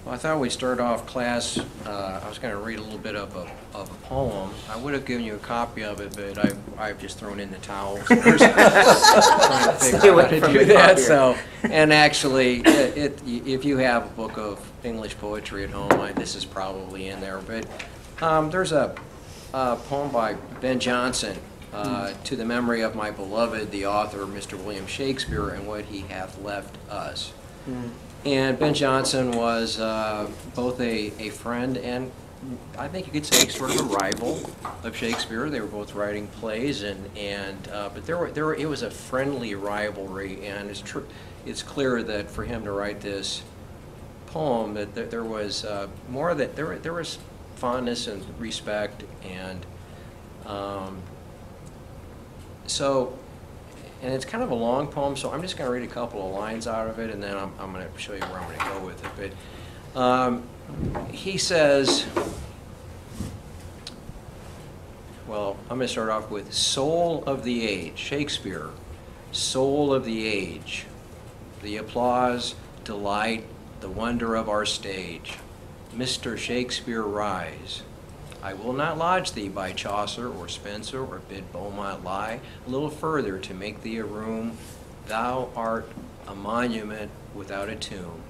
Well, I thought we'd start off class, I was going to read a little bit of a poem. I would have given you a copy of it, but I've just thrown in the towel. Trying to figure out how to do that. So, and actually, if you have a book of English poetry at home, this is probably in there. But there's a poem by Ben Jonson, to the memory of my beloved, the author, Mr. William Shakespeare, and what he hath left us. And Ben Jonson was both a friend and I think you could say sort of a rival of Shakespeare. They were both writing plays, but it was a friendly rivalry, and it's clear that for him to write this poem that there was more that there was fondness and respect, and and it's kind of a long poem, so I'm just going to read a couple of lines out of it, and then I'm going to show you where I'm going to go with it. But he says, well, I'm going to start off with soul of the age, Shakespeare, soul of the age, the applause, delight, the wonder of our stage. Mr. Shakespeare, rise. I will not lodge thee by Chaucer or Spenser or bid Beaumont lie a little further to make thee a room. Thou art a monument without a tomb,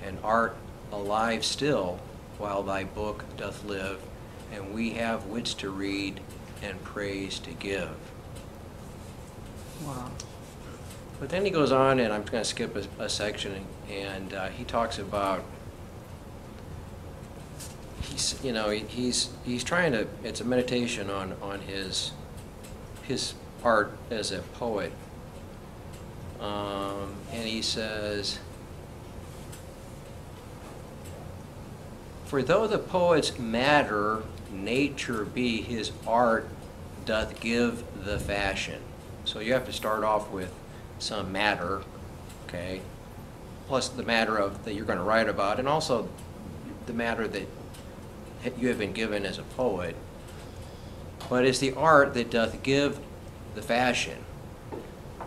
and art alive still while thy book doth live, and we have wits to read and praise to give. Wow. But then he goes on, and I'm going to skip a section, and he talks about he's trying to, it's a meditation on his art as a poet, and he says, for though the poet's matter nature be, his art doth give the fashion. So you have to start off with some matter, okay, plus the matter that you're going to write about, and also the matter that you have been given as a poet, but it's the art that doth give the fashion,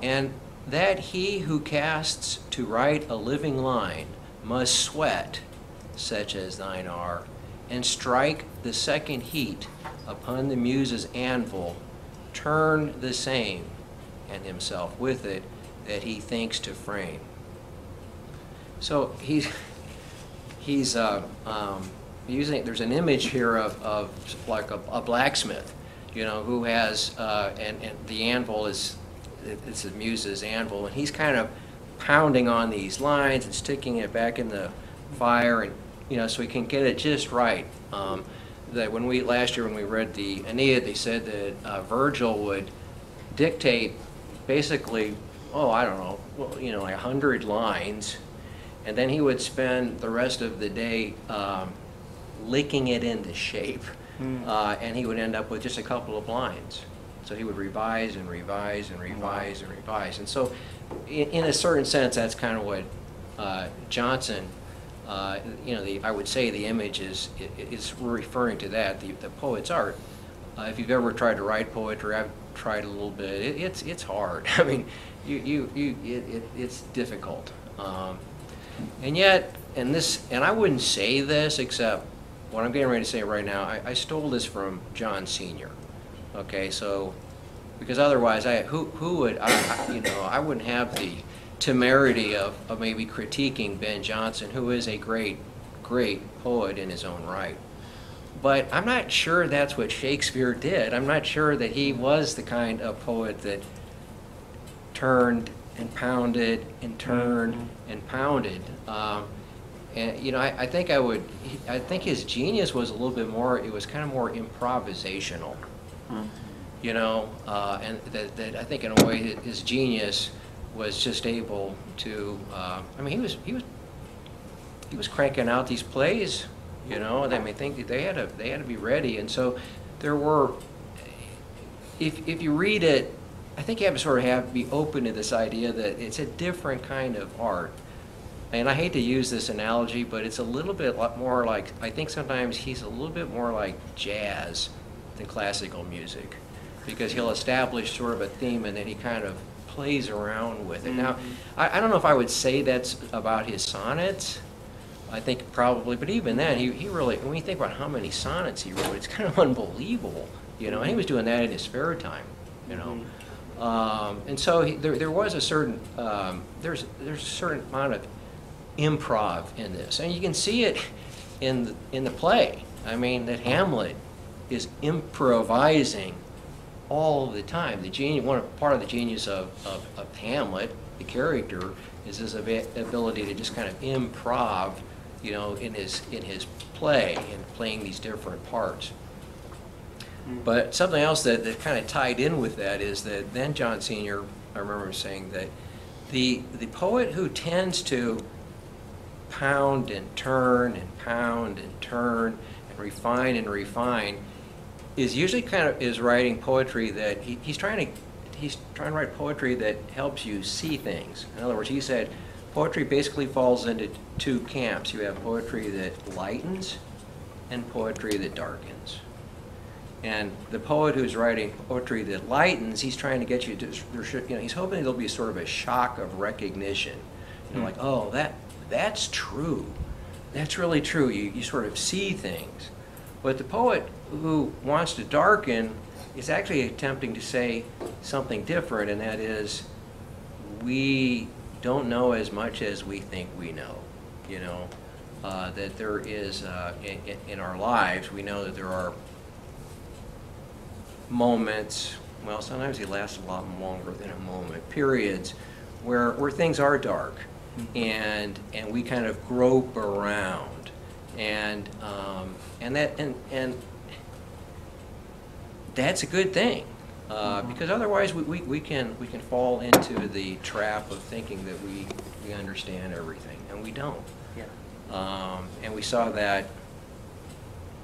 and that he who casts to write a living line must sweat, such as thine are, and strike the second heat upon the muse's anvil, turn the same, and himself with it, that he thinks to frame. So he's using, there's an image here of like a blacksmith, who has, and the anvil it's the muse's anvil, and he's kind of pounding on these lines and sticking it back in the fire, and so he can get it just right. That last year when we read the Aeneid, they said that Virgil would dictate basically, I don't know, like 100 lines, and then he would spend the rest of the day licking it into shape, and he would end up with just a couple of lines. So he would revise and revise and revise and revise. And so in a certain sense, that's kind of what Jonson, I would say the image is referring to that, the poet's art. If you've ever tried to write poetry, I've tried a little bit. It's hard. I mean, it's difficult. And yet, and I wouldn't say this except what I'm getting ready to say right now. I stole this from John Sr. Okay, so because otherwise, who would I wouldn't have the temerity of maybe critiquing Ben Jonson, who is a great poet in his own right. But I'm not sure that's what Shakespeare did. I'm not sure that he was the kind of poet that turned and pounded and turned and pounded. And I think his genius was a little bit more. It was kind of more improvisational. And that I think in a way his genius was just able to. He was cranking out these plays. Think they had to be ready, and so there were. If you read it, I think you have to sort of be open to this idea that it's a different kind of art. And I hate to use this analogy, but it's a little bit more like, I think sometimes he's a little bit more like jazz than classical music, because he'll establish sort of a theme and then he kind of plays around with it. Now, I don't know if I would say that's about his sonnets, I think probably, but even then, he really, when you think about how many sonnets he wrote, it's kind of unbelievable, you know, and he was doing that in his spare time, you know. And so there was a certain, there's a certain amount of improv in this, and you can see it in the play. I mean, that Hamlet is improvising all the time. The genius, part of the genius of Hamlet, the character, is his ability to just kind of improv, you know, in his play and playing these different parts. But something else that kind of tied in with that is that then John Sr., I remember saying that the poet who tends to pound and turn and pound and turn and refine is usually kind of is writing poetry that he's trying to write poetry that helps you see things. In other words, he said poetry basically falls into two camps. You have poetry that lightens and poetry that darkens. And the poet who's writing poetry that lightens, he's trying to get you to, you know, he's hoping there'll be sort of a shock of recognition. You know, like, oh, that's true. That's really true. You sort of see things. But the poet who wants to darken is actually attempting to say something different, and that is, we don't know as much as we think we know. You know, that there is, in our lives, we know that there are moments, well, sometimes they last a lot longer than a moment, periods where things are dark, and we kind of grope around, and that's a good thing, because otherwise we can fall into the trap of thinking that we understand everything, and we don't. Yeah. And we saw that.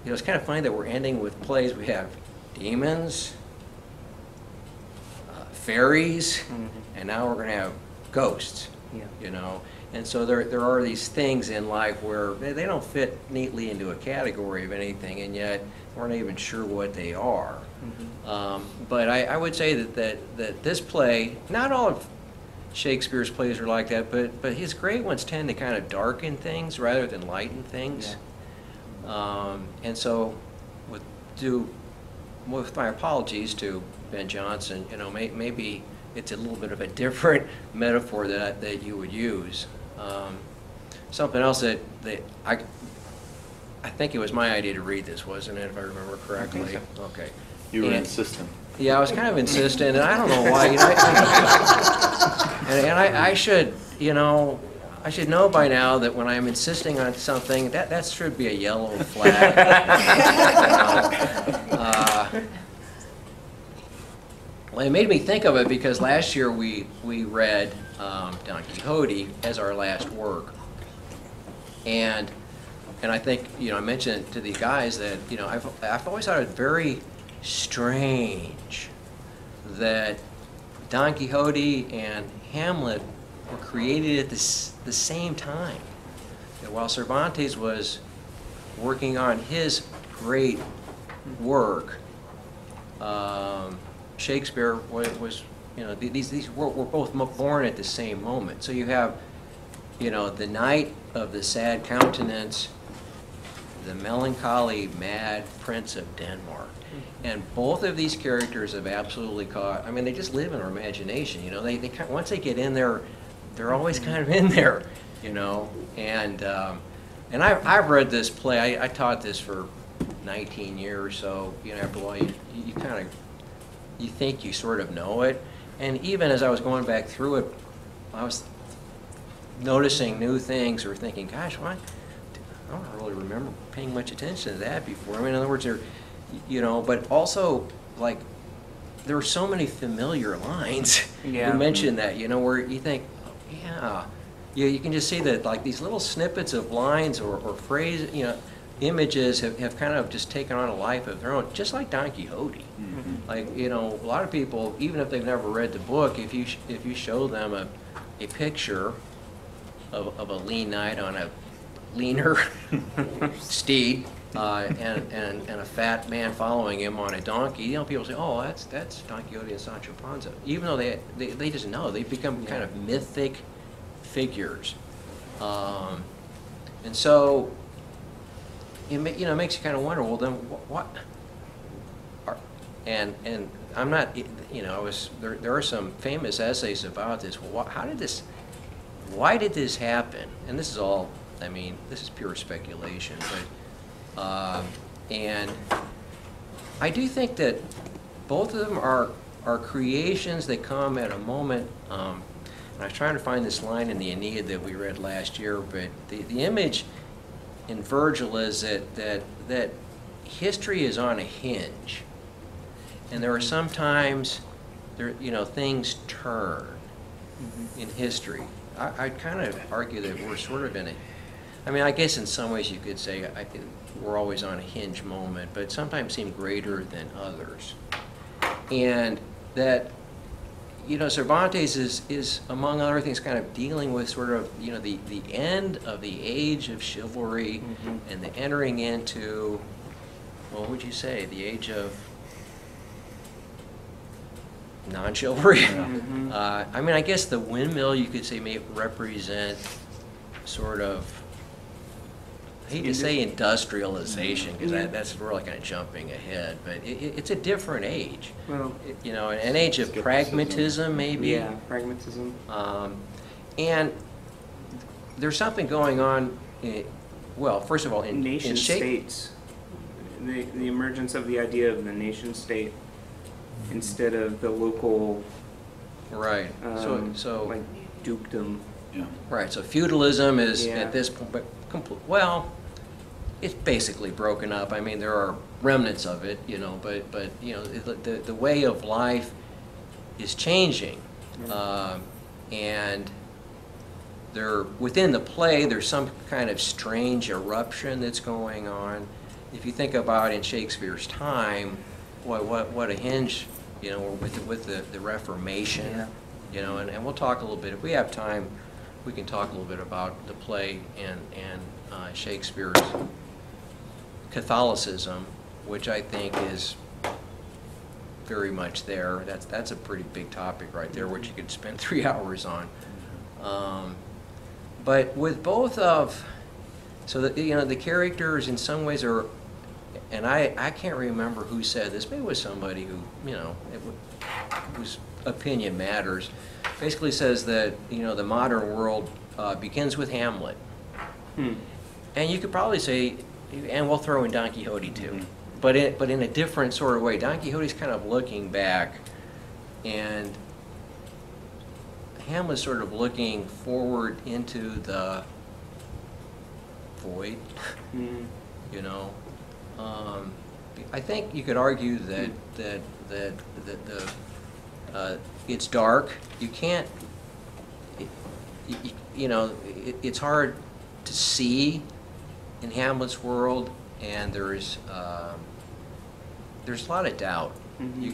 You know, it's kind of funny that we're ending with plays. We have demons, fairies, and now we're going to have ghosts. Yeah. You know, and so there are these things in life where they don't fit neatly into a category of anything, and yet we're not even sure what they are. But I would say that this play, not all of Shakespeare's plays are like that, but his great ones tend to kind of darken things rather than lighten things. Yeah. And so with my apologies to Ben Jonson, you know, maybe it's a little bit of a different metaphor that you would use. Something else that I think it was my idea to read this, wasn't it, if I remember correctly? I think so. Okay. You were insistent. Yeah, I was kind of insistent, and I don't know why. You know, I should, you know, I should know by now that when I'm insisting on something, that should be a yellow flag. Well, it made me think of it because last year we read Don Quixote as our last work, and I think, you know, I mentioned to the guys that, you know, I've always thought it very strange that Don Quixote and Hamlet were created at the same time. And while Cervantes was working on his great work, Shakespeare was, you know, these were both born at the same moment. So you have, you know, the Knight of the Sad Countenance, the melancholy mad Prince of Denmark. And both of these characters have absolutely caught, I mean, they just live in our imagination, you know, they once they get in there, they're always kind of in there, you know. And I've read this play, I taught this for 19 years, so, you know, after a while you kind of, you think you sort of know it. And even as I was going back through it, I was noticing new things or thinking, gosh, why? I don't really remember paying much attention to that before. I mean, in other words, you know, but also, like, there are so many familiar lines. Yeah. You mentioned that, you know, where you think, oh, yeah. You can just see that, like, these little snippets of lines or phrases, you know, images have kind of just taken on a life of their own, just like Don Quixote. Mm-hmm. Like, you know, a lot of people, even if they've never read the book, if you show them a picture of a lean knight on a leaner steed and a fat man following him on a donkey, you know, people say, oh, that's Don Quixote and Sancho Panza, even though they just know they've become kind of mythic figures. And so, it makes you kind of wonder, well, then what? And I'm not, there are some famous essays about this. Well, why did this happen? And this is all, this is pure speculation, but, and I do think that both of them are creations that come at a moment, and I was trying to find this line in the Aeneid that we read last year, but the image in Virgil is that history is on a hinge, and there are sometimes things turn in history. I'd kind of argue that we're sort of in a, I guess in some ways you could say we're always on a hinge moment, but sometimes seem greater than others. And that, Cervantes is among other things kind of dealing with sort of, the end of the age of chivalry and the entering into, well, what would you say, the age of non-chivalry? I guess the windmill, you could say, may represent sort of, I hate to say industrialization, because that's really kind of jumping ahead, but it's a different age. Well, an age of pragmatism, maybe. Yeah, pragmatism. And there's something going on, well, first of all, in nation states. The emergence of the idea of the nation state instead of the local, right? So like dukedom. Yeah. Right. So feudalism is at this point, but well, it's basically broken up. There are remnants of it, but the way of life is changing, and within the play there's some kind of strange eruption that's going on. If you think about in Shakespeare's time, what a hinge, with the Reformation, and we'll talk a little bit if we have time. We can talk a little bit about the play and Shakespeare's Catholicism, which I think is very much there. That's a pretty big topic right there, which you could spend 3 hours on. But with both of, so that the characters in some ways are, and I can't remember who said this. Maybe it was somebody who whose opinion matters. Basically says that the modern world begins with Hamlet, and you could probably say, and we'll throw in Don Quixote too, but in a different sort of way. Don Quixote's kind of looking back, and Hamlet's sort of looking forward into the void. I think you could argue that it's dark. You can't, it's hard to see in Hamlet's world, and there's a lot of doubt.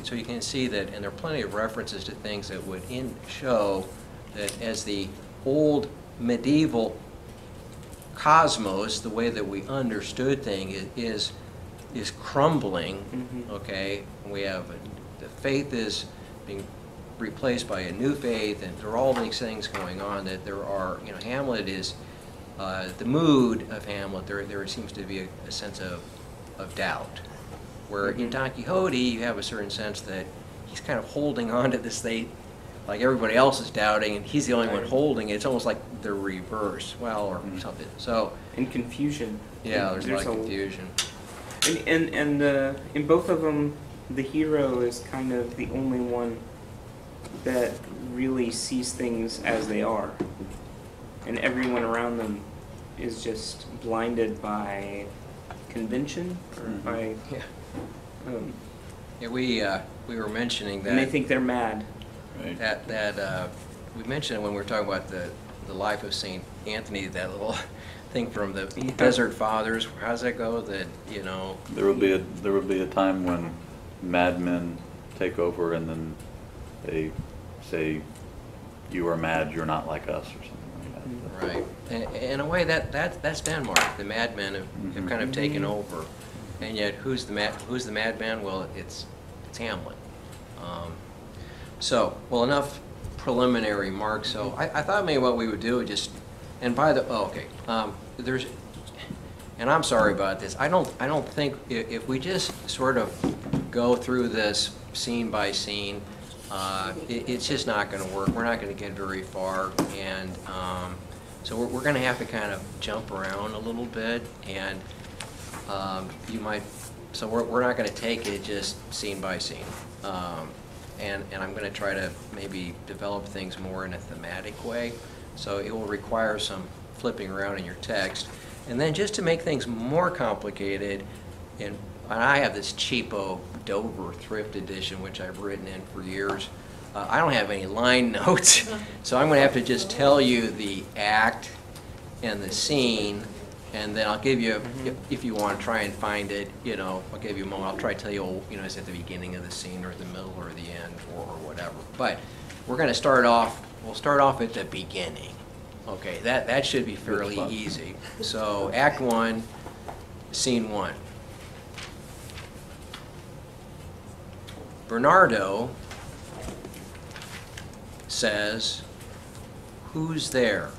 So you can see that, and there are plenty of references to things that would show that as the old medieval cosmos, the way that we understood things is crumbling. Okay, we have the faith is being replaced by a new faith, and there are all these things going on. That there are, Hamlet is the mood of Hamlet. There seems to be a sense of doubt. Where in Don Quixote, you have a certain sense that he's kind of holding on to this thing, like everybody else is doubting, and he's the only one holding it. It's almost like the reverse, or something. So and confusion. Yeah, there's a lot of confusion. And in both of them, the hero is kind of the only one that really sees things as they are, and everyone around them is just blinded by convention or by. We were mentioning that. And they think they're mad. Right. That we mentioned it when we were talking about the life of Saint Anthony, that little thing from the Desert Fathers. How's that go? That there will be a time when madmen take over, and then they say, "You are mad. You're not like us," or something like that. Right. And in a way, that's Denmark. The madmen have kind of taken over, and yet who's the madman? Well, it's Hamlet. Enough preliminary remarks. So I thought maybe what we would do would just, and by the, there's, and I'm sorry about this, I don't think, if we just sort of go through this scene by scene, it's just not gonna work. We're not gonna get very far, and so we're gonna have to kind of jump around a little bit, and you might, so we're not gonna take it just scene by scene. And I'm gonna try to maybe develop things more in a thematic way, so it will require some flipping around in your text. And then just to make things more complicated, and I have this cheapo Dover thrift edition, which I've written in for years. I don't have any line notes, so I'm going to have to just tell you the act and the scene, and then I'll give you, if you want to try and find it, you know, I'll give you a moment. I'll try to tell you, you know, it's at the beginning of the scene or the middle or the end or whatever. But we're going to start off, we'll start off at the beginning. Okay, that should be fairly easy. So Act 1, Scene 1. Bernardo says, "Who's there?"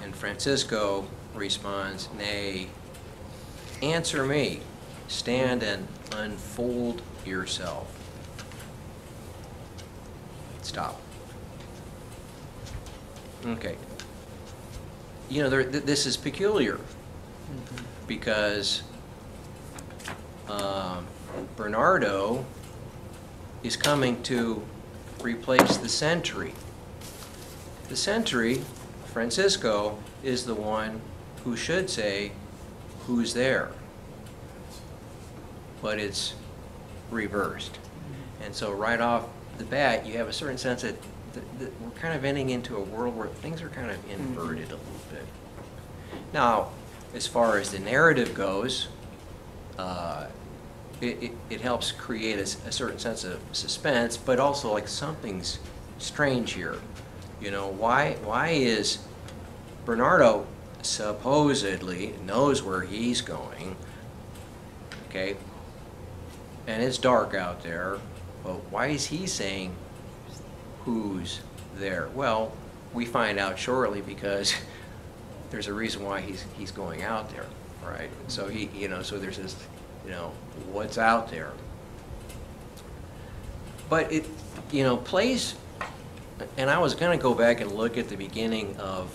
And Francisco responds, "Nay, answer me. Stand and unfold yourself." Stop. Okay. You know, this is peculiar because Bernardo is coming to replace the sentry. The sentry, Francisco, is the one who should say, "Who's there?" But it's reversed. And so right off the bat, you have a certain sense that we're kind of ending into a world where things are kind of inverted a little bit. Now, as far as the narrative goes, it helps create a certain sense of suspense, but also like something's strange here. You know, why is Bernardo supposedly knows where he's going, okay, and it's dark out there, but why is he saying, "Who's there?" Well, we find out shortly because there's a reason why he's going out there, right? So he, you know, so there's this, you know, what's out there. But it, you know, plays, and I was going to go back and look at the beginning of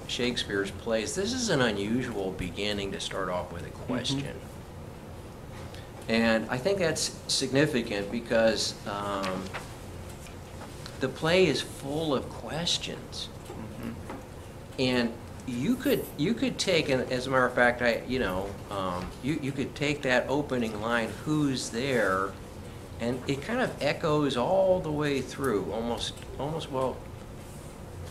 Shakespeare's plays. This is an unusual beginning to start off with a question. And I think that's significant because the play is full of questions. And you could take, and as a matter of fact, you could take that opening line, "Who's there?" and it kind of echoes all the way through, almost, well,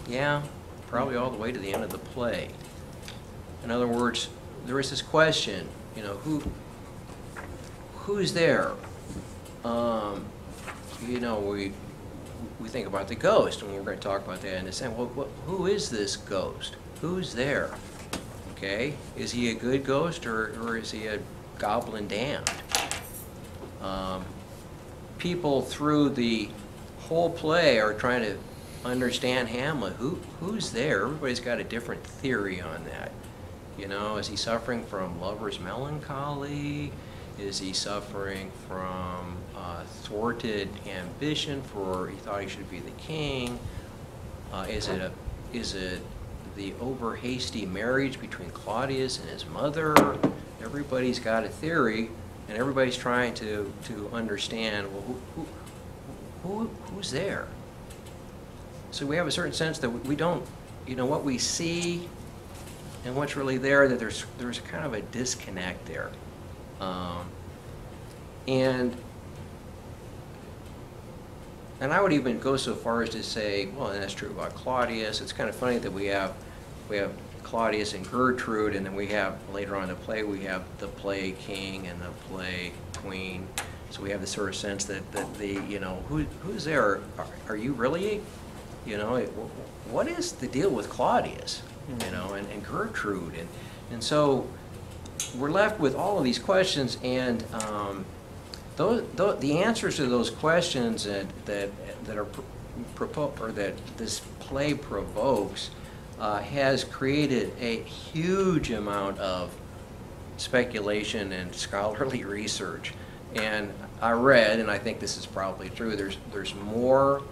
yeah, probably all the way to the end of the play. In other words, there is this question, you know, who's there? You know, we think about the ghost, and we're going to talk about that in a second. Well, who is this ghost? Who's there? Okay, is he a good ghost or is he a goblin damned? People through the whole play are trying to understand Hamlet. Who's there? Everybody's got a different theory on that. You know, is he suffering from lover's melancholy? Is he suffering from thwarted ambition for he thought he should be the king? Is it the over hasty marriage between Claudius and his mother? Everybody's got a theory, and everybody's trying to understand, well, who's there? So we have a certain sense that we don't, you know, what we see and what's really there, that there's kind of a disconnect there. And I would even go so far as to say, well, and that's true about Claudius. It's kind of funny that we have Claudius and Gertrude, and then we have later on in the play we have the play king and the play queen. So we have this sort of sense that the, you know, who's there? Are you really, you know, what is the deal with Claudius, you know, and Gertrude, and so we're left with all of these questions, and the answers to those questions that are proposed, or that this play provokes, has created a huge amount of speculation and scholarly research. And I read, and I think this is probably true, there's more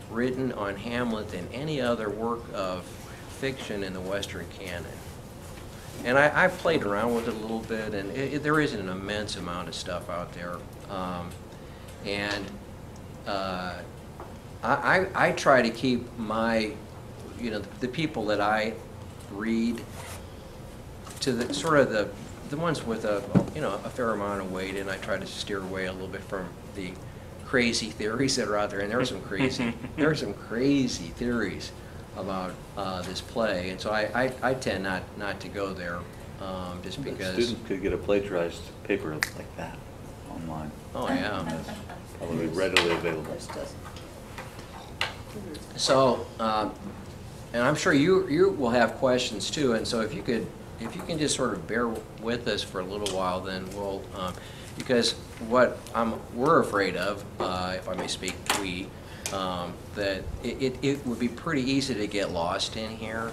written on Hamlet than any other work of fiction in the Western canon. And I've played around with it a little bit, and there is an immense amount of stuff out there. I try to keep my, the people that I read to the sort of the ones with a fair amount of weight, and I try to steer away a little bit from the crazy theories that are out there. And there are some crazy theories about this play, and so I tend not to go there, just because. Students could get a plagiarized paper like that online. Oh yeah. That's probably readily available. So, and I'm sure you will have questions too, and so if you can just sort of bear with us for a little while, then we'll, because what we're afraid of, if I may speak, that it would be pretty easy to get lost in here,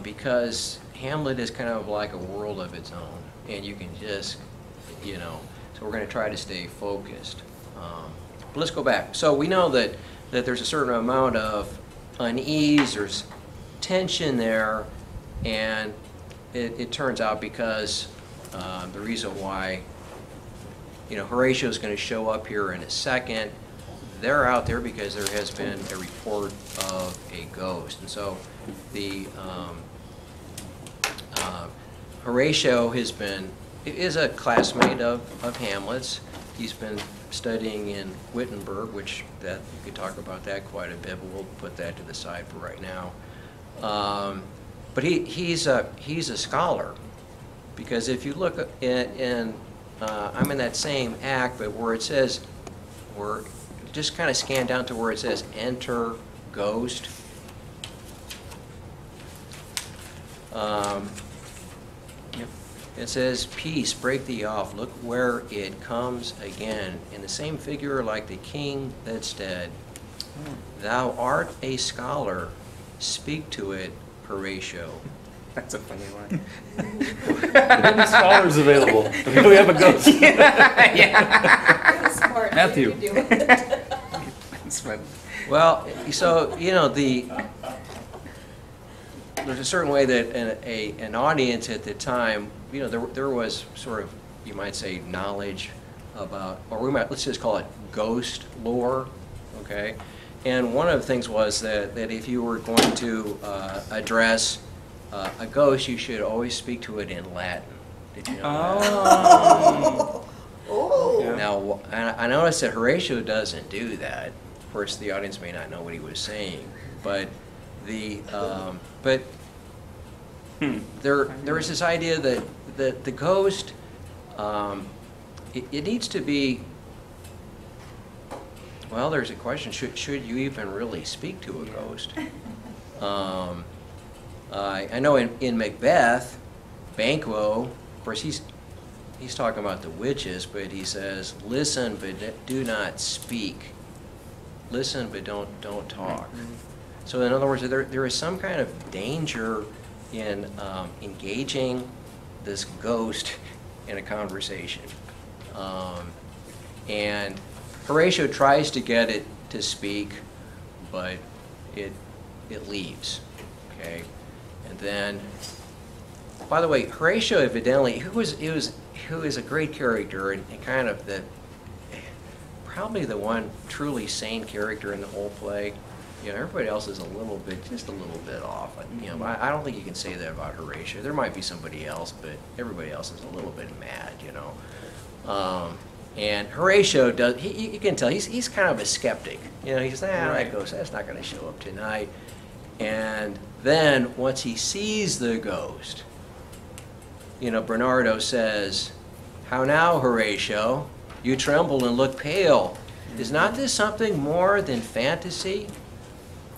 because Hamlet is kind of like a world of its own, and you can just, so we're going to try to stay focused. But let's go back. So we know that there's a certain amount of unease, there's tension there, and it turns out because the reason why, Horatio is going to show up here in a second, they're out there because there has been a report of a ghost. And so the Horatio is a classmate of Hamlet's. He's been studying in Wittenberg, which we could talk about that quite a bit, but we'll put that to the side for right now. But he's a scholar, because if you look I'm in that same act, but where it says, just kind of scan down to where it says enter ghost. It says, peace, break thee off, look where it comes again, in the same figure like the king that's dead. Thou art a scholar, speak to it, Horatio. That's a funny line. Any scholars available? Do we have a ghost? Yeah. Smart. Matthew. That's funny. Well, so, there's a certain way that an audience at the time, there was sort of, you might say, knowledge about, or let's just call it ghost lore, okay? And one of the things was that if you were going to address a ghost, you should always speak to it in Latin. Did you know that? Oh. Now, I noticed that Horatio doesn't do that. Of course, the audience may not know what he was saying, but there is this idea that the ghost, it needs to be. Well, there's a question: should you even really speak to a ghost? I know in Macbeth, Banquo, of course he's talking about the witches, but he says, "Listen, but do not speak. Listen, but don't talk." So in other words, there is some kind of danger in engaging this ghost in a conversation, and Horatio tries to get it to speak, but it leaves. Okay. And then, by the way, Horatio evidently, who is a great character and kind of probably the one truly sane character in the whole play. Everybody else is just a little bit off. I don't think you can say that about Horatio. There might be somebody else, but everybody else is a little bit mad, And Horatio does. You can tell he's kind of a skeptic. He's that ghost, that's not going to show up tonight. And then once he sees the ghost, Bernardo says, "How now, Horatio? You tremble and look pale. Is not this something more than fantasy?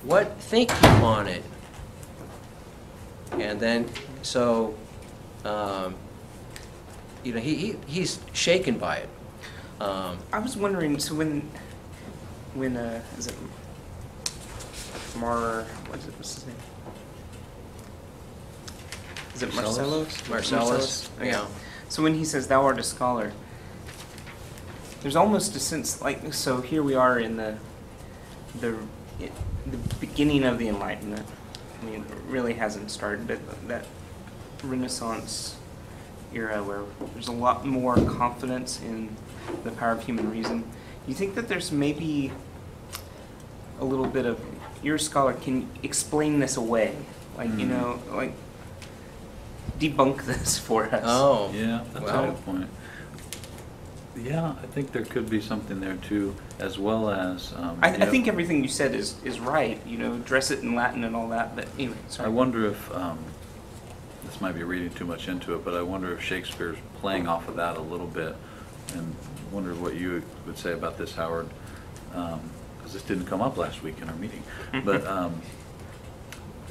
What think you on it?" And then, so, he's shaken by it. I was wondering, so when is it what's his name? Is it Marcellus? Marcellus? Marcellus, yeah. So when he says, "Thou art a scholar," there's almost a sense like, so here we are in the beginning of the Enlightenment. I mean, it really hasn't started, but that Renaissance era where there's a lot more confidence in the power of human reason. You think that there's maybe a little bit of, you're a scholar, can you explain this away? Like, you know, like, debunk this for us. Oh. Yeah, that's Well. a good point. Yeah, I think there could be something there too, as well as. I think everything you said is right, you know, dress it in Latin and all that, but anyway, sorry. I wonder if, this might be reading too much into it, but I wonder if Shakespeare's playing off of that a little bit, and wonder what you would say about this, Howard, because this didn't come up last week in our meeting. But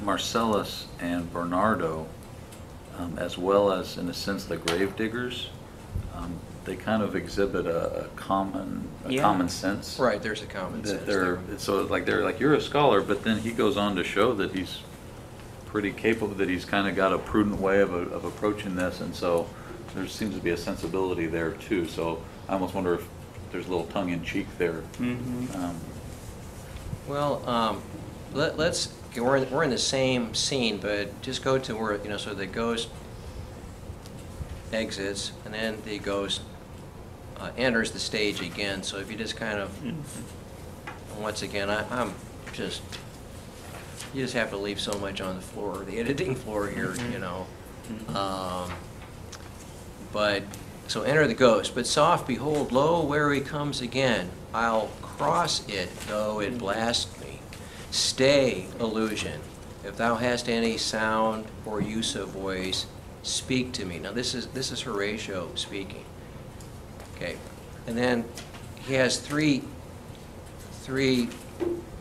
Marcellus and Bernardo, as well as, in a sense, the gravediggers, they kind of exhibit a common sense. Right, there's a common That sense they're, there. so like they're like, you're a scholar, but then he goes on to show that he's pretty capable, that he's kind of got a prudent way of approaching this, and so there seems to be a sensibility there too. So I almost wonder if there's a little tongue-in-cheek there. Well, let's, we're in the same scene, but just go to where, you know, so the ghost exits, and then the ghost enters the stage again. So if you just kind of, once again, I'm just, you just have to leave so much on the floor, the editing floor here, you know. But, so enter the ghost, but soft, behold, lo, where he comes again. I'll cross it, though it blast me. Stay, illusion, if thou hast any sound or use of voice, speak to me. Now this is Horatio speaking. Okay, and then he has three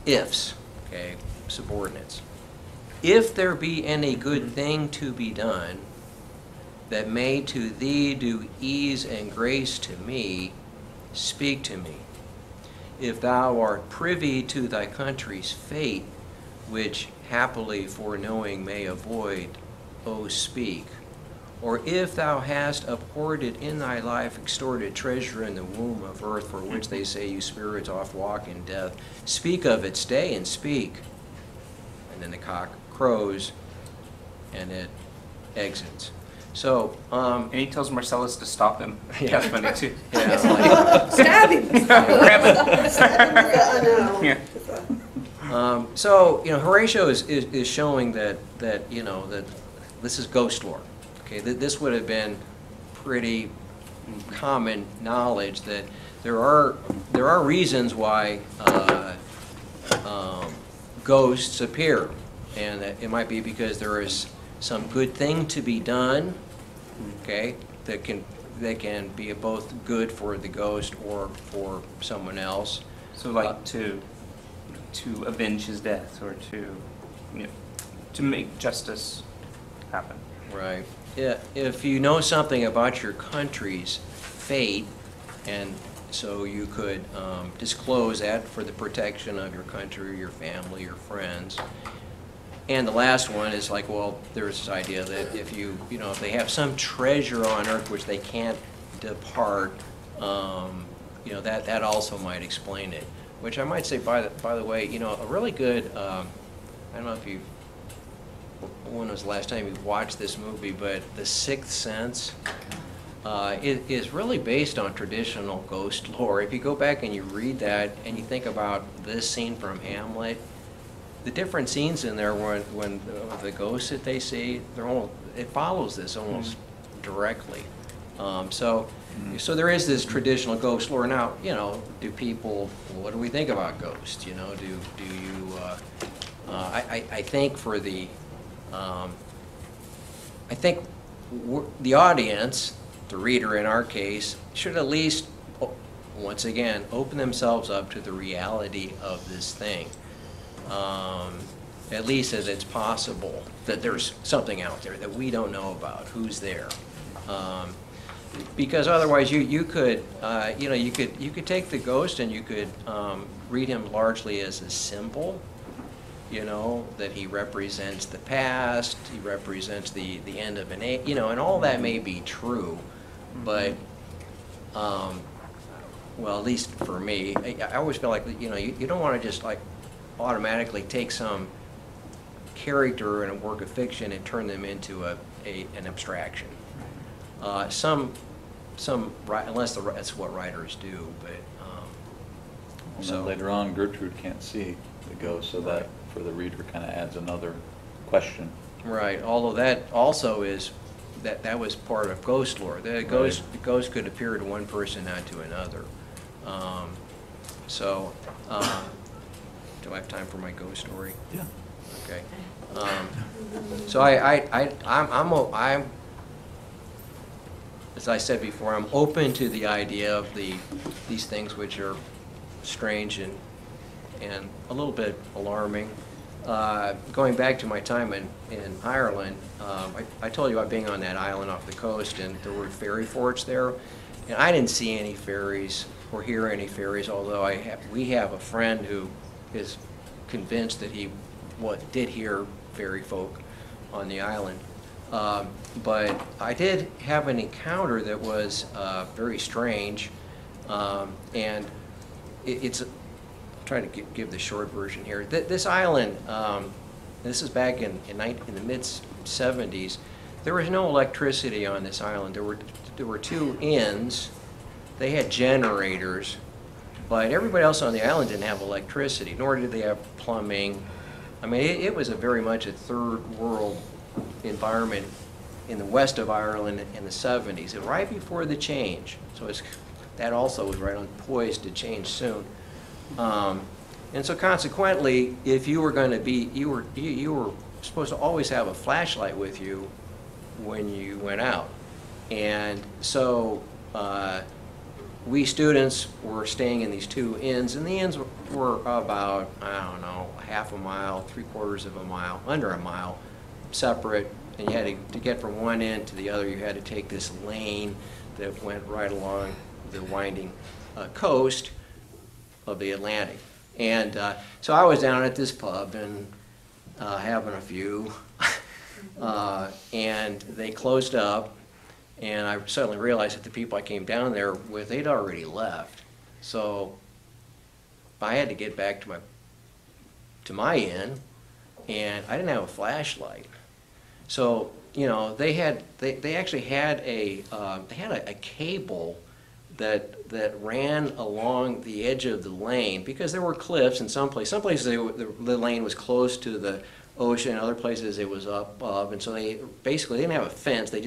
ifs, okay, subordinates. If there be any good thing to be done, that may to thee do ease and grace to me, speak to me. If thou art privy to thy country's fate, which happily foreknowing may avoid, O speak. Or if thou hast abhorred in thy life extorted treasure in the womb of earth, for which they say you spirits oft walk in death, speak of it, stay and speak. And then the cock crows, and it exits. So, And he tells Marcellus to stop him. Yeah. That's funny too. yeah, it's like, Stab him! Grab I know. Yeah. so, you know, Horatio is showing that you know, that this is ghost lore. Okay, this would have been pretty common knowledge that there are reasons why ghosts appear, and that it might be because there is some good thing to be done. Okay, that can be both good for the ghost or for someone else. So like to avenge his death, or to, you know, to make justice happen. Right. Yeah, if you know something about your country's fate, and so you could disclose that for the protection of your country, your family, your friends. And the last one is like, well, there's this idea that if if they have some treasure on earth which they can't depart, that also might explain it. Which I might say, by the way, you know, a really good, I don't know if you, when was the last time you watched this movie, but The Sixth Sense is really based on traditional ghost lore. If you go back and you read that and you think about this scene from Hamlet, the different scenes in there when the ghosts that they see, it follows this almost directly. So there is this traditional ghost lore. Now, you know, do people, what do we think about ghosts? You know, do you, I think for the, I think the audience, the reader in our case, should at least, once again, open themselves up to the reality of this thing. At least as it's possible that there's something out there that we don't know about, who's there. Because otherwise you could, you could take the ghost and you could read him largely as a symbol. you know, that he represents the past, he represents the end of an age, you know, and all that may be true, but, well, at least for me, I always feel like, you know, you don't want to just like automatically take some character in a work of fiction and turn them into an abstraction. Unless that's what writers do, but, And so. then later on, Gertrude can't see the ghost, so that for the reader kind of adds another question. Right, although that also is, that was part of ghost lore. The ghost could appear to one person, not to another. So, do I have time for my ghost story? Yeah. Okay. So I'm, as I said before, I'm open to the idea of these things which are strange and a little bit alarming. Going back to my time in Ireland, I told you about being on that island off the coast, and there were fairy forts there, and I didn't see any fairies or hear any fairies, although we have a friend who is convinced that he did hear fairy folk on the island. But I did have an encounter that was very strange, and I'll try to give the short version here. This island, this is back in the mid-70s, there was no electricity on this island. There were two inns. They had generators, but everybody else on the island didn't have electricity, nor did they have plumbing. I mean, it was very much a third world environment in the west of Ireland in the 70s, and right before the change. So that also was right on poised to change soon. And so consequently, if you were going to be, you were supposed to always have a flashlight with you when you went out. And so we students were staying in these two inns, and the inns were about, I don't know, half a mile, 3/4 of a mile, under a mile, separate. And you had to get from one end to the other, you had to take this lane that went right along the winding coast of the Atlantic. And so I was down at this pub and having a few, and they closed up, and I suddenly realized that the people I came down there with, they'd already left. So I had to get back to my inn, and I didn't have a flashlight. So, you know, they actually had a cable that ran along the edge of the lane, because there were cliffs in some places the lane was close to the ocean, other places it was up, and so they didn't have a fence. They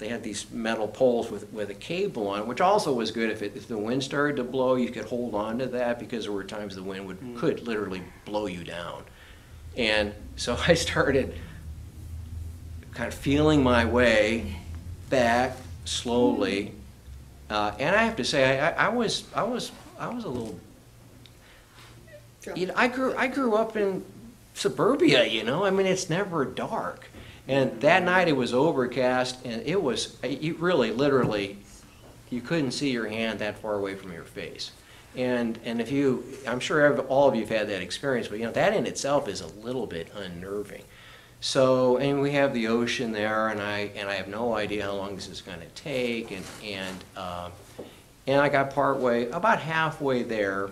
had these metal poles with a cable on, which also was good if the wind started to blow, you could hold on to that, because there were times the wind could literally blow you down. And so I started kind of feeling my way back slowly, and I have to say I was a little. You know, I grew up in suburbia. You know, I mean, it's never dark, and that night it was overcast, and you really literally you couldn't see your hand that far away from your face. And I'm sure all of you have had that experience, but you know that in itself is a little bit unnerving. So, and we have the ocean there, and I have no idea how long this is going to take, and I got about halfway there,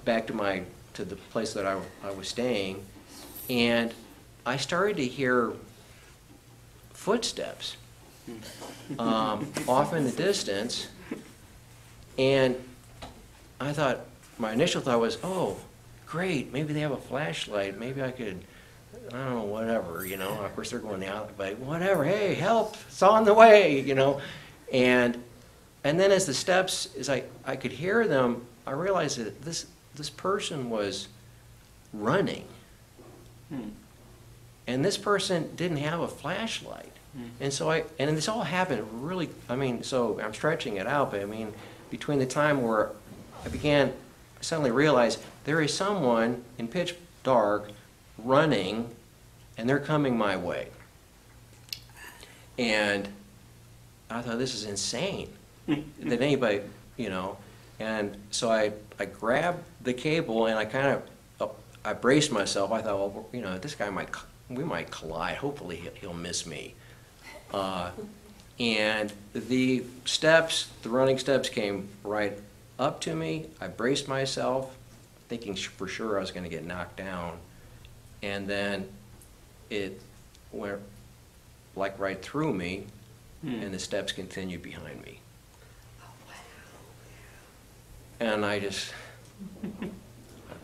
back to the place that I was staying, and I started to hear footsteps off in the distance, and I thought, my initial thought was, oh, great, maybe they have a flashlight, maybe I could, I don't know, whatever, you know, of course they're going out, but whatever, hey, help, it's on the way, you know, and then as the steps, as I could hear them, I realized that this person was running, and this person didn't have a flashlight, and so and this all happened really, I mean, so I'm stretching it out, but I mean, between the time where I suddenly realized there is someone in pitch dark running, and they're coming my way. And I thought, this is insane that anybody, you know, and so I grabbed the cable, and I kind of I braced myself. I thought, well, you know, this guy we might collide. Hopefully he'll miss me. And the running steps came right up to me. I braced myself, thinking for sure I was going to get knocked down. And then it went like right through me, and the steps continued behind me. And I just,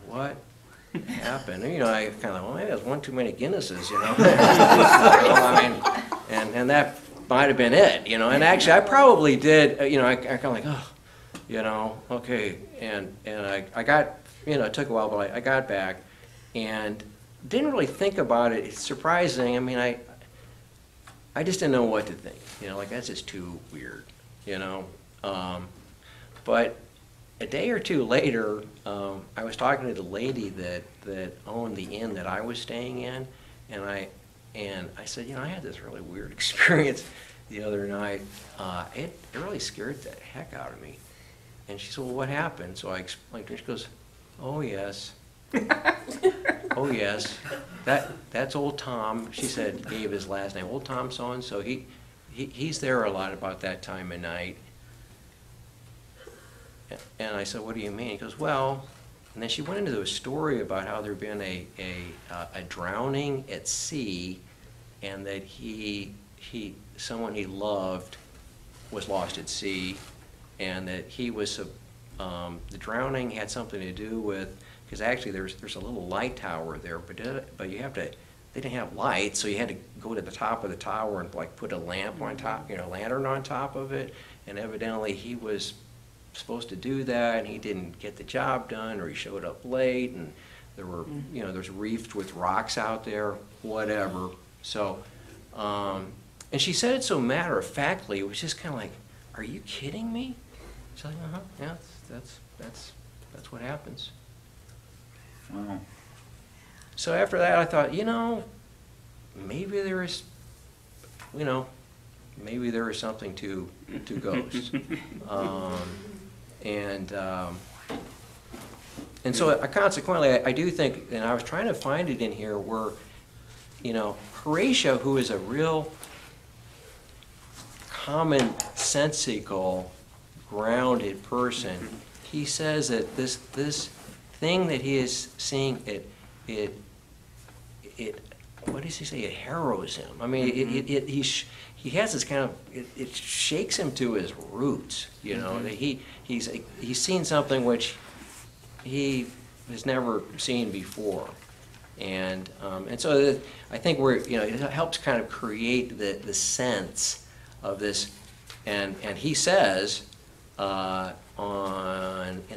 what happened? You know, I kind of, well, maybe it was one too many Guinnesses, you know. I mean, and that might have been it, you know. And actually, I probably did, you know, I kind of like, oh, you know, okay. And I got, you know, it took a while, but I got back and didn't really think about it. It's surprising. I mean, I just didn't know what to think. You know, like, that's just too weird, you know. But a day or two later, I was talking to the lady that owned the inn that I was staying in, and I said, you know, I had this really weird experience the other night. It really scared the heck out of me. And she said, well, what happened? So I explained to her. She goes, oh, yes. Oh, yes. That's old Tom. She said, gave his last name. Old Tom so-and-so. He's there a lot about that time of night. And I said, what do you mean? He goes, well, and then she went into a story about how there had been a drowning at sea, and that someone he loved was lost at sea, and that he was, the drowning had something to do with, because actually there's a little light tower there, but you have to, they didn't have lights, so you had to go to the top of the tower and like put a lamp on top, you know, lantern on top of it, and evidently he was supposed to do that, and he didn't get the job done, or he showed up late, and there were, you know, there's reefed with rocks out there, whatever. So, and she said it so matter-of-factly, it was just kind of like, are you kidding me? She's like, yeah, that's what happens. Wow. So after that, I thought, you know, maybe there is, you know, maybe there is something to ghosts. And so consequently, I do think, and I was trying to find it in here where, you know, Horatio, who is a real commonsensical, grounded person, he says that this thing that he is seeing, it what does he say? It harrows him. I mean, he has this kind of, it shakes him to his roots, you know. He's seen something which he has never seen before, and so I think you know, it helps kind of create the sense of this, and he says in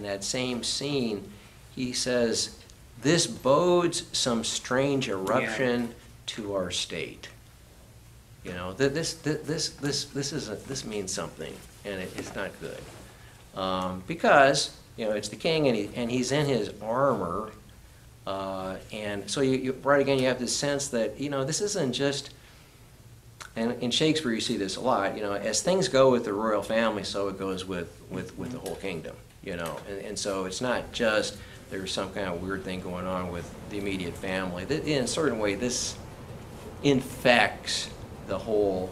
that same scene, he says, this bodes some strange eruption to our state. You know, this means something, and it's not good, because you know it's the king, and he's in his armor, and so you right again you have this sense that, you know, this isn't just. And in Shakespeare you see this a lot. You know, as things go with the royal family, so it goes with the whole kingdom. You know, and so it's not just there's some kind of weird thing going on with the immediate family. In a certain way, this infects the whole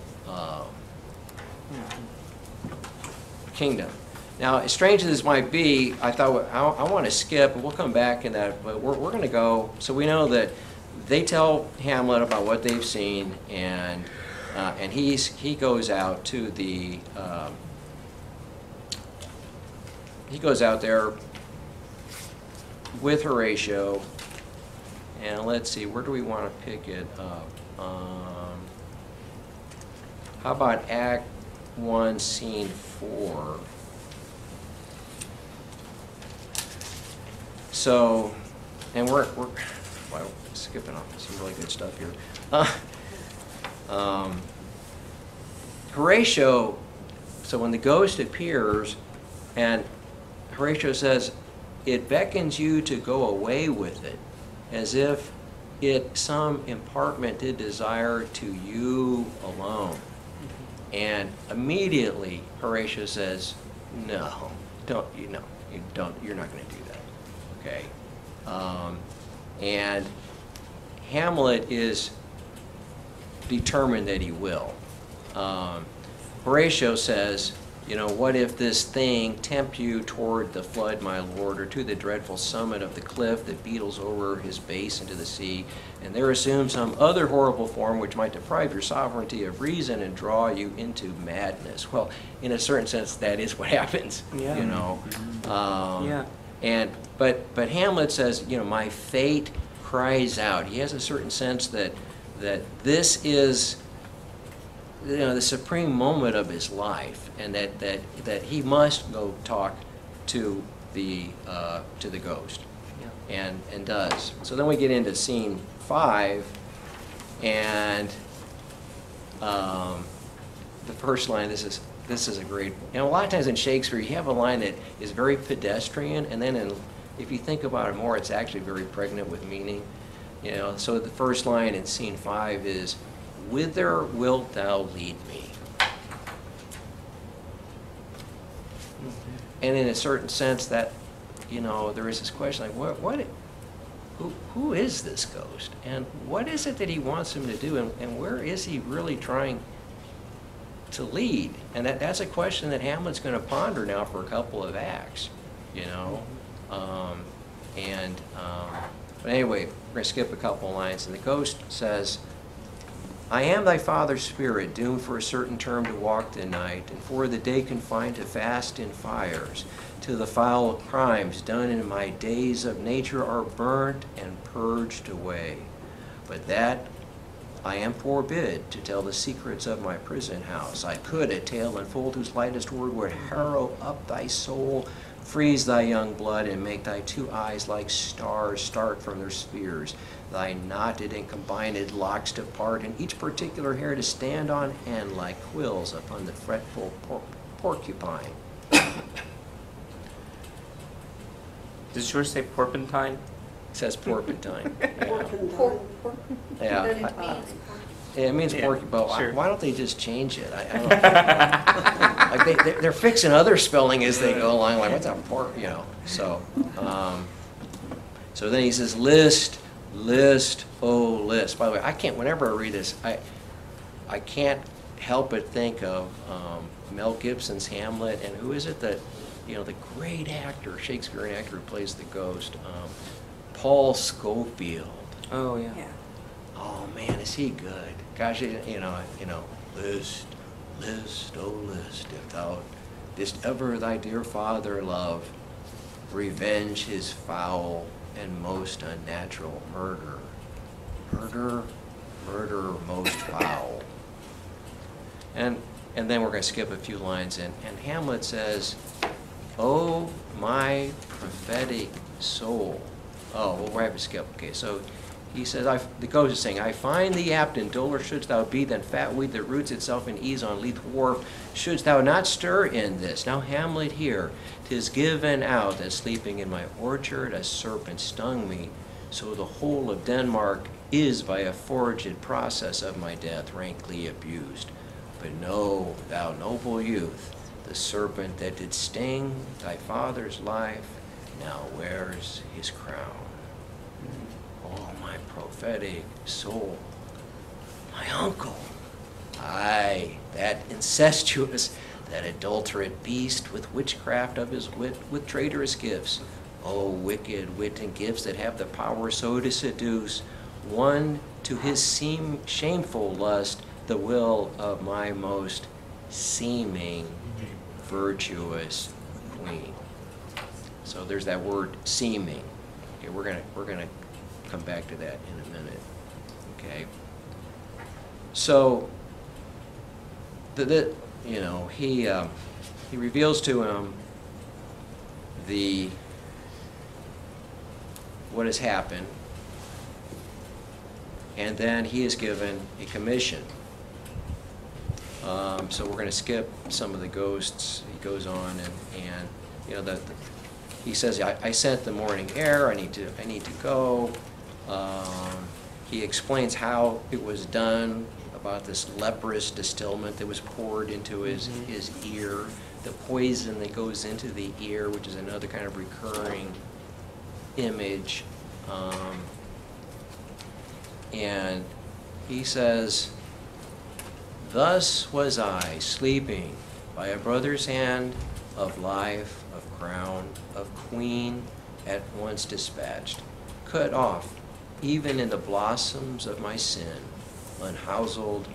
kingdom. Now, as strange as this might be, I thought I want to skip, and we'll come back in that, but we're going to go. So we know that they tell Hamlet about what they've seen, and he goes out to the he goes out there with Horatio, and let's see, where do we want to pick it up? How about Act 1, Scene 4? So, and we're well, skipping off some really good stuff here. Horatio, so when the ghost appears, and Horatio says, it beckons you to go away with it, as if it some impartment did desire to you alone. And immediately Horatio says, no, you're not going to do that, okay? And Hamlet is determined that he will. Horatio says, you know, what if this thing tempt you toward the flood, my lord, or to the dreadful summit of the cliff that beetles over his base into the sea, and there assume some other horrible form which might deprive your sovereignty of reason and draw you into madness. Well, in a certain sense, that is what happens, Yeah. you know. Yeah. But Hamlet says, you know, my fate cries out. He has a certain sense that this is, you know, the supreme moment of his life, and that he must go talk to the ghost, Yeah. and does. So then we get into scene 5, and the first line. This is a great. You know, a lot of times in Shakespeare, you have a line that is very pedestrian, and then if you think about it more, it's actually very pregnant with meaning. You know, so the first line in scene 5 is, "Whither wilt thou lead me?" And in a certain sense, that, you know, there is this question like, who is this ghost, and what is it that he wants him to do, and where is he really trying to lead? And that's a question that Hamlet's going to ponder now for a couple of acts, you know. But anyway, we're going to skip a couple of lines, and the ghost says, "I am thy father's spirit, doomed for a certain term to walk the night, and for the day confined to fast in fires, till the foul crimes done in my days of nature are burnt and purged away. But that I am forbid to tell the secrets of my prison house. I could a tale unfold whose lightest word would harrow up thy soul, freeze thy young blood, and make thy two eyes like stars start from their spheres, thy knotted and combined locks to part, and each particular hair to stand on end like quills upon the fretful porcupine." Does yours say porpentine? It says porpentine. Yeah. Pork. Yeah. It means Yeah, it means Yeah, porcupine, but sure. why don't they just change it? I don't like they're fixing other spelling as they go along, like, what's that pork, you know? So then he says, "List, list, oh list." By the way, whenever I read this, I can't help but think of Mel Gibson's Hamlet, and who is it that, you know, the great actor, Shakespearean actor who plays the ghost, Paul Scofield. Oh, yeah. yeah. Oh man, is he good? Gosh, you know, list, list, oh list, if thou didst ever thy dear father love, revenge his foul and most unnatural murder. Murder, murder most foul. And then we're going to skip a few lines, and Hamlet says, "Oh, my prophetic soul." Oh, well, we're having to skip. Okay, so he says, the ghost is saying, "I find thee apt, and duller shouldst thou be than fat weed that roots itself in ease on Leith wharf. Shouldst thou not stir in this? Now, Hamlet, here, 'tis given out that sleeping in my orchard a serpent stung me, so the whole of Denmark is by a forged process of my death rankly abused. But know, thou noble youth, the serpent that did sting thy father's life now wears his crown. Oh, my prophetic soul, my uncle, aye, that incestuous, that adulterate beast with witchcraft of his wit, with traitorous gifts. Oh, wicked wit and gifts that have the power so to seduce one to his shameful lust, the will of my most seeming virtuous queen." So there's that word seeming. Okay, we're gonna come back to that in a minute. Okay. So you know, he reveals to him what has happened, and then he is given a commission. So we're going to skip some of the ghosts. He goes on, and you know, he says, I sent the morning air. I need to go. He explains how it was done, about this leprous distilment that was poured into his ear, the poison that goes into the ear, which is another kind of recurring image. And he says, "Thus was I sleeping by a brother's hand, of life, of crown, of queen, at once dispatched, cut off, even in the blossoms of my sin, unhouselled,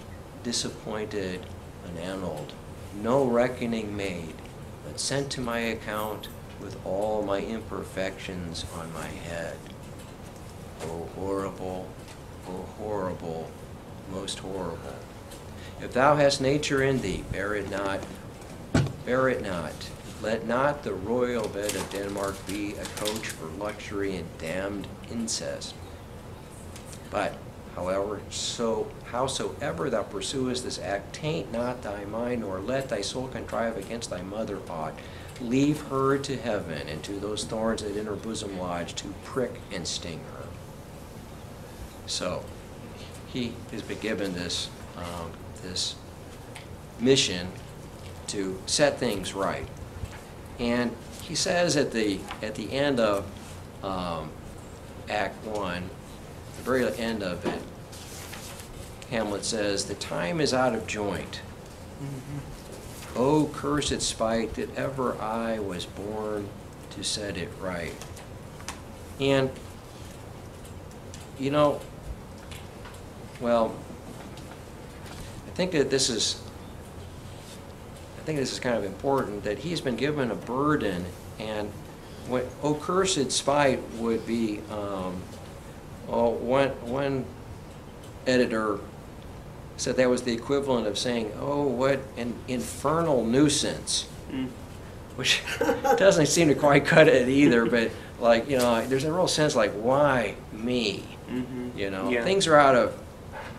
disappointed, unannulled, no reckoning made, but sent to my account with all my imperfections on my head. O horrible, most horrible. If thou hast nature in thee, bear it not, bear it not. Let not the royal bed of Denmark be a coach for luxury and damned incest. But, howsoever thou pursuest this act, taint not thy mind, nor let thy soul contrive against thy mother aught. Leave her to heaven, and to those thorns that in her bosom lodge, to prick and sting her." So, he has been given this this mission to set things right, and he says at the end of Act 1, the very end of it, Hamlet says, "The time is out of joint. Oh, cursed spite, that ever I was born to set it right." And, you know, well, I think this is kind of important, that he's been given a burden, and what "oh, cursed spite" would be, one editor said that was the equivalent of saying, "Oh, what an infernal nuisance," which doesn't seem to quite cut it either, but like, you know, there's a real sense like, why me? You know, Yeah. things are out of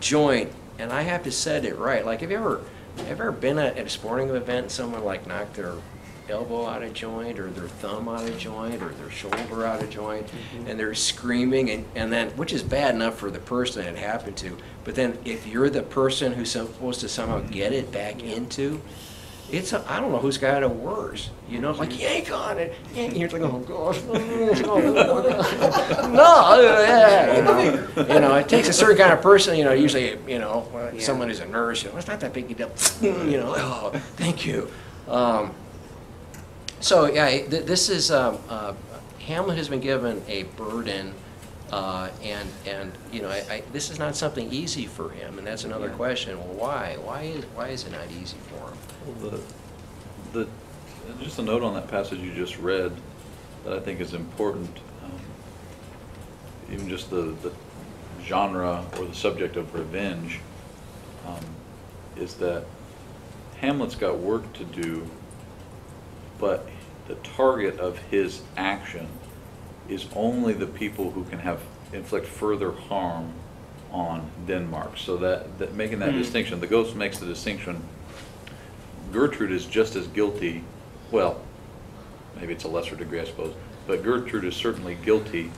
joint, and I have to set it right. Like, have you ever been at a sporting event and someone like knocked their elbow out of joint, or their thumb out of joint, or their shoulder out of joint, and they're screaming, and then, which is bad enough for the person it happened to, but then if you're the person who's supposed to somehow get it back into, I don't know who's got it worse, you know, like, yank on it, and you're like, oh gosh, no, yeah, you know, it takes a certain kind of person, you know, usually, you know, someone who's a nurse, you know, it's not that big a deal, you know, oh, thank you. So yeah, this is Hamlet has been given a burden, and you know, this is not something easy for him, and that's another question. Well, why? Why is it not easy for him? Well, just a note on that passage you just read that I think is important. Even just the genre or the subject of revenge, is that Hamlet's got work to do, but the target of his action is only the people who can inflict further harm on Denmark. So that making that distinction, the Ghost makes the distinction. Gertrude is just as guilty, well, maybe it's a lesser degree, I suppose, but Gertrude is certainly guilty,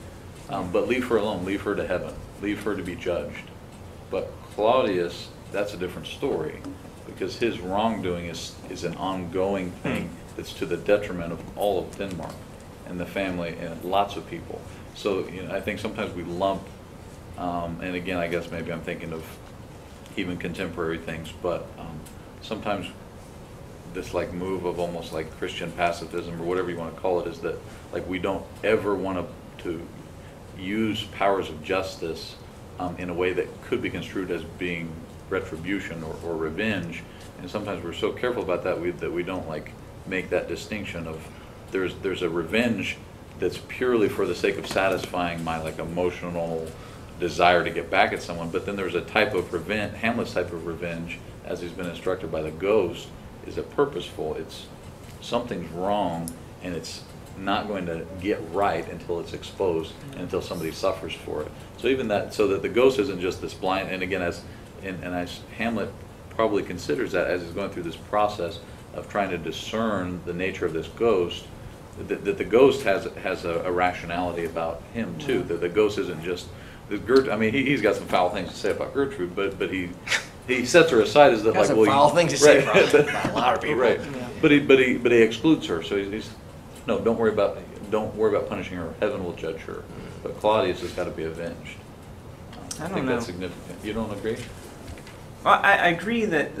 but leave her alone, leave her to heaven, leave her to be judged. But Claudius, that's a different story, because his wrongdoing is an ongoing thing that's to the detriment of all of Denmark and the family and lots of people. So, you know, I think sometimes we lump, and again, I guess maybe I'm thinking of even contemporary things, but sometimes this like move of almost like Christian pacifism or whatever you want to call it is that like we don't ever want to use powers of justice in a way that could be construed as being retribution or revenge, and sometimes we're so careful about that we don't like make that distinction of there's a revenge that's purely for the sake of satisfying my like emotional desire to get back at someone, but then there's a type of revenge, Hamlet's type of revenge, as he's been instructed by the Ghost, is a purposeful. It's something's wrong and it's not going to get right until it's exposed and until somebody suffers for it. So even that, so that the Ghost isn't just this blind, and again, as Hamlet probably considers that as he's going through this process of trying to discern the nature of this ghost, that the ghost has a rationality about him too. That the ghost isn't just I mean, he's got some foul things to say about Gertrude, but he sets her aside as that like, well, foul things to say about a lot of people, right? Yeah. But he excludes her. So he's no, don't worry about punishing her. Heaven will judge her. But Claudius has got to be avenged. I don't think know. that's significant. You don't agree? Well, I agree that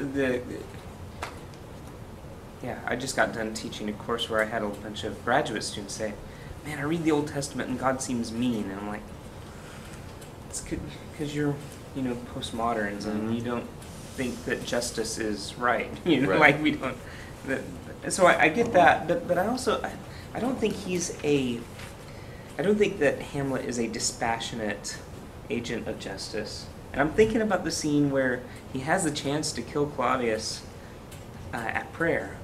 yeah, I just got done teaching a course where I had a bunch of graduate students say, "Man, I read the Old Testament and God seems mean," and I'm like, "It's because you're, postmoderns and you don't think that justice is right, Right. like we don't." So I get that, but I also I don't think I don't think that Hamlet is a dispassionate agent of justice. And I'm thinking about the scene where he has the chance to kill Claudius at prayer.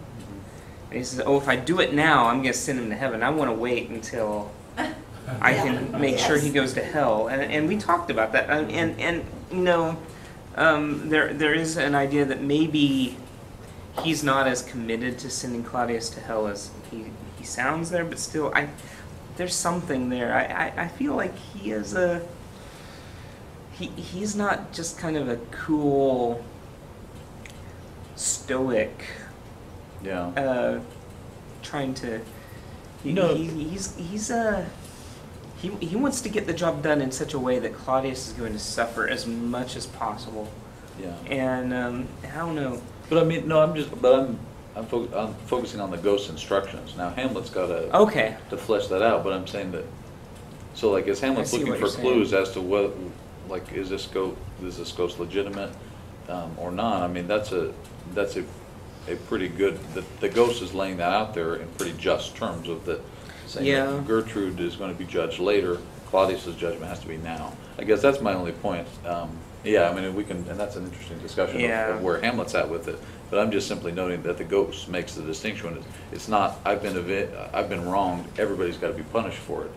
And he says, "Oh, if I do it now, I'm going to send him to heaven. I want to wait until I can make sure he goes to hell." And we talked about that. There is an idea that maybe he's not as committed to sending Claudius to hell as he sounds there, but still, there's something there. I feel like he is he's not just kind of a cool, stoic, Yeah. trying to. He wants to get the job done in such a way that Claudius is going to suffer as much as possible. Yeah. And I don't know. But I mean, no, I'm focusing on the ghost's instructions. Now Hamlet's got Okay. to flesh that out, but I'm saying that, so like, as Hamlet's I see looking what for you're saying. clues as to what, like, is this ghost legitimate or not? I mean, that's a pretty good, the ghost is laying that out there in pretty just terms of that, saying Yeah. that Gertrude is going to be judged later, Claudius's judgment has to be now. I guess that's my only point. Yeah, I mean, we can, and that's an interesting discussion Yeah. of where Hamlet's at with it. But I'm just simply noting that the ghost makes the distinction. It's not, I've been wronged, everybody's got to be punished for it.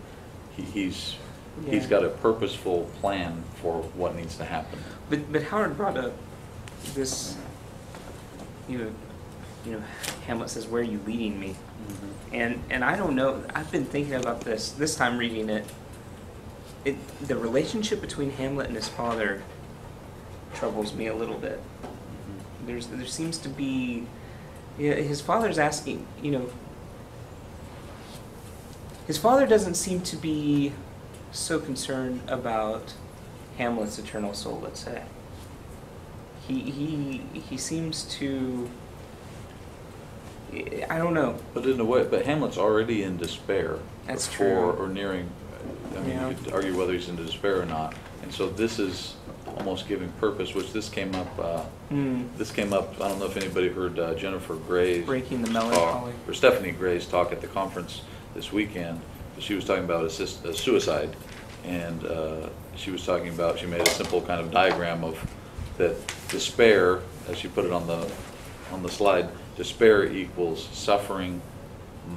He's got a purposeful plan for what needs to happen. But Howard brought up this, Hamlet says, "Where are you leading me?" And I don't know. I've been thinking about this time reading it. The relationship between Hamlet and his father troubles me a little bit. There seems to be, his father's asking, his father doesn't seem to be so concerned about Hamlet's eternal soul, let's say. He seems to, I don't know. But in a way, Hamlet's already in despair. That's before, true. or nearing, I mean, Yeah. you could argue whether he's in despair or not. And so this is almost giving purpose, which this came up, I don't know if anybody heard Jennifer Gray's Breaking the talk, melancholy. or Stephanie Gray's talk at the conference this weekend. She was talking about suicide, and she was talking about, she made a simple kind of diagram of that despair, as she put it on the slide, despair equals suffering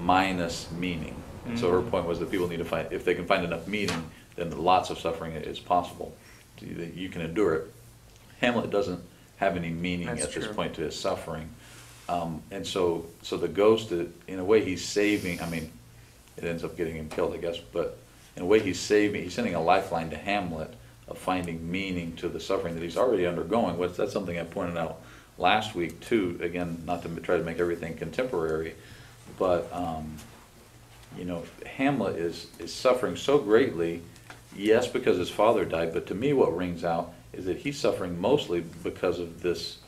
minus meaning. So her point was that people need to find, if they can find enough meaning, then lots of suffering is possible. You can endure it. Hamlet doesn't have any meaning That's at this true. point to his suffering. And so the ghost, in a way, he's saving, I mean, it ends up getting him killed, I guess, but in a way he's sending a lifeline to Hamlet of finding meaning to the suffering that he's already undergoing. That's something I pointed out last week too, again, not to try to make everything contemporary, but Hamlet is suffering so greatly, yes, because his father died, but to me what rings out is that he's suffering mostly because of this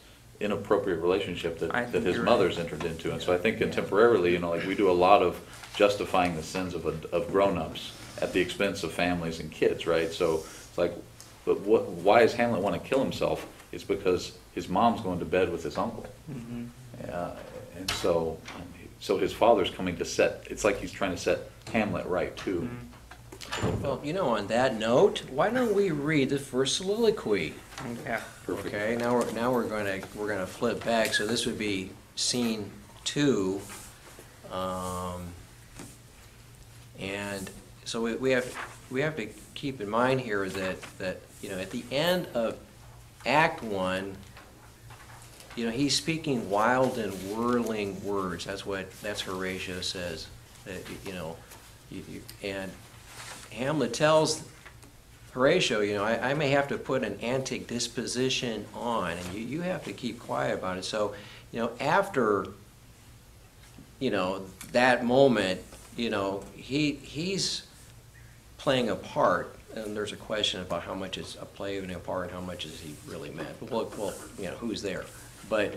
inappropriate relationship that his you're mother's right. entered into. And so I think contemporarily, like we do a lot of justifying the sins of grown-ups at the expense of families and kids, right? So it's like, but why does Hamlet want to kill himself? It's because his mom's going to bed with his uncle. And so his father's coming to it's like he's trying to set Hamlet right too. Well, on that note, why don't we read the first soliloquy? Yeah. Perfect. Okay, now we're gonna flip back, so this would be scene 2. And so we have to keep in mind here that at the end of Act 1, he's speaking wild and whirling words. That's Horatio says. And Hamlet tells Horatio, I may have to put an antic disposition on, and you have to keep quiet about it. So, after, that moment, he's playing a part and there's a question about how much is a play and a part and how much is he really meant. But well, who's there? But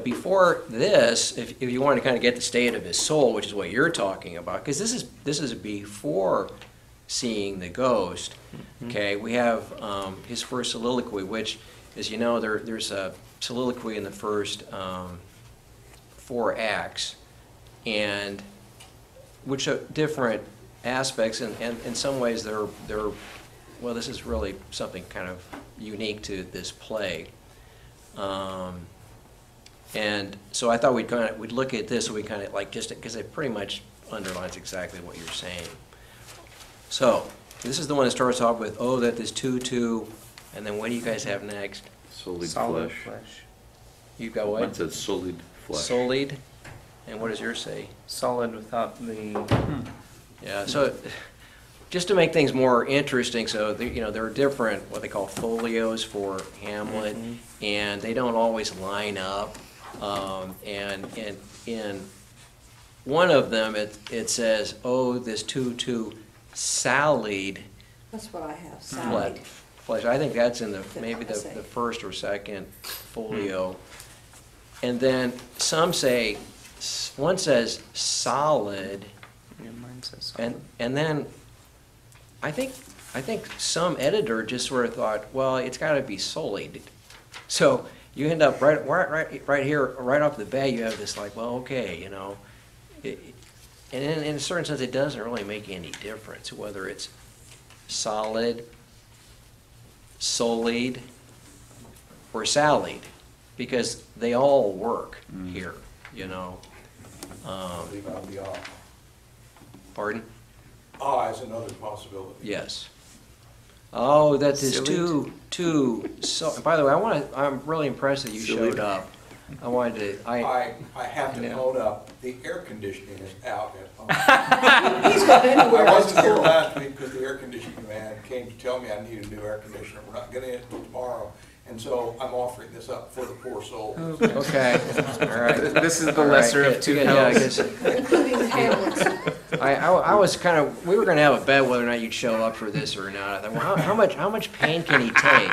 before this, if you want to kind of get the state of his soul, which is what you're talking about, because this is before seeing the ghost. Okay, we have his first soliloquy, which, as you know, there's a soliloquy in the first 4 acts, and which are different aspects, and in some ways they're well, this is really something kind of unique to this play. And so I thought we'd look at this, and we kind of like, just because it pretty much underlines exactly what you're saying. So this is the one that starts off with, oh, that this two, and then what do you guys have next? Solid Solid flesh. flesh. You've got what? Mine said solid flesh. Solid. And what does yours say? Solid without the. Yeah, so just to make things more interesting, so there are different, what they call folios for Hamlet, and they don't always line up. And in one of them, it says, oh, this two sallied That's what I have, salad. flesh. I think that's in maybe the I say. first or second folio. And then some say, one says solid, Yeah, mine says solid. and then I think some editor just sort of thought, well, it's got to be solid. So you end up right here, right off the bat, you have this like, well, okay, and in a certain sense, it doesn't really make any difference whether it's solid, solid, or sallied, because they all work here, I believe I'll be off. Pardon? Is another possibility. Yes. Oh, that is Silly. so, by the way, I'm really impressed that you Silly. showed up. I wanted to, I have to Yeah. note up, the air conditioning is out at home. He's got I anywhere else wasn't to here go. last week because the air conditioning man came to tell me I need a new air conditioner. We're not getting it until tomorrow, and so I'm offering this up for the poor souls. okay, all right. This is the All right, lesser of two yeah, I hells. guess- Including the Hamlets. I was kind of, we were going to have a bet whether or not you'd show up for this or not. I thought, well, how much pain can he take?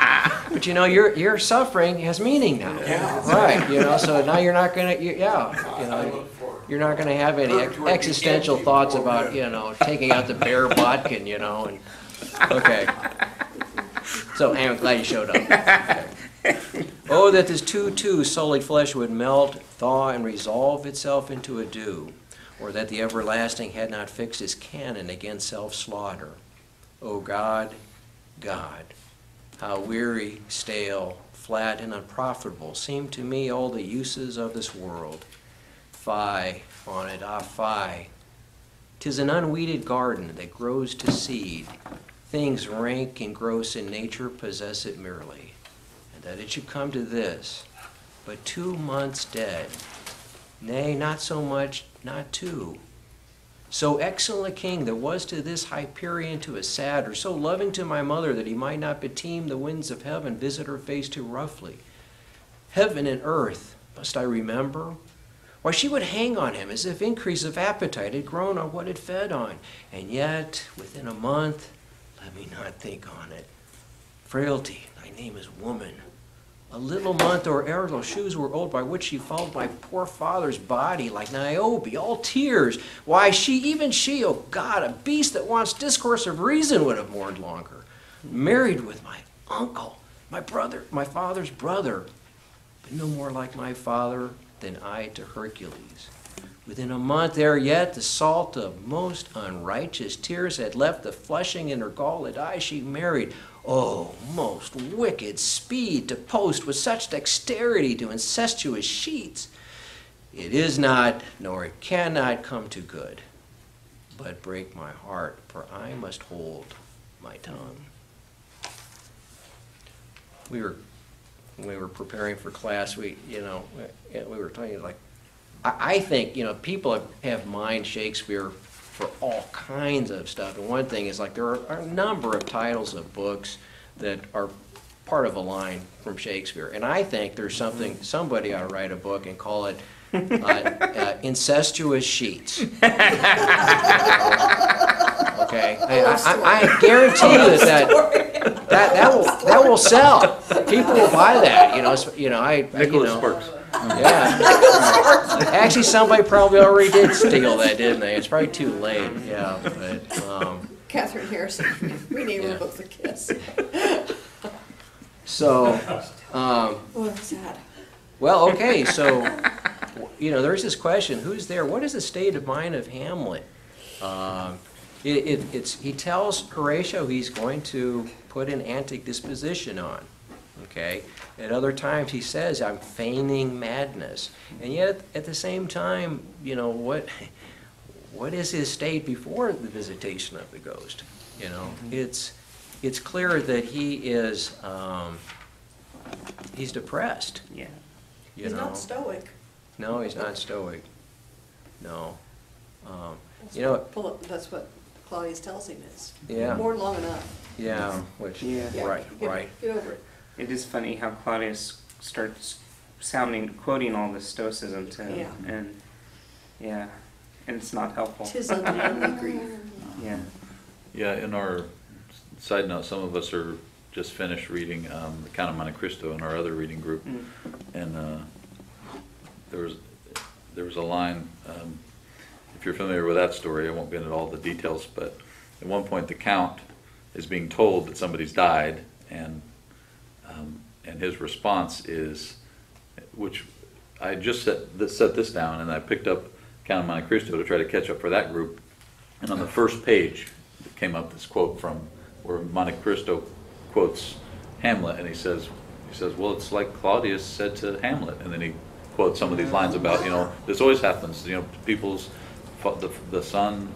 But your suffering has meaning now. Yeah. Right, so now you're not going to, I look for it. you're not going to have any existential thoughts about, taking out the bear bodkin, and, okay. So I'm glad you showed up. Okay. Oh, that this too solid flesh would melt, thaw, and resolve itself into a dew, or that the everlasting had not fixed his canon against self-slaughter. O God, God, how weary, stale, flat, and unprofitable seem to me all the uses of this world. Fie on it, fie. 'Tis an unweeded garden that grows to seed. Things rank and gross in nature possess it merely. And that it should come to this, but 2 months dead, nay, not so much, not 2. So excellent a king that was to this Hyperion to a satyr, so loving to my mother that he might not beteem the winds of heaven, visit her face too roughly. Heaven and earth, must I remember? Why, she would hang on him as if increase of appetite had grown on what it fed on. And yet, within a month, let me not think on it. Frailty, thy name is woman. A little month or ere those shoes were old by which she followed my poor father's body like Niobe, all tears. Why, even she, oh God, a beast that wants discourse of reason would have mourned longer. Married with my uncle, my brother, my father's brother, but no more like my father than I to Hercules. Within a month ere yet, the salt of most unrighteous tears had left the flushing in her galled eye. She married. Oh, most wicked speed to post with such dexterity to incestuous sheets. It is not, nor it cannot come to good, but break my heart, for I must hold my tongue. When we were preparing for class, we were talking like, I think, people have mined Shakespeare for all kinds of stuff. And one thing is like there are a number of titles of books that are part of a line from Shakespeare. And I think there's somebody ought to write a book and call it Incestuous Sheets. Okay, okay? I love stories. I guarantee you that will sell. People will buy that, Nicholas Sparks. Yeah. Actually, somebody probably already did steal that, didn't they? It's probably too late, yeah, but, Catherine Harrison, we named Yeah. her both a kiss. so, Oh, that's sad. well, okay, so, there's this question, who's there? What is the state of mind of Hamlet? He tells Horatio he's going to put an antic disposition on, okay? At other times, he says, I'm feigning madness. And yet, at the same time, what is his state before the visitation of the ghost? It's clear that he is, he's depressed. Yeah. He's not stoic. No, he's not stoic. No. That's what Claudius tells him is. Yeah. Mourn long enough. Yeah, which, Yeah. right. Get over it. It is funny how Claudius starts quoting all the Stoicism to him. Yeah. And it's not helpful. 'Tis unmanly grief. Yeah. Yeah, in our side note, some of us are just finished reading The Count of Monte Cristo in our other reading group, and there was a line. If you're familiar with that story, I won't get into all the details, but at one point the Count is being told that somebody's died, and his response is, which I just set this down, and I picked up Count of Monte Cristo to try to catch up for that group, and on the first page it came up this quote from where Monte Cristo quotes Hamlet, and he says, well, it's like Claudius said to Hamlet, and then he quotes some of these lines about, this always happens, the son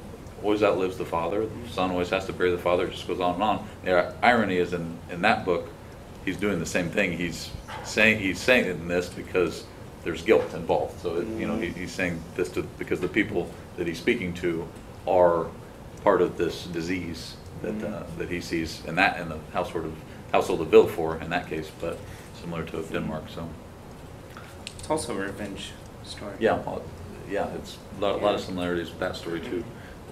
always outlives the father, the son always has to bury the father, it just goes on and on. The irony is in that book, he's doing the same thing. He's saying in this because there's guilt involved. So he's saying this because the people that he's speaking to are part of this disease that he sees in the household of Villefort in that case, but similar to Denmark. So It's also a revenge story. yeah, it's a lot of similarities with that story too,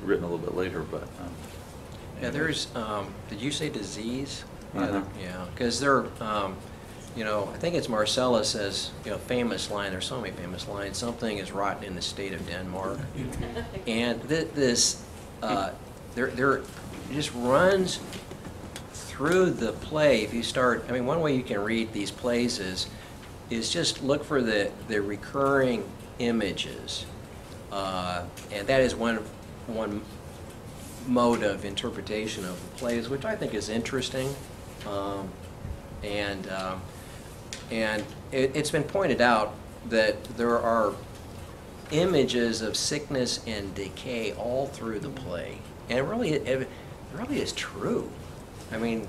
written a little bit later, but. Yeah, there's, did you say disease? Uh-huh. Yeah, because there, I think it's Marcellus says, famous line, there's so many famous lines, something is rotten in the state of Denmark. And this, there it just runs through the play. If you start, one way you can read these plays is just look for the recurring images. And that is one mode of interpretation of the plays, which I think is interesting. And it's been pointed out that there are images of sickness and decay all through the play, and it really is true. And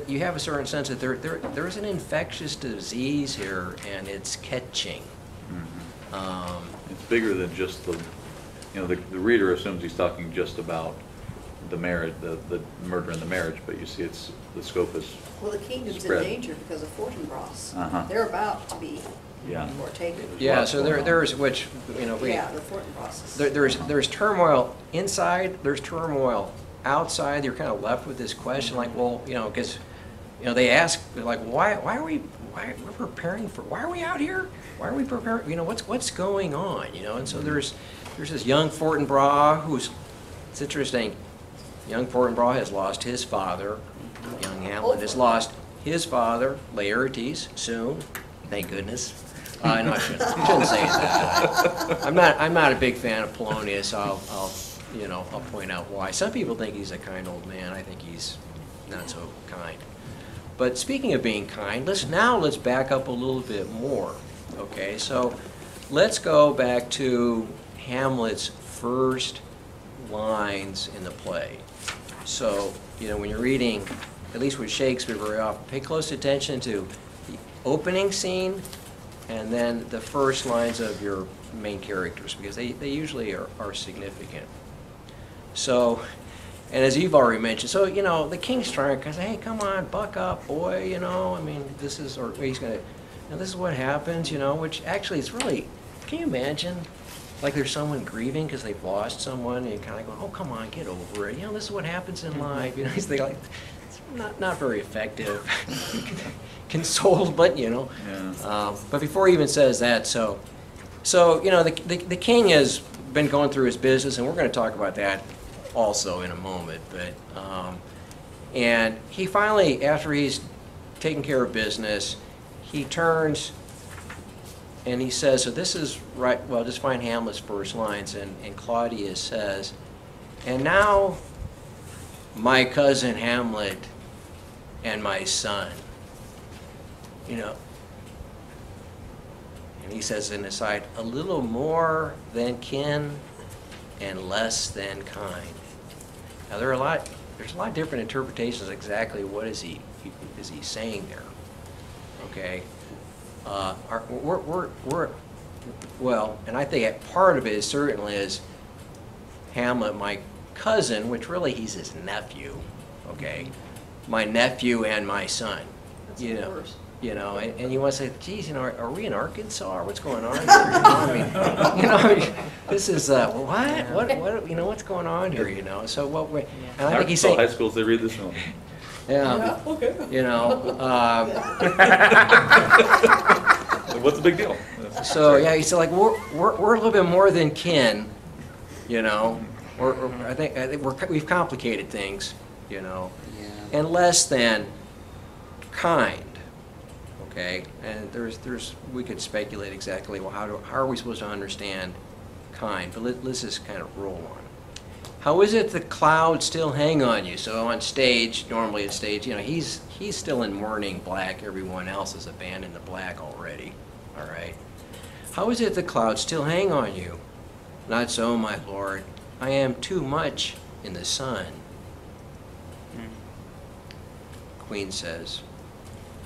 you have a certain sense that there is an infectious disease here, and it's catching. It's bigger than just the reader assumes he's talking just about the marriage, the murder in the marriage, but you see the scope is Well, the kingdom's spread. in danger because of Fortinbras. Uh-huh. They're about to be Yeah. taken. Yeah, so there's which, Yeah, the Fortinbrasses. there's turmoil inside, there's turmoil outside. You're kind of left with this question, like, well, because they ask, like, why are we out here? Why are we preparing? What's going on? And so there's this young Fortinbras it's interesting. Young Fortinbras has lost his father. Young Hamlet has lost his father, Laertes, soon. Thank goodness. No, I shouldn't say that. I'm not a big fan of Polonius. I'll point out why. Some people think he's a kind old man. I think he's not so kind. But speaking of being kind, let's back up a little bit more. Okay, so let's go back to Hamlet's first lines in the play. So, when you're reading, at least with Shakespeare very often, pay close attention to the opening scene and then the first lines of your main characters, because they usually are significant. So, and as you've already mentioned, so, the king's trying to say, hey, come on, buck up, boy, this is what happens, which actually is really, can you imagine like there's someone grieving because they've lost someone, and you're kind of going, oh, come on, get over it. You know, this is what happens in life. You know, it's like, it's not very effective. Consoled, but, you know. Yeah. But before he even says that, so you know, the king has been going through his business, and we're going to talk about that also in a moment. But and he finally, after he's taken care of business, he turns and he says, so this is right, well, just find Hamlet's first lines, and Claudius says, and now my cousin Hamlet and my son, you know, and he says in aside, a little more than kin and less than kind. Now there's a lot of different interpretations of exactly what is he saying there. Okay, well, and I think part of it certainly is Hamlet, my cousin, which really he's his nephew. Okay, my nephew and my son. That's You the know, worst. you know, and you want to say, geez, you know, are we in Arkansas or what's going on here? You know, I mean, this is what you know, what's going on here? You know, so what we, and I think he's saying, High schools, they read this one. yeah, Okay. you know, What's the big deal? so yeah, he's like we're a little bit more than kin, you know, or I think we've complicated things, you know, and less than kind. Okay, and we could speculate exactly, well, how are we supposed to understand kind? But let's just kind of roll on. How is it the clouds still hang on you? So on stage, normally at stage, you know, he's still in mourning black. Everyone else has abandoned the black already. All right. How is it the clouds still hang on you? Not so, my lord. I am too much in the sun. Queen says,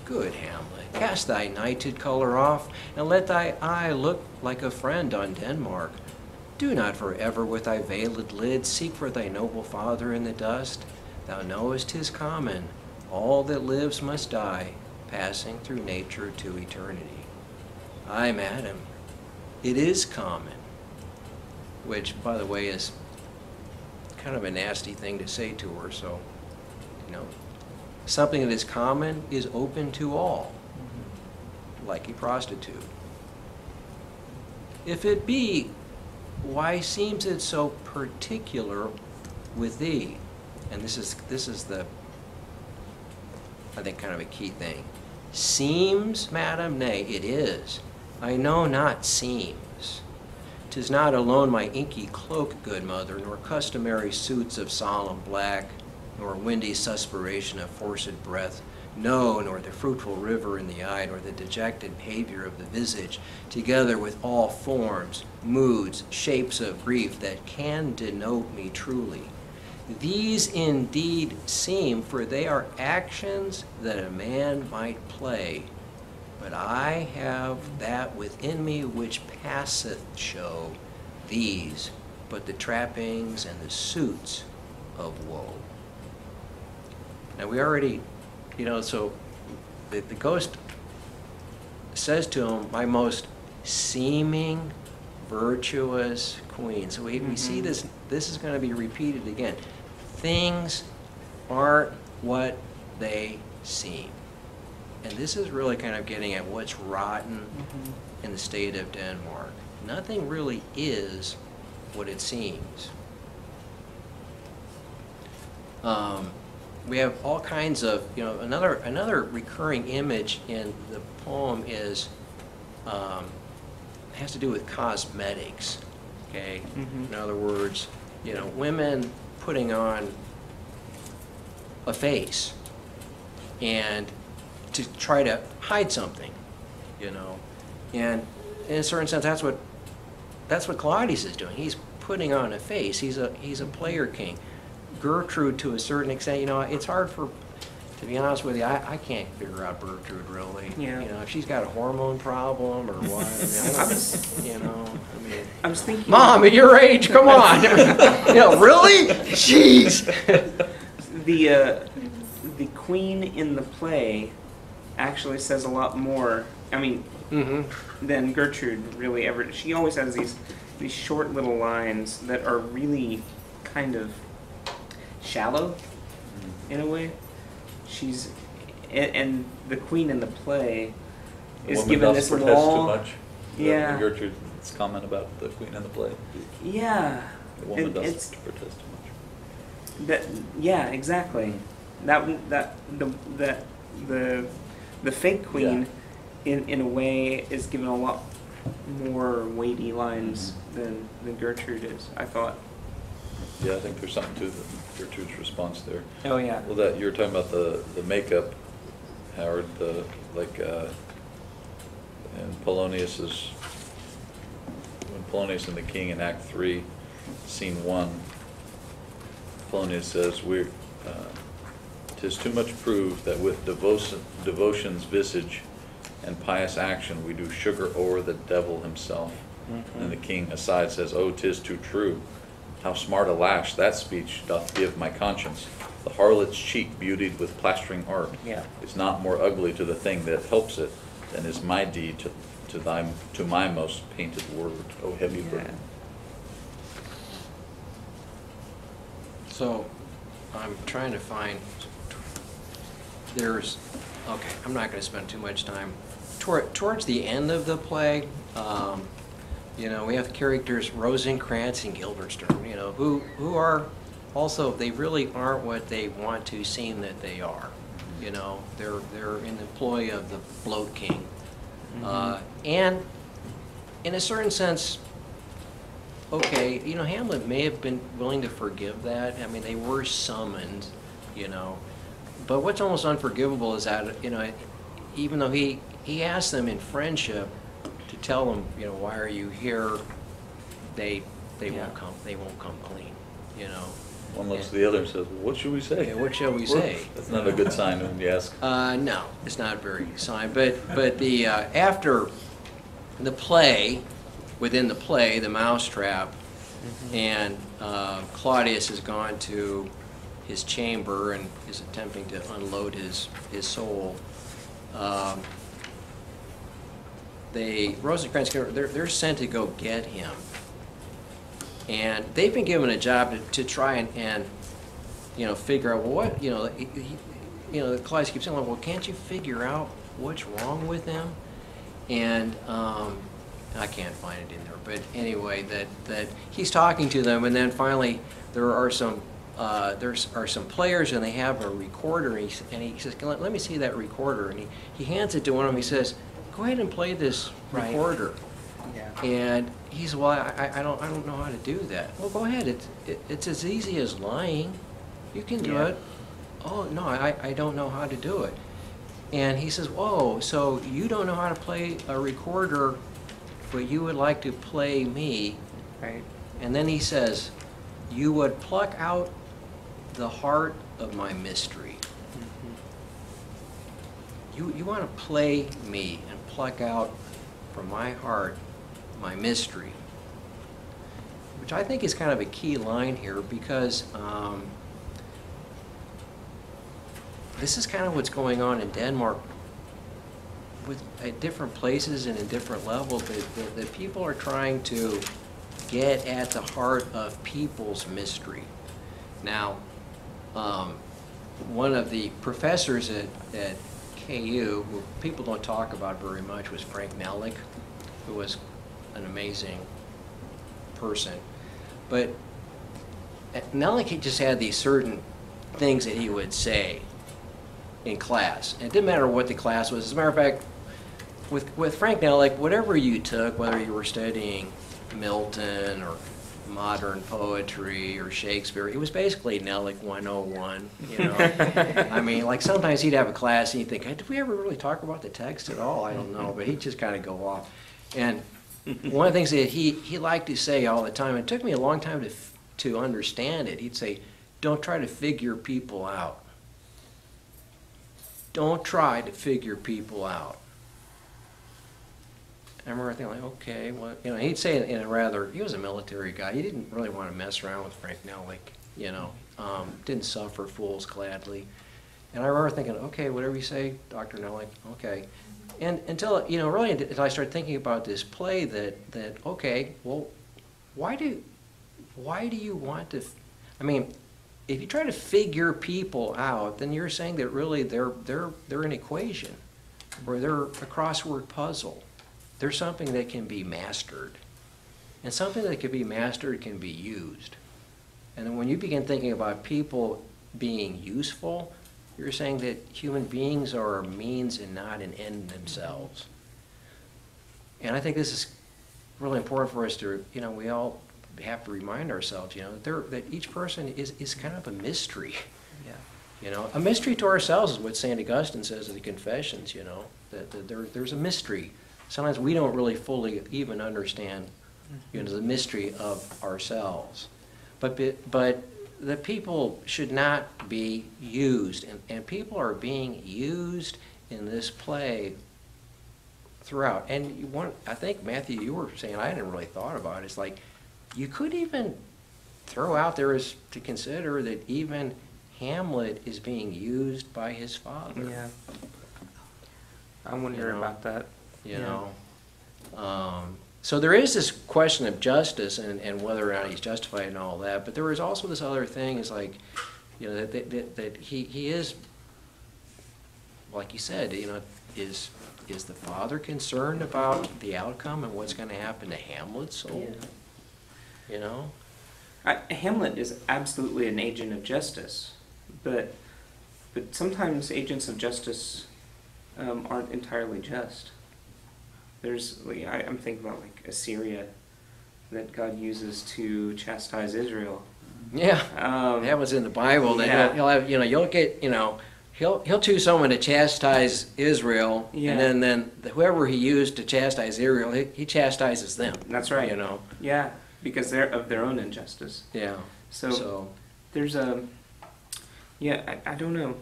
good Hamlet, cast thy nighted color off, and let thy eye look like a friend on Denmark. Do not forever with thy veiled lid seek for thy noble father in the dust. Thou knowest 'tis common, all that lives must die, passing through nature to eternity. Aye, madam, it is common, which, by the way, is kind of a nasty thing to say to her, so, you know, something that is common is open to all, like a prostitute. If it be, why seems it so particular with thee? And this is the, I think, kind of a key thing. Seems, madam? Nay, it is. I know not seems. 'Tis not alone my inky cloak, good mother, nor customary suits of solemn black, nor windy suspiration of forced breath, no, nor the fruitful river in the eye, nor the dejected behavior of the visage, together with all forms, moods, shapes of grief that can denote me truly. These indeed seem, for they are actions that a man might play, but I have that within me which passeth show, these but the trappings and the suits of woe. Now we already, you know, so the ghost says to him, my most seeming virtuous queen. So we see this is going to be repeated again. Things aren't what they seem. And this is really kind of getting at what's rotten in the state of Denmark. Nothing really is what it seems. We have all kinds of, you know, another recurring image in the poem is has to do with cosmetics. Okay, in other words, you know, women putting on a face and to try to hide something, you know, and in a certain sense, that's what Claudius is doing. He's putting on a face. He's a player king. Gertrude, to a certain extent, you know, it's hard to be honest with you, I can't figure out Gertrude really. Yeah. You know, if she's got a hormone problem or what. I mean, I was thinking. Mom, at your age, come on. You know, really? Jeez. The queen in the play actually says a lot more. I mean, than Gertrude really ever. She always has these these short little lines that are really kind of shallow in a way. She's and the queen in the play The is woman given doth this protest long. too much. Yeah. Gertrude's comment about the queen in the play. Yeah. The woman It- doth it's protest too much. that. Yeah, exactly. The fake queen, in a way, is given a lot more weighty lines than Gertrude is. I thought. Yeah, I think there's something to Gertrude's response there. Oh yeah. Well, that, you were talking about the makeup, Howard, and Polonius's, when Polonius and the king in Act 3, Scene 1, Polonius says, "'Tis too much proved that with devotion's visage and pious action we do sugar o'er the devil himself." And the king aside says, "Oh, 'tis too true. How smart a lash that speech doth give my conscience. The harlot's cheek beautied with plastering art Yeah. is not more ugly to the thing that helps it than is my deed to my most painted word, O heavy Yeah. burden." So, I'm trying to find, okay, I'm not gonna spend too much time. Towards the end of the play, we have the characters Rosencrantz and Guildenstern, who are also, they really aren't what they want to seem that they are. They're in the employ of the Bloat King. And in a certain sense, okay, Hamlet may have been willing to forgive that. I mean, they were summoned, But what's almost unforgivable is that, even though he asked them in friendship to tell them, why are you here, they won't come clean, One looks to the other and says, "Well, what should we say?" Yeah, what shall we say? That's not a good sign when you ask. No, it's not a very good sign. But the after the play, within the play, the mousetrap, and Claudius has gone to his chamber and is attempting to unload his soul. Rosencrantz, they're sent to go get him, and they've been given a job to try and figure out, well, what, Claudius keeps saying, well, can't you figure out what's wrong with him? And I can't find it in there, but anyway, that he's talking to them, and then finally there are some players, and they have a recorder, and he says, let me see that recorder, and he hands it to one of them. He says, go ahead and play this recorder. Yeah. And he says, well, I don't know how to do that. Well, go ahead. It's as easy as lying. You can do it. Oh, no, I don't know how to do it. And he says, whoa, so you don't know how to play a recorder, but you would like to play me. Right. And then he says, you would pluck out the heart of my mystery. You want to play me and pluck out from my heart my mystery, which I think is kind of a key line here, because this is kind of what's going on in Denmark at different places and in different levels, that people are trying to get at the heart of people's mystery. Now, one of the professors at KU, who people don't talk about very much, was Frank Nellick, who was an amazing person. But Nellick, he just had these certain things that he would say in class. And it didn't matter what the class was. As a matter of fact, with Frank Nellick, whatever you took, whether you were studying Milton or modern poetry or Shakespeare, it was basically Nellick 101, I mean, like sometimes he'd have a class and you'd think, hey, did we ever really talk about the text at all? I don't know, but he'd just kind of go off. And one of the things that he liked to say all the time, and it took me a long time to understand it, he'd say, don't try to figure people out. Don't try to figure people out. I remember thinking, like, okay, well, he'd say it in a rather, he was a military guy. He didn't really want to mess around with Frank Nellick, didn't suffer fools gladly. And I remember thinking, okay, whatever you say, Dr. Nellick, okay. And until, really, until I started thinking about this play that okay, well, why do you want to, I mean, if you try to figure people out, then you're saying that really they're an equation, or they're a crossword puzzle. They're something that can be mastered. And something that can be mastered can be used. And then when you begin thinking about people being useful, you're saying that human beings are a means and not an end in themselves. And I think this is really important for us to, we all have to remind ourselves, that each person is kind of a mystery. Yeah. A mystery to ourselves is what St. Augustine says in the Confessions, that there's a mystery. Sometimes we don't really fully even understand, the mystery of ourselves. But the people should not be used, and people are being used in this play throughout. And I think, Matthew, you were saying, I hadn't really thought about it, it's like, you could even throw out there as to consider that even Hamlet is being used by his father. Yeah. I wonder about that. So there is this question of justice and whether or not he's justified and all that, but there is also this other thing, is like, that he is, like you said, is the father concerned about the outcome and what's going to happen to Hamlet's soul? Hamlet is absolutely an agent of justice, but sometimes agents of justice aren't entirely just. I'm thinking about like Assyria, that God uses to chastise Israel. Yeah, that was in the Bible. That Yeah. he'll have, you'll get, he'll choose someone to chastise Israel, Yeah. and then whoever he used to chastise Israel, he chastises them. That's right. Yeah, because they're of their own injustice. Yeah. So there's a, I don't know.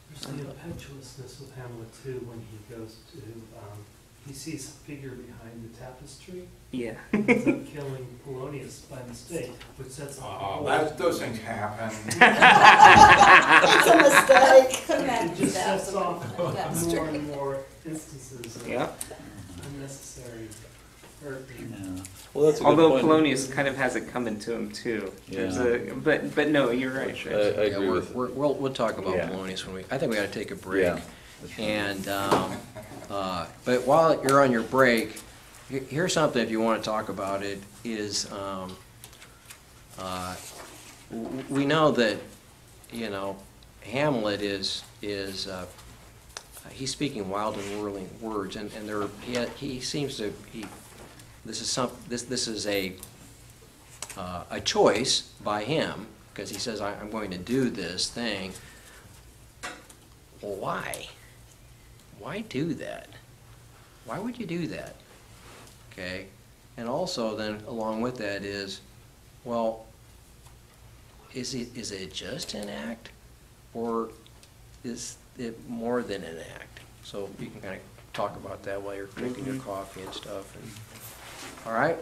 There's the impetuousness with Hamlet too when he goes to, he sees a figure behind the tapestry, Yeah. ends up killing Polonius by mistake, which sets off the whole. Those things happen. It's a mistake. Couldn't have It to just that. sets off That's more true. and more instances of Yeah. unnecessary hurt. Yeah. Well, that's a good Although point. Polonius kind of has it coming to him too. Yeah. But no, you're right. Which I Yeah, agree with. we'll talk about Yeah. Polonius when I think we got to take a break. Yeah. And but while you're on your break, here's something if you want to talk about it is we know that Hamlet is he's speaking wild and whirling words, and he seems to this is a choice by him, because he says I'm going to do this thing. Well, why? Why do that? Why would you do that? Okay, and also then along with that is, well, is it just an act, or is it more than an act? So you can kind of talk about that while you're drinking your coffee and stuff. All right?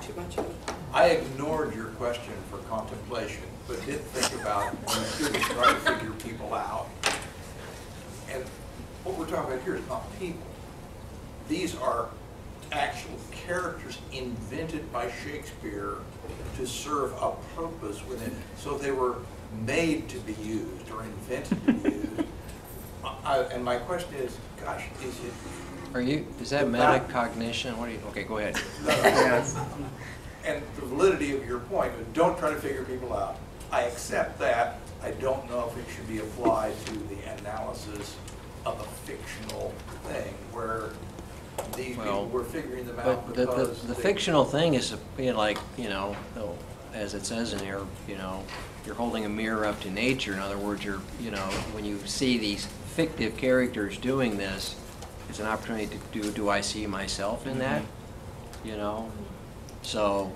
Too much of it. I ignored your question for contemplation, but did think about when students try to figure people out. And what we're talking about here is not people. These are actual characters invented by Shakespeare to serve a purpose within. So they were made to be used or invented to be used. And my question is, gosh, Is that metacognition? What are you, okay, go ahead. And the validity of your point, don't try to figure people out. I accept that. I don't know if it should be applied to the analysis of a fictional thing where these people were figuring them out But because the fictional thing is like, as it says in here, you're holding a mirror up to nature. In other words, when you see these fictive characters doing this, it's an opportunity to do I see myself in that? So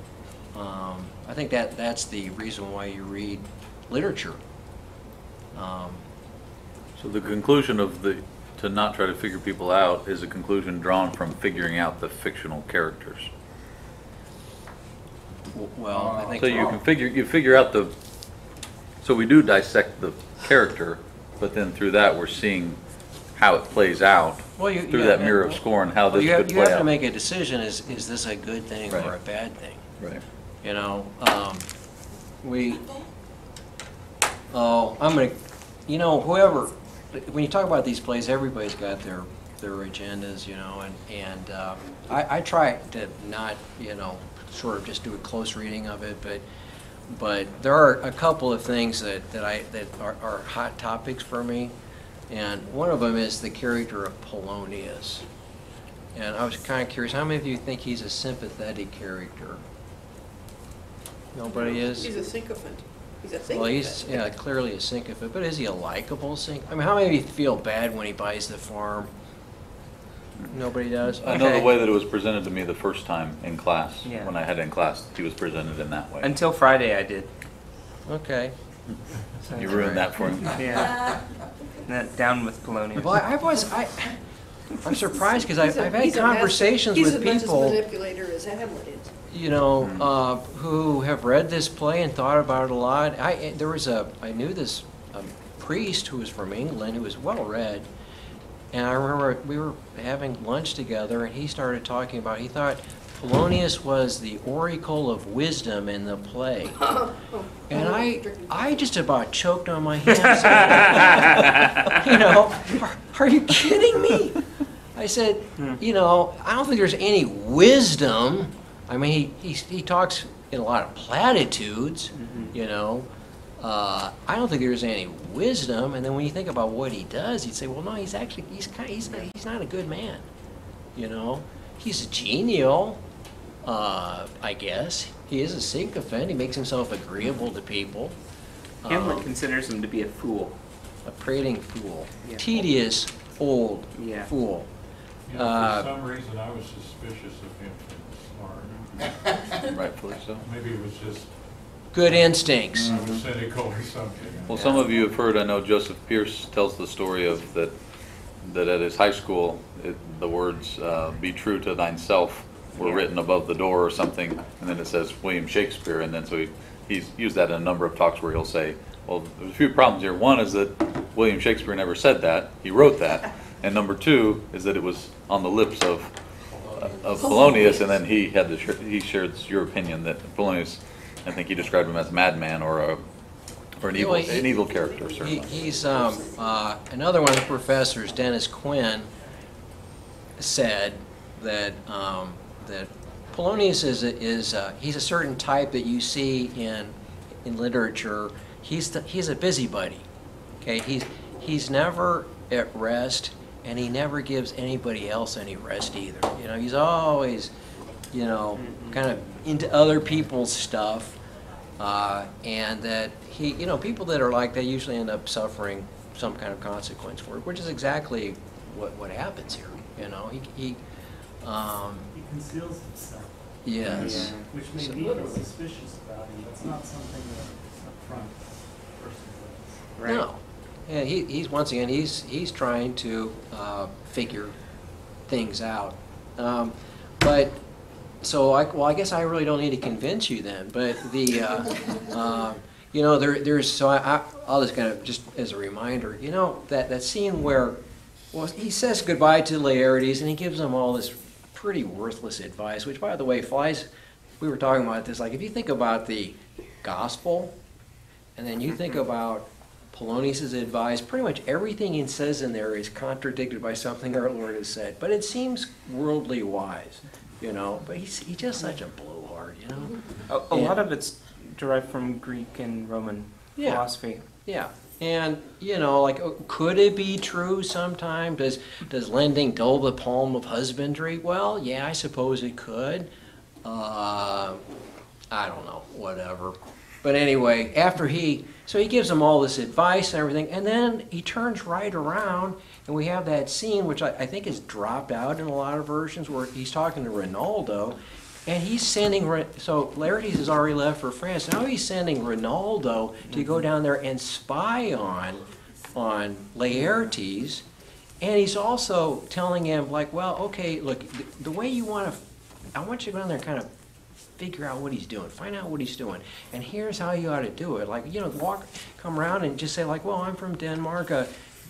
I think that's the reason why you read literature. So the conclusion of to not try to figure people out is a conclusion drawn from figuring out the fictional characters. Well, I think So you figure out so we do dissect the character, but then through that we're seeing how it plays out Well, through that mirror of score and how Well, this you have, could you play have to out. make a decision, is this a good thing or Right. a bad thing? Right. You know, I'm gonna, whoever, when you talk about these plays, everybody's got their agendas, and I try to not, sort of just do a close reading of it, but there are a couple of things that are hot topics for me, and one of them is the character of Polonius. And I was kind of curious, how many of you think he's a sympathetic character? Nobody is? He's a sycophant. He's a sycophant. Well, he's, clearly a sycophant, but is he a likable sycophant? I mean, how many of you feel bad when he buys the farm? Nobody does? I know the Okay. way that it was presented to me the first time in class, Yeah. when I had it in class, he was presented in that way. Until Friday I did. Okay. You ruined that for him. Yeah. Down with Polonius. Well, I'm surprised because I've had He's conversations he's with as much people, a manipulator as Hamlet is. who have read this play and thought about it a lot. I knew this priest who was from England who was well read, and I remember we were having lunch together, and he started talking about, he thought Polonius was the oracle of wisdom in the play. And I just about choked on my hands. Are you kidding me? I said, I don't think there's any wisdom. I mean, he talks in a lot of platitudes, I don't think there's any wisdom. And then when you think about what he does, you'd say, well, no, he's not a good man. He's genial, I guess. He is a sycophant. He makes himself agreeable to people. Hamlet considers him to be a fool. A prating fool. Yeah. Tedious, old Yeah. fool. For some reason, I was suspicious of him being smart. Rightfully so. Maybe it was just Good instincts. cynical or something. Well, some of you have heard, I know Joseph Pierce tells the story of that at his high school, the words, be true to thyself, were written above the door or something, and then it says William Shakespeare, and then so he's used that in a number of talks where he'll say, well, there's a few problems here. One is that William Shakespeare never said that, he wrote that, and number two is that it was on the lips of Polonius, and then he shared your opinion that Polonius, I think he described him as a madman or an evil character, certainly. He's another one of the professors, Dennis Quinn, said that Polonius is he's a certain type that you see in literature. He's a busybody. Okay, he's never at rest, and he never gives anybody else any rest either. He's always kind of into other people's stuff, and that people that are like that usually end up suffering some kind of consequence for it, which is exactly what happens here. He conceals himself, yes. Yeah. which may be suspicious about him. That's not something that a front person does. Right. No. Yeah, he's once again, he's trying to figure things out. But so I guess I really don't need to convince you then. But there's so I'll just kind of just as a reminder, that scene where he says goodbye to Laertes and he gives them all this pretty worthless advice, which by the way flies. We were talking about this. Like if you think about the gospel, and then you think about Polonius' advice, pretty much everything he says in there is contradicted by something our Lord has said. But it seems worldly wise, But he's just such a blowhard, A lot of it's derived from Greek and Roman philosophy. Yeah, and could it be true sometime? Does lending dull the palm of husbandry? Well, yeah, I suppose it could. I don't know, whatever. But anyway, so he gives them all this advice and everything, and then he turns right around, and we have that scene, which I think is dropped out in a lot of versions, where he's talking to Rinaldo, and he's sending, so Laertes has already left for France, now he's sending Rinaldo to go down there and spy on Laertes, and he's also telling him, like, well, okay, look, the way I want you to go down there and kind of figure out what he's doing, find out what he's doing, and here's how you ought to do it. Like, come around and just say, like, well, I'm from Denmark,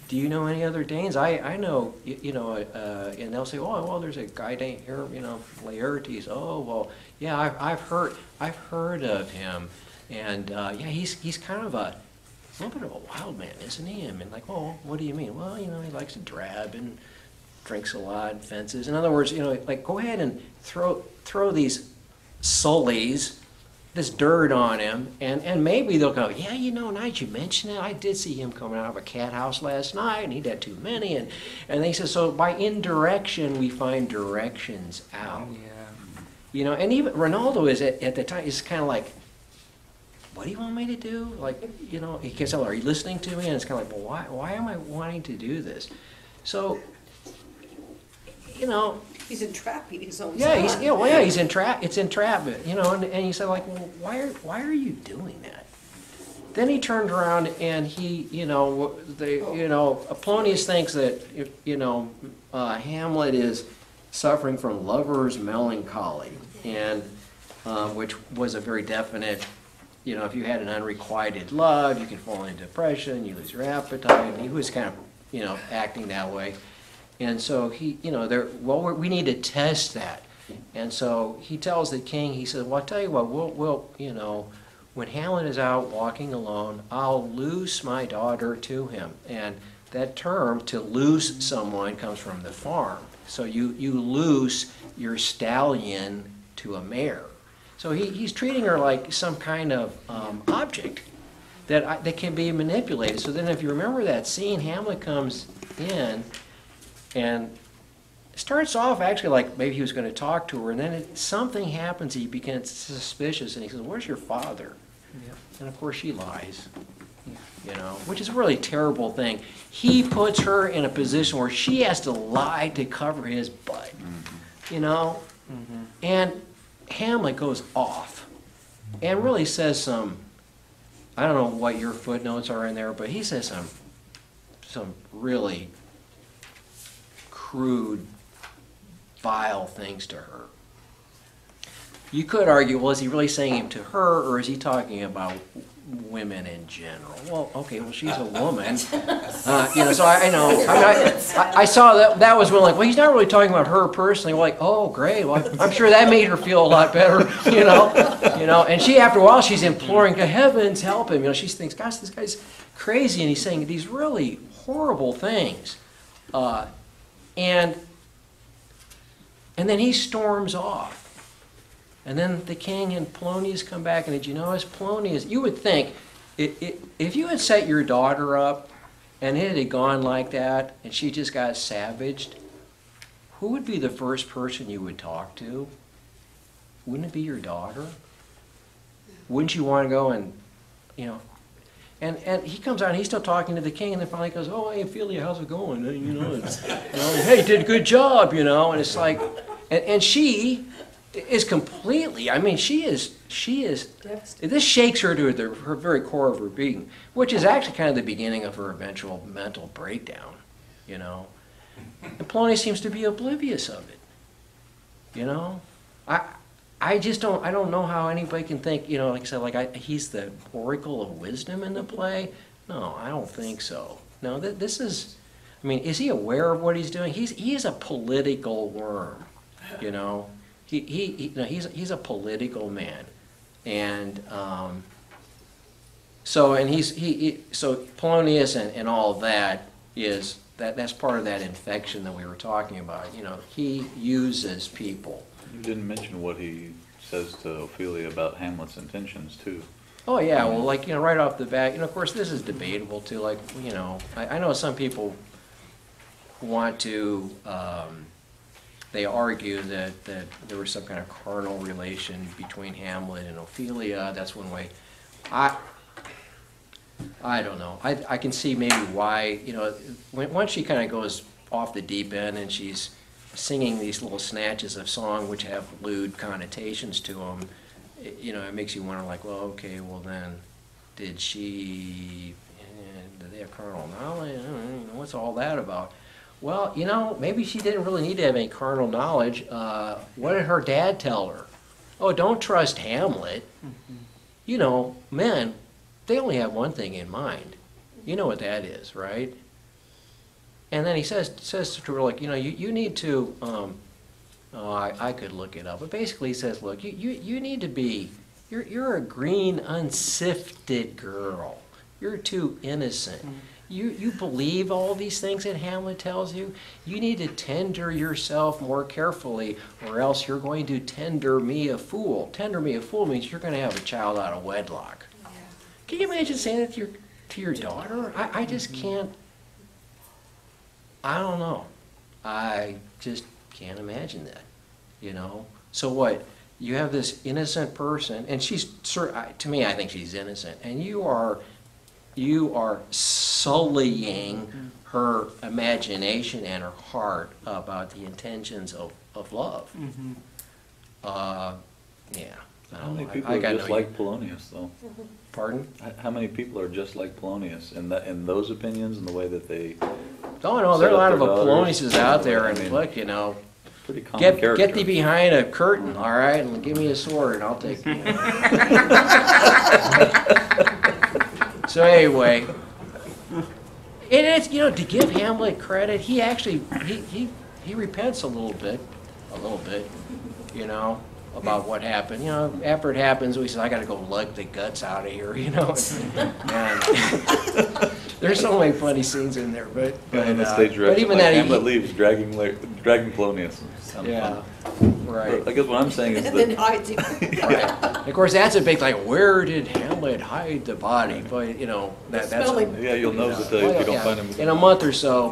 do you know any other Danes? I know, you know, and they'll say, oh, well, there's a guy named here, you know, Laertes. Oh, well, yeah, I've heard of him, and yeah, he's kind of a little bit of a wild man, isn't he? I mean, like, oh, what do you mean? Well, you know, he likes to drab and drinks a lot and fences. In other words, you know, like, go ahead and throw these sullies, this dirt on him, and maybe they'll go, yeah, you know, now that you mention it, I did see him coming out of a cat house last night, and he'd had too many, and they said, so by indirection, we find directions out. Yeah. You know, and even Ronaldo is at the time, is kind of like, what do you want me to do? Like, you know, he gets out, are you listening to me? And it's kind of like, well, why am I wanting to do this? So, you know, He's entrapping his own yeah, son. he's it's entrapment, you know, and he said, like, well, why are you doing that? Then he turned around and he, you know, Polonius thinks that, you know, Hamlet is suffering from lover's melancholy, and which was a very definite, you know, if you had an unrequited love, you can fall into depression, you lose your appetite, and he was kind of, you know, acting that way. And so he, you know, we need to test that. And so he tells the king, he says, well, I'll tell you what, we'll, you know, when Hamlet is out walking alone, I'll loose my daughter to him. And that term, to loose someone, comes from the farm. So you loose your stallion to a mare. So he's treating her like some kind of object that can be manipulated. So then if you remember that scene, Hamlet comes in, and it starts off actually like maybe he was going to talk to her, and then something happens, he becomes suspicious, and he says, where's your father? Yeah. And of course she lies, you know, which is a really terrible thing. He puts her in a position where she has to lie to cover his butt, you know? And Hamlet goes off and really says some, I don't know what your footnotes are in there, but he says some really crude, vile things to her. You could argue, well, is he really saying it to her, or is he talking about women in general? Well, okay, well, she's a woman. You know, so I know. I saw that was when, like, well, he's not really talking about her personally. We're like, oh, great. Well, I'm sure that made her feel a lot better, you know. And she, after a while, she's imploring to heavens, help him. You know, she thinks, gosh, this guy's crazy, and he's saying these really horrible things. And then he storms off. And then the king and Polonius come back, and did you notice Polonius? You would think, if you had set your daughter up, and it had gone like that, and she just got savaged, who would be the first person you would talk to? Wouldn't it be your daughter? Wouldn't you want to go and, you know? And he comes out, and he's still talking to the king, and then finally goes, oh, hey, Ophelia, how's it going? You know, hey, you did a good job, you know? And it's like, and she is completely, I mean, she is, this shakes her to her very core of her being, which is actually kind of the beginning of her eventual mental breakdown, you know. And Polonius seems to be oblivious of it, you know. I don't know how anybody can think, you know, like I said, like he's the oracle of wisdom in the play. No, I don't think so. No, this is, I mean, is he aware of what he's doing? He is a political worm, you know. He's a political man, and so Polonius and all of that is that's part of that infection that we were talking about. You know, he uses people. You didn't mention what he says to Ophelia about Hamlet's intentions too. Oh yeah, well, like, you know, right off the bat, you know, of course this is debatable too. Like, you know, I know some people want to. They argue that there was some kind of carnal relation between Hamlet and Ophelia. That's one way. I don't know. I can see maybe why, you know, once she kind of goes off the deep end and she's singing these little snatches of song which have lewd connotations to them, you know, it makes you wonder, like, well, okay, well then, did they have carnal knowledge? I don't know, you know, what's all that about? Well, you know, maybe she didn't really need to have any carnal knowledge. What did her dad tell her? Oh, don't trust Hamlet. You know, men, they only have one thing in mind. You know what that is, right? And then he says to her, like, you need to, I could look it up, but basically he says, look, you need to be, you're a green, unsifted girl. You're too innocent. You believe all these things that Hamlet tells you? You need to tender yourself more carefully, or else you're going to tender me a fool. Tender me a fool means you're going to have a child out of wedlock. Can you imagine saying that to your daughter? I just can't. I don't know. I just can't imagine that, So what? You have this innocent person, and she's, to me, I think she's innocent, and you are sullying her imagination and her heart about the intentions of love. Yeah. How many people are just like Polonius, though? Pardon? How many people are just like Polonius in those opinions and the way that they? Oh no, there are a lot of Set up their daughters. Poloniuses out there, and I mean, look, Pretty common character. get thee behind a curtain, all right, and give me a sword, and I'll take you. So anyway, and it's, to give Hamlet credit, he actually he repents a little bit, about what happened. After it happens, he says, I got to go lug the guts out of here, And there's so many funny scenes in there, but in the stage but direction, even like that Hamlet leaves, dragging Polonius. Kind of yeah, fun. right. I guess what I'm saying is And then that hides him. Right. Of course, that's a big, like, where did Hamlet hide the body? But, that's... Smelling. yeah, you'll know that if you don't find him. In a month or so,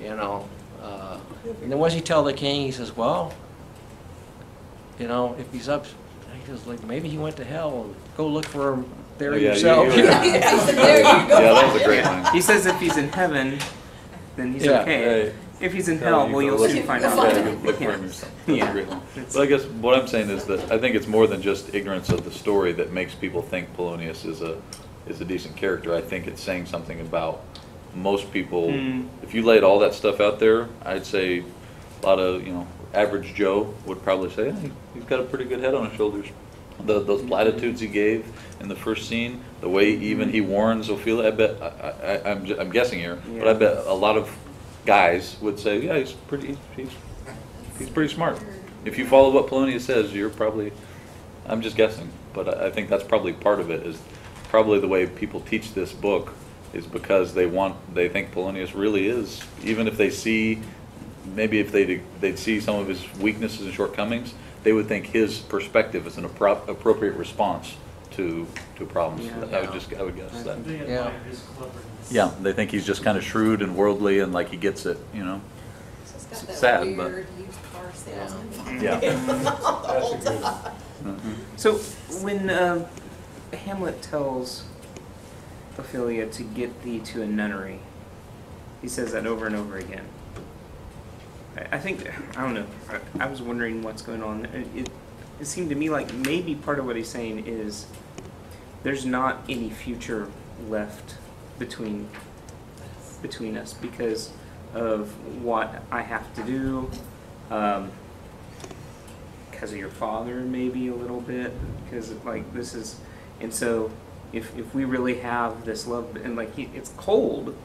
and then once you tell the king, he says, well, if he's up, he goes, like, maybe he went to hell, go look for him there Oh, yeah, yourself. Yeah, he said, there you go. Yeah, that was a great line. He says if he's in heaven, then he's Yeah. okay. Right. If he's in Yeah, hell, you well, go you'll look- soon find You'll out. find Yeah, out. look for Yeah. him yourself. That's Yeah. a great line. But I guess what I'm saying is that I think it's more than just ignorance of the story that makes people think Polonius is a decent character. I think it's saying something about most people. If you laid all that stuff out there, I'd say a lot of, average Joe would probably say, hey, he's got a pretty good head on his shoulders. Those platitudes he gave in the first scene, the way even he warns Ophelia, I bet, I'm guessing here, but I bet a lot of guys would say, yeah, he's pretty smart. If you follow what Polonius says, you're probably, I'm just guessing, but I think that's probably part of it, is probably the way people teach this book is because they think Polonius really is, even if they see, maybe if they'd see some of his weaknesses and shortcomings, they would think his perspective is an appropriate response to problems. Yeah. I would guess that. They Yeah. admire his cleverness. Yeah, they think he's just kind of shrewd and worldly and like he gets it, He's got that sad, but- weird used car salesman. Yeah. That's a good one. So when Hamlet tells Ophelia to get thee to a nunnery, he says that over and over again. I think, I don't know, I was wondering what's going on. It seemed to me like maybe part of what he's saying is there's not any future left between us because of what I have to do, because of your father maybe a little bit, because like this is, and so if we really have this love, and like it's cold,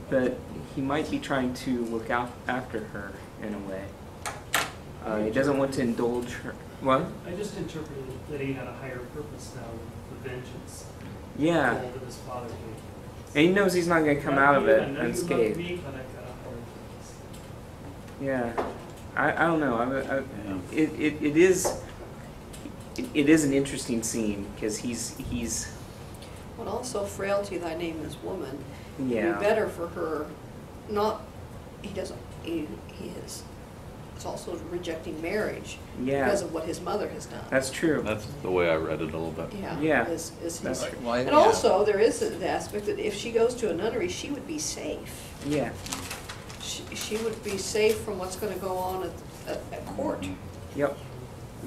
but he might be trying to look out after her in a way. He doesn't want to indulge her. What? I just interpreted that he had a higher purpose now with the vengeance. Yeah. All that his father gave. And he knows he's not going to come out of it I know you love unscathed. me, but I got a higher purpose. Yeah. I don't know. Yeah. It is an interesting scene because he's But also frailty, thy name is woman. It'd be yeah. better for her, not, he doesn't, he is, it's also rejecting marriage Yeah. because of what his mother has done. That's true. That's the way I read it a little bit. Yeah. Yeah. Is his. That's true. Well, And yeah. also, there is the aspect that if she goes to a nunnery, she would be safe. Yeah. She would be safe from what's gonna go on at court. Yep.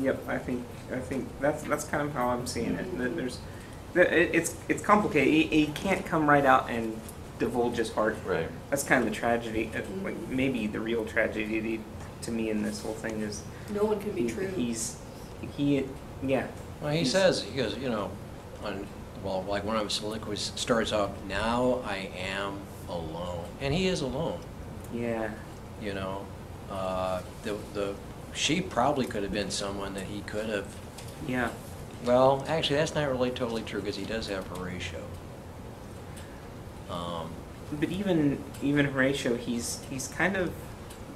Yep. I think that's kind of how I'm seeing it. It's complicated. He can't come right out and divulge his heart. Right. That's kind of the tragedy. Like maybe the real tragedy to me in this whole thing is No one can be true. Yeah. Well, he goes, like one of his soliloquies starts off, now I am alone. And he is alone. Yeah. You know, she probably could have been someone that he could have. Yeah. Well, actually, that's not really totally true because he does have Horatio. But even Horatio, he's kind of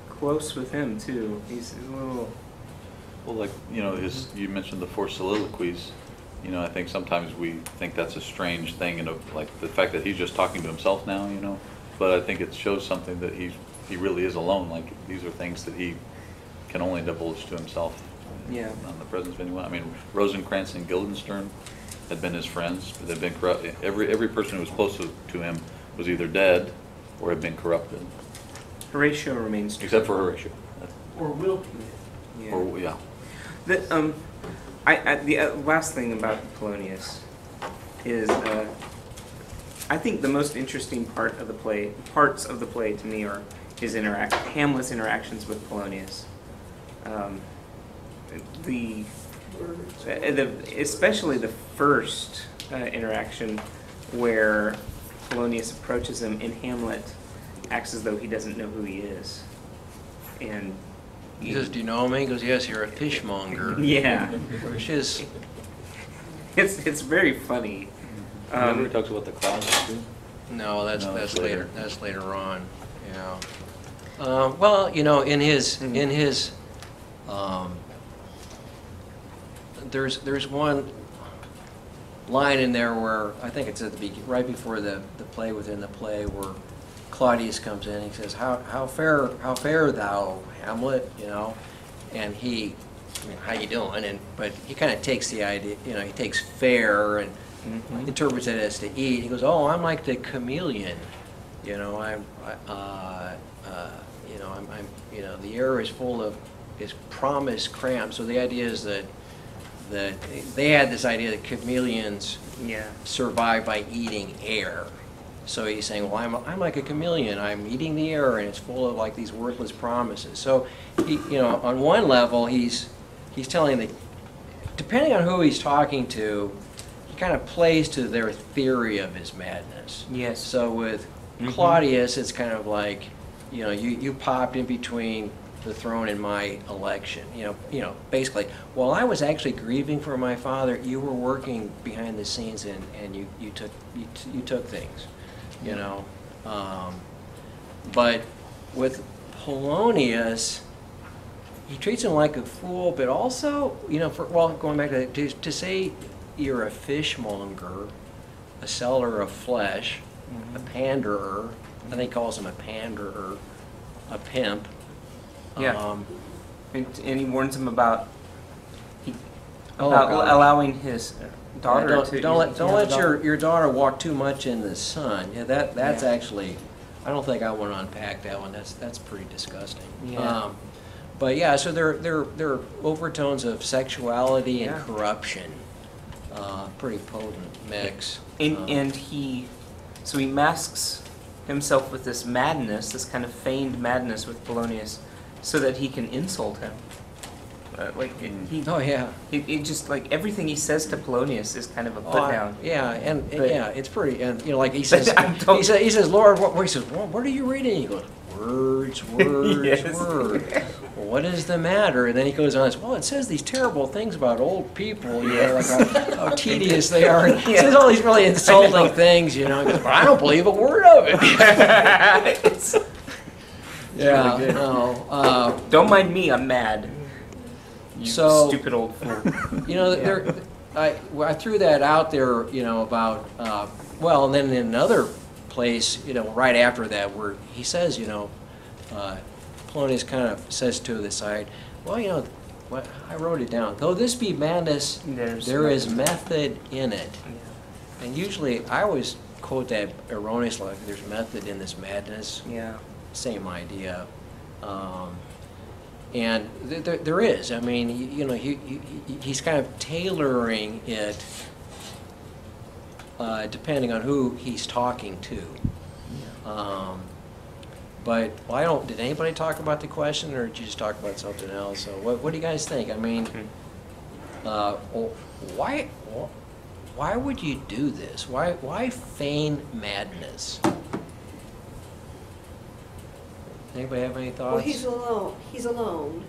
close with him too. He's a little. Well, like, you know, you mentioned the 4 soliloquies. You know, I think sometimes we think that's a strange thing, you know, like the fact that he's just talking to himself now, you know. But I think it shows something that he really is alone. Like, these are things that he can only divulge to himself. Yeah. Not in the presence of anyone. I mean, Rosencrantz and Guildenstern had been his friends, but they'd been corrupt. Every person who was close to him was either dead or had been corrupted. Horatio remains true. Except for Horatio. Or will be. Yeah. Or, yeah. The last thing about Polonius is I think the most interesting parts of the play to me are Hamlet's interactions with Polonius. Especially the first interaction where Polonius approaches him in Hamlet, acts as though he doesn't know who he is, and He says, "Do you know me?" He goes, "Yes, you're a fishmonger." yeah, Which is, it's very funny. Remember he talks about the clouds too? no, that's No, that's it's later. later. That's later on. Yeah. Well, you know, in his there's one line in there where I think it's at the beginning, right before the play within the play, where Claudius comes in. He says, "How fare thou, Hamlet?" You know, and he, I mean, how you doing? But he kind of takes the idea, you know, he takes fare and interprets it as to eat. He goes, "Oh, I'm like the chameleon, you know. You know, the air is full of promise crammed." So the idea is that they had this idea that chameleons Yeah. survive by eating air. So he's saying, well, I'm like a chameleon. I'm eating the air, and it's full of like these worthless promises. So, you know, on one level, he's telling that, depending on who he's talking to, he kind of plays to their theory of his madness. Yes. So with Claudius, it's kind of like, you know, you popped in between the throne and my election. You know, basically, while I was actually grieving for my father, you were working behind the scenes and you took things. You know, but with Polonius, he treats him like a fool, but also, you know, going back to say you're a fishmonger, a seller of flesh, a panderer. I think he calls him a panderer, a pimp. Yeah. And he warns him about gosh. allowing his daughter Yeah, to don't let daughter. your daughter walk too much in the sun. Yeah, that's actually, I don't think I want to unpack that one. That's pretty disgusting. Yeah. But yeah, so there are overtones of sexuality and Yeah. corruption. Pretty potent mix. And he masks himself with this madness, this kind of feigned madness with Polonius, so that he can insult him. Oh yeah. It just like everything he says to Polonius is kind of a put down. Yeah, and But- yeah, it's pretty, and you know, like he says, I don't- he says, Lord, he says, well, what are you reading? He goes, words, Yes. words. Well, what is the matter? And then he goes on, well, it says these terrible things about old people, you know, like how tedious they are. He says all these really insulting things, you know. He goes, well, I don't believe a word of it. It's- Yeah, really good. no. Don't mind me, I'm mad. You So- stupid old fool. You know, Yeah. I threw that out there, you know, about, well, and then in another place, you know, right after that, where he says, you know, Polonius kind of says to the side, well, you know, I wrote it down. Though this be madness, there is method in it. And usually, I always quote that erroneously, like there's method in this madness. Yeah. Same idea. And there is. I mean, you know, he's kind of tailoring it depending on who he's talking to. But did anybody talk about the question, or did you just talk about something else? So what do you guys think? I mean, why would you do this? Why feign madness? Anybody have any thoughts? Well, he's alone. He's alone.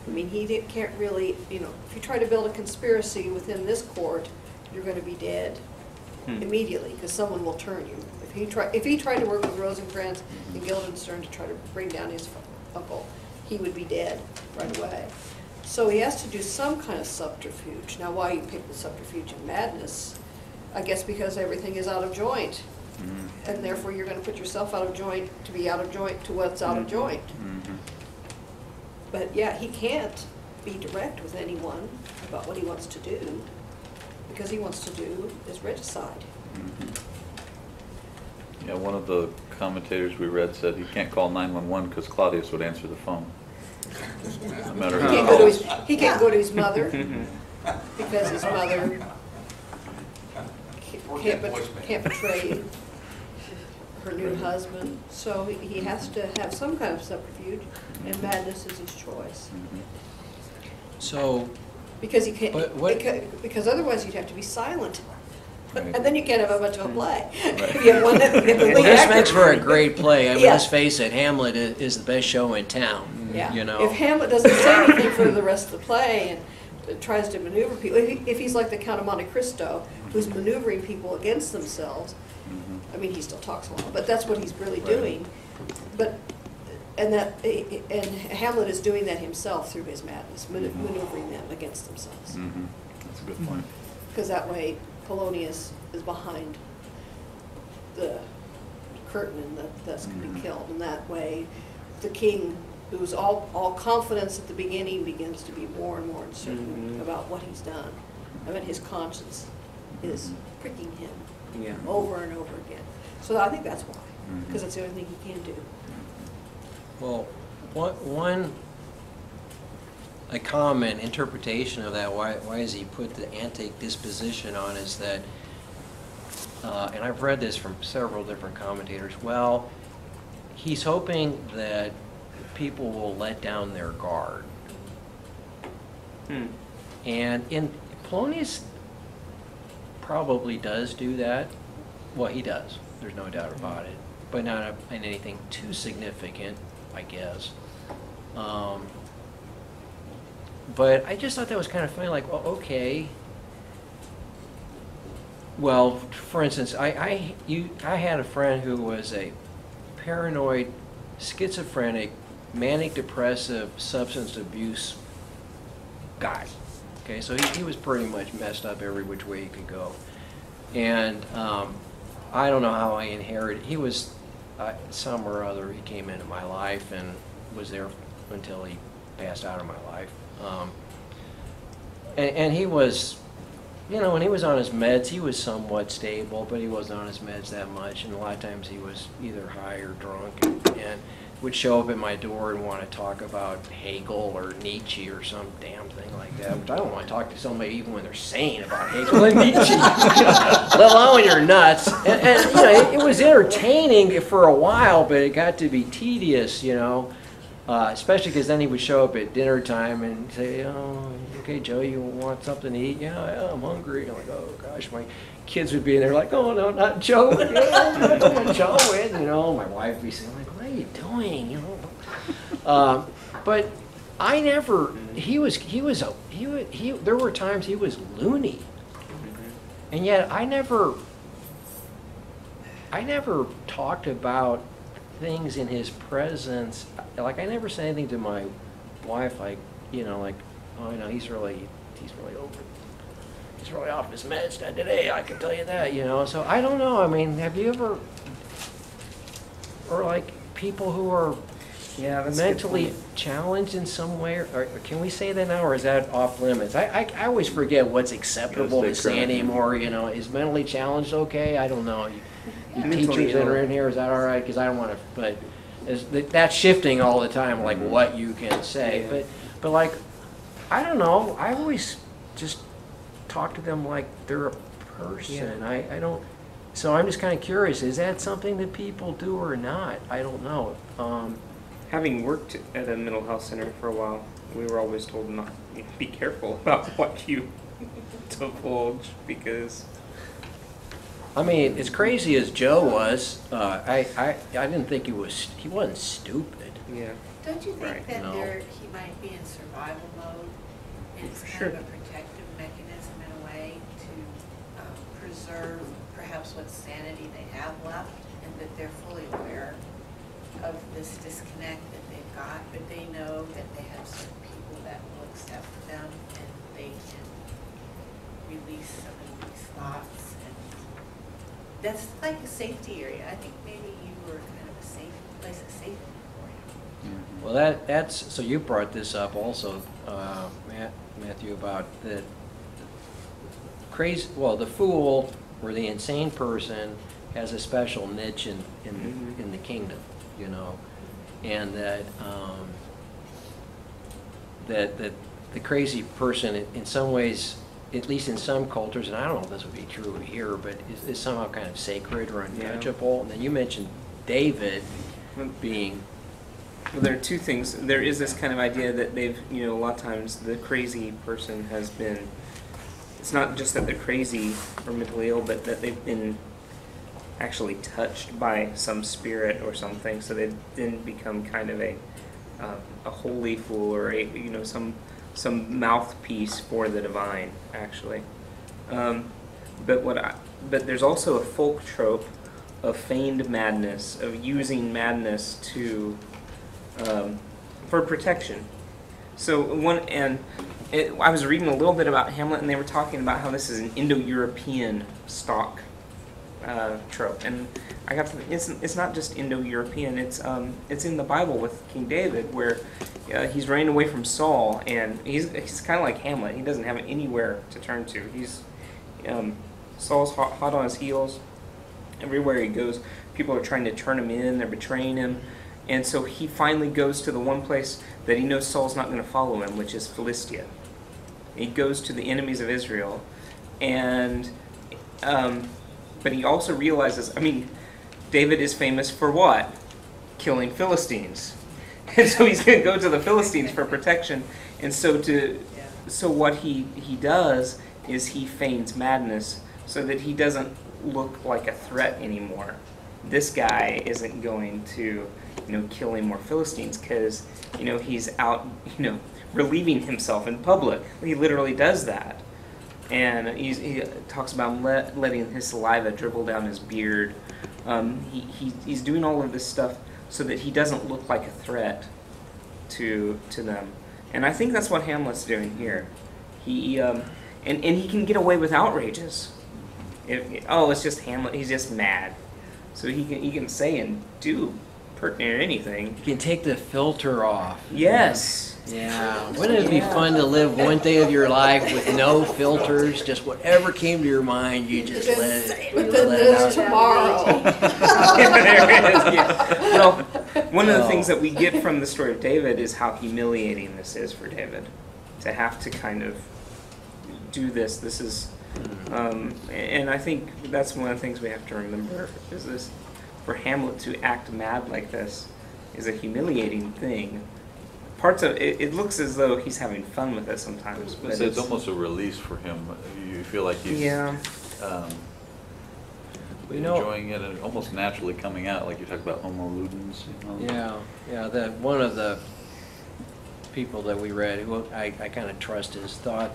I mean, can't really, you know, if you try to build a conspiracy within this court, you're going to be dead immediately because someone will turn you. If he tried to work with Rosencrantz and Guildenstern to try to bring down his uncle, he would be dead right away. So he has to do some kind of subterfuge. Now, why you pick the subterfuge of madness? I guess because everything is out of joint. And therefore you're going to put yourself out of joint to be out of joint to what's out of joint. But yeah, he can't be direct with anyone about what he wants to do, because he wants to do is regicide. Yeah, one of the commentators we read said he can't call 911 because Claudius would answer the phone. No matter He can't go to his mother because his mother can't betray her new husband. So he has to have some kind of subterfuge, and madness is his choice. So, Because he can't, But what- because otherwise you'd have to be silent. Right. And then you can't have much of a play. Right. If you have one that, the well, lead this actor- makes for a great play. I mean, Yeah. let's face it, Hamlet is the best show in town. Yeah. You know. If Hamlet doesn't say anything for the rest of the play and tries to maneuver people, if he's like the Count of Monte Cristo, who's maneuvering people against themselves, I mean, he still talks a lot, but that's what he's really doing. But and Hamlet is doing that himself through his madness, maneuvering them against themselves. That's a good point. Because that way Polonius is behind the curtain and that's going to be killed. And that way the king, who's all confidence at the beginning, begins to be more and more uncertain about what he's done. I mean, his conscience is pricking him over and over again. So I think that's why, because that's the only thing he can do. Well, a common interpretation of that, why does he put the anti-disposition on, is that, and I've read this from several different commentators, well, he's hoping that people will let down their guard. And Polonius probably does do that. Well, he does. There's no doubt about it. But not in anything too significant, I guess. But I just thought that was kind of funny, like, well, okay. Well, for instance, I had a friend who was a paranoid, schizophrenic, manic depressive, substance abuse guy. Okay, so he was pretty much messed up every which way he could go. And I don't know how I inherited. He was some or other. He came into my life and was there until he passed out of my life. And he was, you know, when he was on his meds, he was somewhat stable, but he wasn't on his meds that much. And a lot of times he was either high or drunk, and would show up at my door and want to talk about Hegel or Nietzsche or some damn thing like that, which I don't want to talk to somebody even when they're sane about Hegel and Nietzsche, let alone when you're nuts. And you know, it was entertaining for a while, but it got to be tedious, you know, especially because then he would show up at dinner time and say, oh, okay, Joe, you want something to eat? Yeah, I'm hungry. I'm like, oh, gosh, my kids would be in there like, oh, no, not Joe. Yeah, Joe. And, you know, my wife would be saying, like, what are you doing? You know, but I never. There were times he was loony, and yet I never talked about things in his presence. Like, I never said anything to my wife, like, you know, like, oh, you know, he's really over. He's really off his meds today, I can tell you that, you know. So I don't know. I mean, have you ever, or like people who are that's mentally a good point. challenged in some way, or can we say that now, or is that off limits? I always forget what's acceptable to say anymore. You know, is mentally challenged okay? I don't know. You teachers that are in here, is that all right? Because I don't want to, but that's shifting all the time, like what you can say. Yeah. But like, I don't know. I always just talk to them like they're a person. Yeah. I don't. So I'm just kind of curious. Is that something that people do or not? I don't know. Having worked at a mental health center for a while, we were always told not be careful about what you divulge, because I mean, as crazy as Joe was, I didn't think he wasn't stupid. Yeah. Don't you Right. think that No. he might be in survival mode? And it's Sure. kind of a protective mechanism in a way to preserve perhaps what sanity they have left, and that they're fully aware of this disconnect that they've got, but they know that they have certain people that will accept them and they can release some of these thoughts. And that's like a safety area. I think maybe you were kind of a safe place of safety for him. Well, that's, so you brought this up also, Matthew, about the crazy, well, the fool or the insane person has a special niche in the kingdom, you know, and that that the crazy person in some ways, at least in some cultures, and I don't know if this would be true here, but is somehow kind of sacred or untouchable. And then you mentioned David being. Well, there are two things. There is this kind of idea that they've, a lot of times the crazy person has been, it's not just that they're crazy or mentally ill, but that they've been actually touched by some spirit or something, so they then become kind of a holy fool or some mouthpiece for the divine, actually. But there's also a folk trope of feigned madness, of using madness to for protection. So I was reading a little bit about Hamlet, and they were talking about how this is an Indo-European stock trope, and I got to think, it's not just Indo-European. It's in the Bible with King David, where he's running away from Saul, and he's kind of like Hamlet. He doesn't have anywhere to turn to. Saul's hot on his heels. Everywhere he goes, people are trying to turn him in. They're betraying him. And so he finally goes to the one place that he knows Saul's not going to follow him, which is Philistia. He goes to the enemies of Israel, and but he also realizes, David is famous for what? Killing Philistines. And so he's going to go to the Philistines for protection. And so what he does is he feigns madness so that he doesn't look like a threat anymore. This guy isn't going to kill any more Philistines because he's out relieving himself in public. He literally does that, and he talks about letting his saliva dribble down his beard. He's doing all of this stuff so that he doesn't look like a threat to them. And I think that's what Hamlet's doing here. And he can get away with outrages. It's just Hamlet. He's just mad, so he can say and do pertinent or anything. You can take the filter off. Yes. Yeah. Wouldn't it be fun to live one day of your life with no filters, just whatever came to your mind, you just let it But then there's tomorrow. There it is, yeah. Well, one of the things that we get from the story of David is how humiliating this is for David to have to kind of do this. This is, and I think that's one of the things we have to remember is this. For Hamlet to act mad like this is a humiliating thing. Parts of it looks as though he's having fun with it sometimes. But it's almost a release for him. You feel like he's enjoying it and almost naturally coming out, like you talk about homo ludens. Yeah. One of the people that we read, who I kind of trust his thought,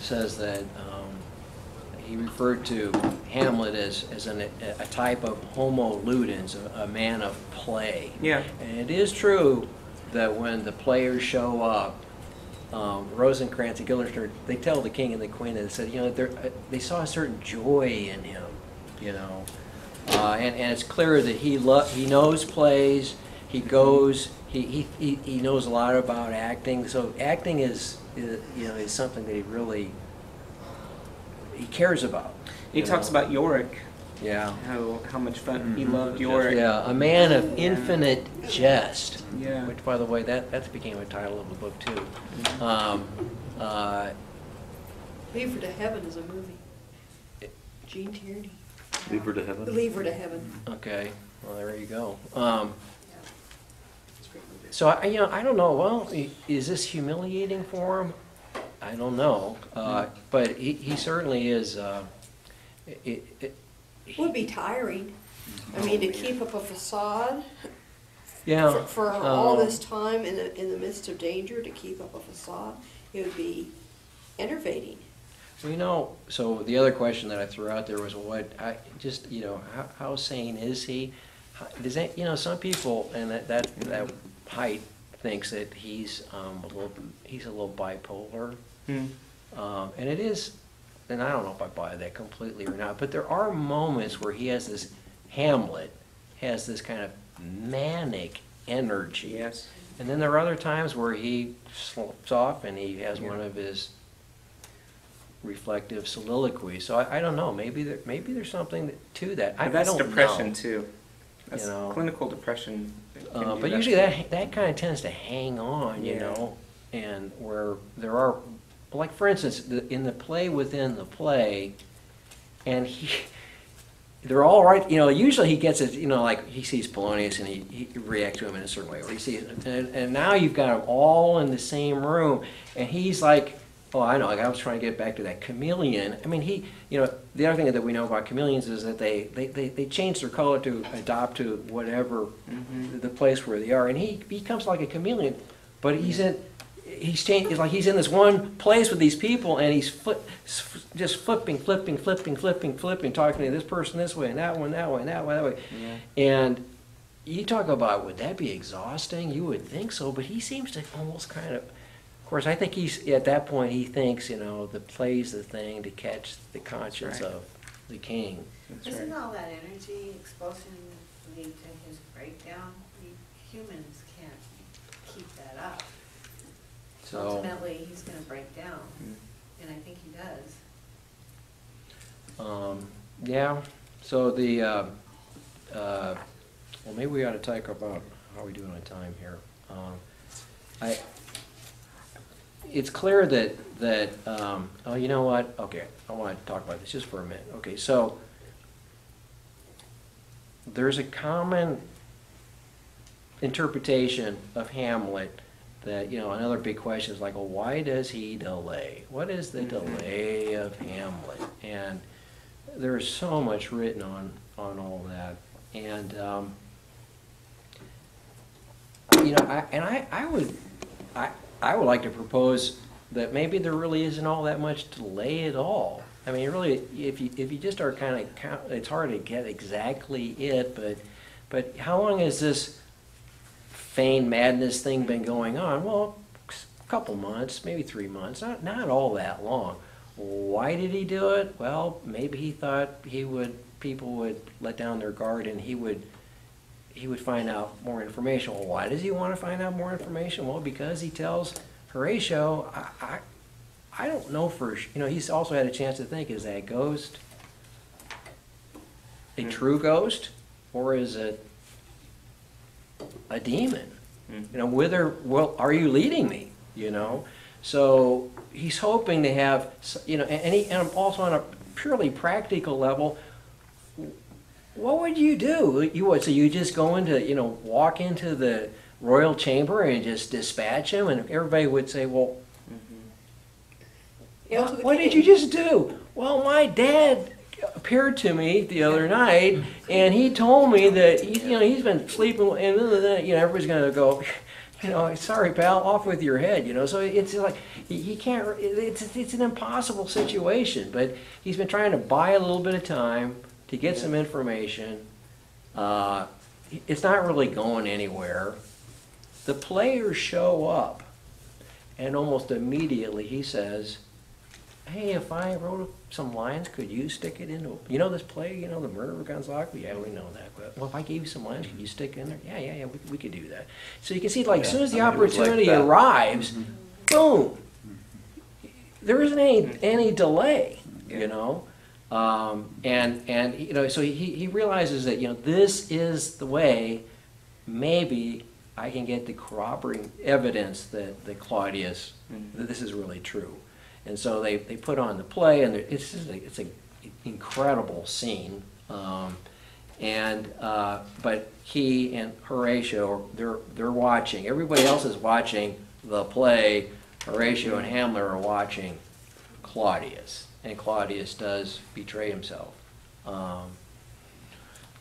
says that he referred to Hamlet as a type of homo ludens, a man of play. Yeah. And it is true that when the players show up, Rosencrantz and Guildenstern, they tell the king and the queen, and said, they saw a certain joy in him, and it's clear that he knows plays. He goes. He knows a lot about acting. So acting is something that he cares about. He talks about Yorick. Yeah. How much fun he loved Yorick. Yeah, a man of infinite jest. Yeah. Which, by the way, that became a title of the book too. Leave Her to Heaven is a movie. Gene Tierney. Leave Her to Heaven? Leave Her to Heaven. Okay. Well, there you go. So I don't know. Well, is this humiliating for him? I don't know. But he certainly is. It would be tiring. To keep up a facade Yeah. For all this time in the midst of danger to keep up a facade, it would be enervating. So, so the other question that I threw out there was how sane is he? Does that, some people, and that height thinks that he's a little bipolar. Hmm. And it is, and I don't know if I buy that completely or not, but there are moments where Hamlet has this kind of manic energy. Yes. And then there are other times where he slips off and he has one of his reflective soliloquies. So I don't know. Maybe there's something to that. But I that's don't depression know. too. That's clinical depression. Can do But usually that kind of tends to hang on, and where there are, like for instance, in the play within the play, and they're all right, usually he gets it, like he sees Polonius and he reacts to him in a certain way, or he sees, and now you've got them all in the same room, and he's like, oh, I know, like I was trying to get back to that chameleon. I mean, the other thing that we know about chameleons is that they change their color to adapt to whatever the place where they are, and he becomes like a chameleon, but he's in this one place with these people, and he's just flipping, talking to this person this way, and that one, that way, and that way, that way. Yeah. And you talk about, would that be exhausting? You would think so, but he seems to almost kind of course, I think he's, at that point, he thinks, the play's the thing to catch the conscience of the king. Isn't all that energy expulsion lead to his breakdown? Humans can't keep that up. So ultimately, he's going to break down, and I think he does. Yeah. So well, maybe we ought to talk about how are we doing on time here. It's clear that oh, you know what? Okay, I want to talk about this just for a minute. Okay, so there's a common interpretation of Hamlet that, another big question is like, well, why does he delay? What is the delay of Hamlet? And there's so much written on all that. And, I would like to propose that maybe there really isn't all that much delay at all. I mean, really, if you just are kind of, it's hard to get exactly it, but how long has this feigned madness thing been going on? Well, a couple months, maybe 3 months, not all that long. Why did he do it? Well, maybe he thought people would let down their guard and he would find out more information. Well, why does he want to find out more information? Well, because he tells Horatio, I don't know he's also had a chance to think, is that ghost a true ghost, or is it a demon? Are you leading me? So he's hoping to have, and also on a purely practical level, what would you do? So you just go walk into the royal chamber and just dispatch him, and everybody would say, well, what did you just do? Well, my dad appeared to me the other night, and he told me that he's been sleeping, and everybody's going to go, sorry, pal, off with your head, So it's like he can't. It's an impossible situation, but he's been trying to buy a little bit of time to get some information. It's not really going anywhere. The players show up, and almost immediately he says, hey, if I wrote some lines, could you stick it into, this play, the Murder of Gonzaga? Yeah, we know that. But, well, if I gave you some lines, could you stick it in there? Yeah, we could do that. So you can see, as soon as the opportunity arrives, boom, there isn't any delay, so he realizes that, this is the way maybe I can get the corroborating evidence that Claudius, that this is really true. And so they put on the play, and it's an incredible scene. But he and Horatio, they're watching. Everybody else is watching the play. Horatio and Hamlet are watching Claudius, and Claudius does betray himself.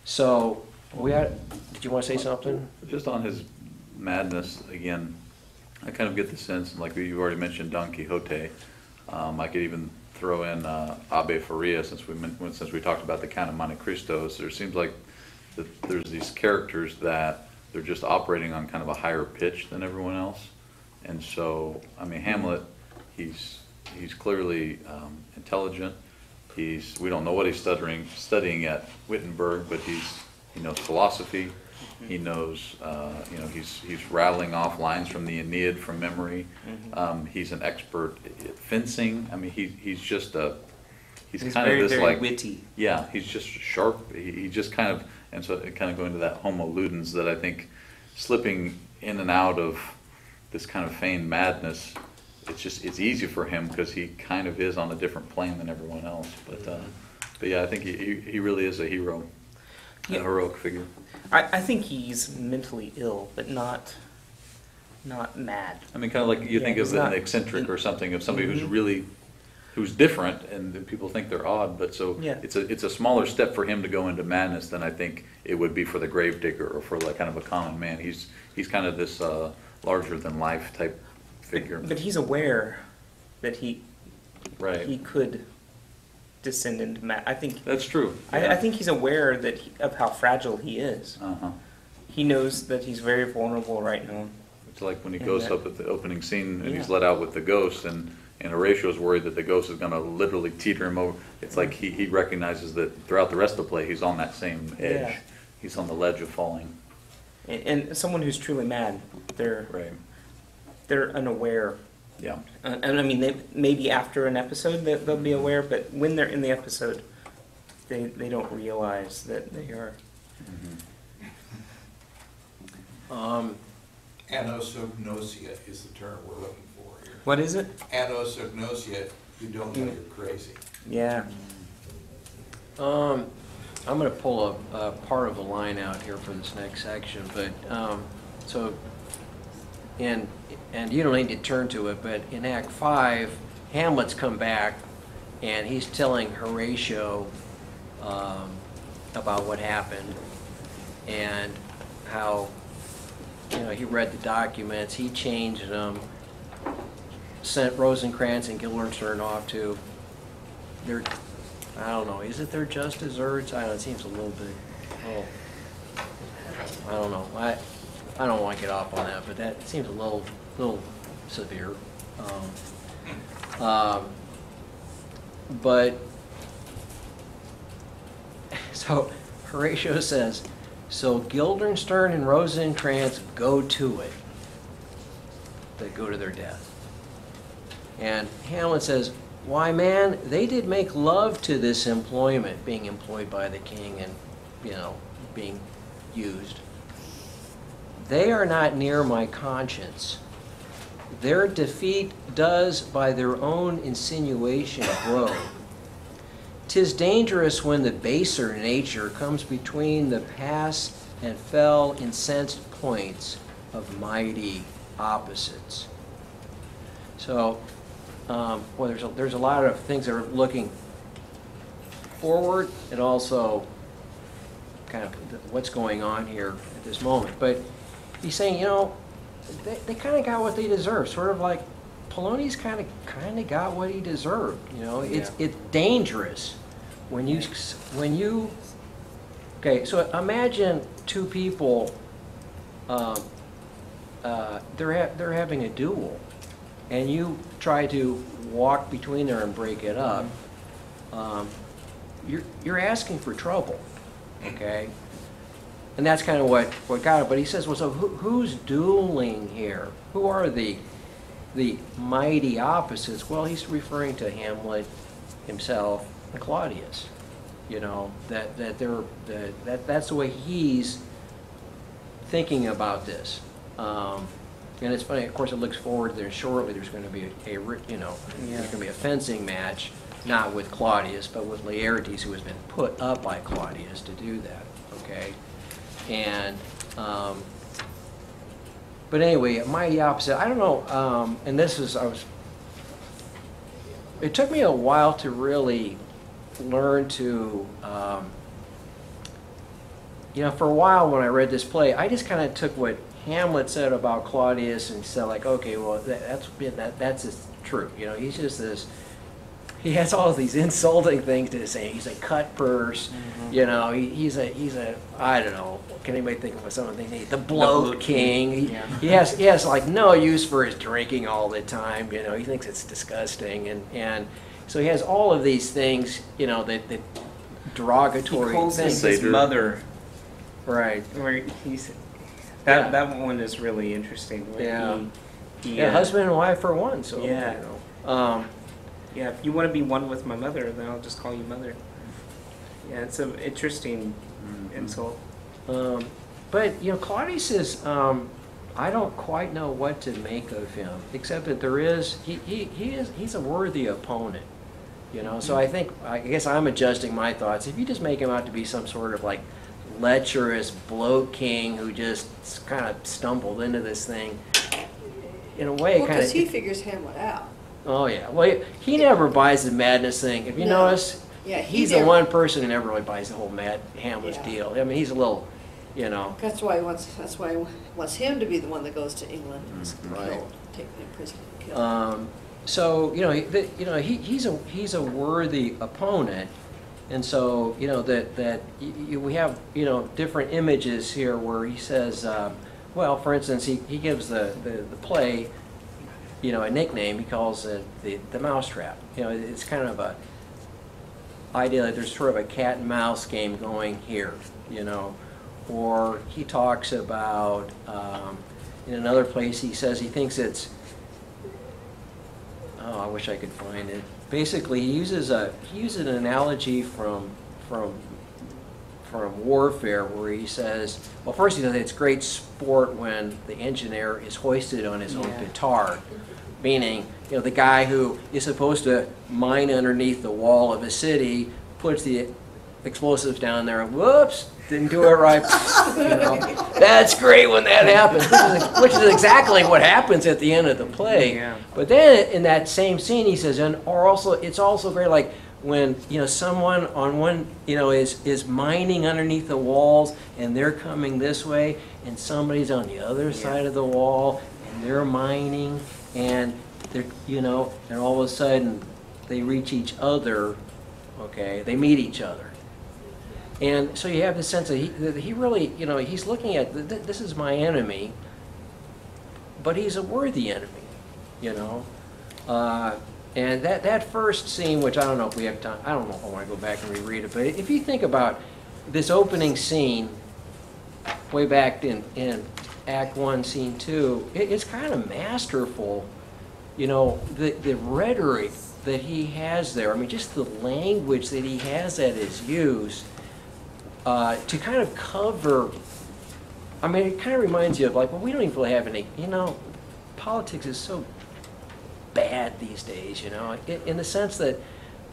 So Did you want to say something? Just on his madness, again, I kind of get the sense, like you already mentioned Don Quixote, I could even throw in Ave Faria since we talked about the Count of Monte Cristo. So there seems like there's these characters that they're just operating on kind of a higher pitch than everyone else. And so, I mean, Hamlet, he's clearly intelligent. We don't know what he's studying at Wittenberg, but he knows philosophy. He knows, he's rattling off lines from the Aeneid from memory. He's an expert at fencing. I mean, he's just he's kind very, of this very like witty. Yeah, he's just sharp. He just kind of, and so kind of going to that homo ludens that I think slipping in and out of this kind of feigned madness. It's easy for him because he kind of is on a different plane than everyone else. But yeah, I think he really is a hero, a heroic figure. I think he's mentally ill, but not mad. I mean, kind of like you think of an eccentric or something, of somebody who's different, and people think they're odd. But so it's a smaller step for him to go into madness than I think it would be for the gravedigger or for like kind of a common man. He's kind of this larger than life type figure. But he's aware that he could descend into mad. I think that's true. I think he's aware of how fragile he is. He knows that he's very vulnerable right now. It's like when he goes up at the opening scene and he's let out with the ghost, and Horatio's worried that the ghost is going to literally teeter him over. It's like he recognizes that throughout the rest of the play he's on that same edge. Yeah. He's on the ledge of falling. And someone who's truly mad, they're unaware. Yeah. And I mean, maybe after an episode they'll be aware, but when they're in the episode, they don't realize that they are. Anosognosia is the term we're looking for here. What is it? Anosognosia, you don't know you're crazy. Yeah. I'm going to pull a part of a line out here for this next section, but and you don't need to turn to it, but in Act 5, Hamlet's come back, and he's telling Horatio about what happened, and how, he read the documents, he changed them, sent Rosencrantz and Guildenstern off to their, I don't know, is it their just desserts? I don't know, it seems a little bit, I don't know. I don't want to get off on that, but that seems a little severe. But so Horatio says, so Guildenstern and Rosencrantz go to it. They go to their death. And Hamlet says, why, man, they did make love to this employment, being employed by the king and, being used. They are not near my conscience. Their defeat does by their own insinuation grow. 'Tis dangerous when the baser nature comes between the past and fell incensed points of mighty opposites. So, there's a lot of things that are looking forward and also kind of what's going on here at this moment. But he's saying, they kind of got what they deserve. Sort of like Polonius kind of got what he deserved. It's dangerous when you. Okay, so imagine two people. They're having a duel, and you try to walk between there and break it up. You're asking for trouble. Okay. And that's kind of what got it. But he says, well, so who's dueling here? Who are the mighty opposites? Well, he's referring to Hamlet himself and Claudius. That's the way he's thinking about this. And it's funny. Of course, it looks forward there shortly. There's going to be there's going to be a fencing match, not with Claudius, but with Laertes, who has been put up by Claudius to do that. Okay. And, but anyway, mighty opposite. I don't know, and it took me a while to really learn to you know, for a while when I read this play, I just kind of took what Hamlet said about Claudius and said like, okay, well that's just true. You know, he's just this. He has all of these insulting things to say. He's a cut purse. You know, he's a I don't know. Can anybody think of something? The bloat king. He has like no use for his drinking all the time. You know, he thinks it's disgusting, and so he has all of these things. You know, that derogatory He calls things. his mother. Right. Where he's Yeah. that one is really interesting. Where Yeah. He, Yeah, husband and wife for one. So Yeah. you know. Yeah, if you want to be one with my mother, then I'll just call you mother. Yeah, it's an interesting insult. But you know, Claudius is. I don't quite know what to make of him, except that there is he's a worthy opponent. You know, so I guess I'm adjusting my thoughts. If you just make him out to be some sort of like lecherous bloat king who just kind of stumbled into this thing, in a way, Well, kind because of. he figures Hamlet out. Oh yeah, well he never buys the madness thing. If you No. notice, Yeah, he's the never- one person who never really buys the whole mad Hamlet Yeah. deal. I mean, he's a little, you know. That's why he wants him to be the one that goes to England and is Right. killed, taken in prison and killed. So you know, he's a worthy opponent, and so you know we have different images here where he says, well, for instance, he gives the play, a nickname. He calls it the mousetrap. You know, it's kind of a idea that there's sort of a cat and mouse game going here. You know, or he talks about in another place he says he thinks it's. Oh, I wish I could find it. Basically, he uses an analogy from warfare where he says, well, first he says it's great sport when the engineer is hoisted on his own petard, meaning the guy who is supposed to mine underneath the wall of a city puts the explosives down there and whoops, didn't do it right. That's great when that happens, which is exactly what happens at the end of the play. Yeah. But then in that same scene, he says, it's also great, like when someone on one is mining underneath the walls and they're coming this way, and somebody's on the other side of the wall and they're mining, and they're and all of a sudden they reach each other. Okay, they meet each other. And so you have the sense that he really, he's looking at, this is my enemy, but he's a worthy enemy, And that first scene, which I don't know if we have time, I don't know if I want to go back and reread it, but if you think about this opening scene, way back in Act 1, Scene 2, it's kind of masterful, the rhetoric that he has there. I mean, just the language that he has at his use. To kind of cover, I mean, it kind of reminds you of like, well, we don't even really have any, politics is so bad these days, in the sense that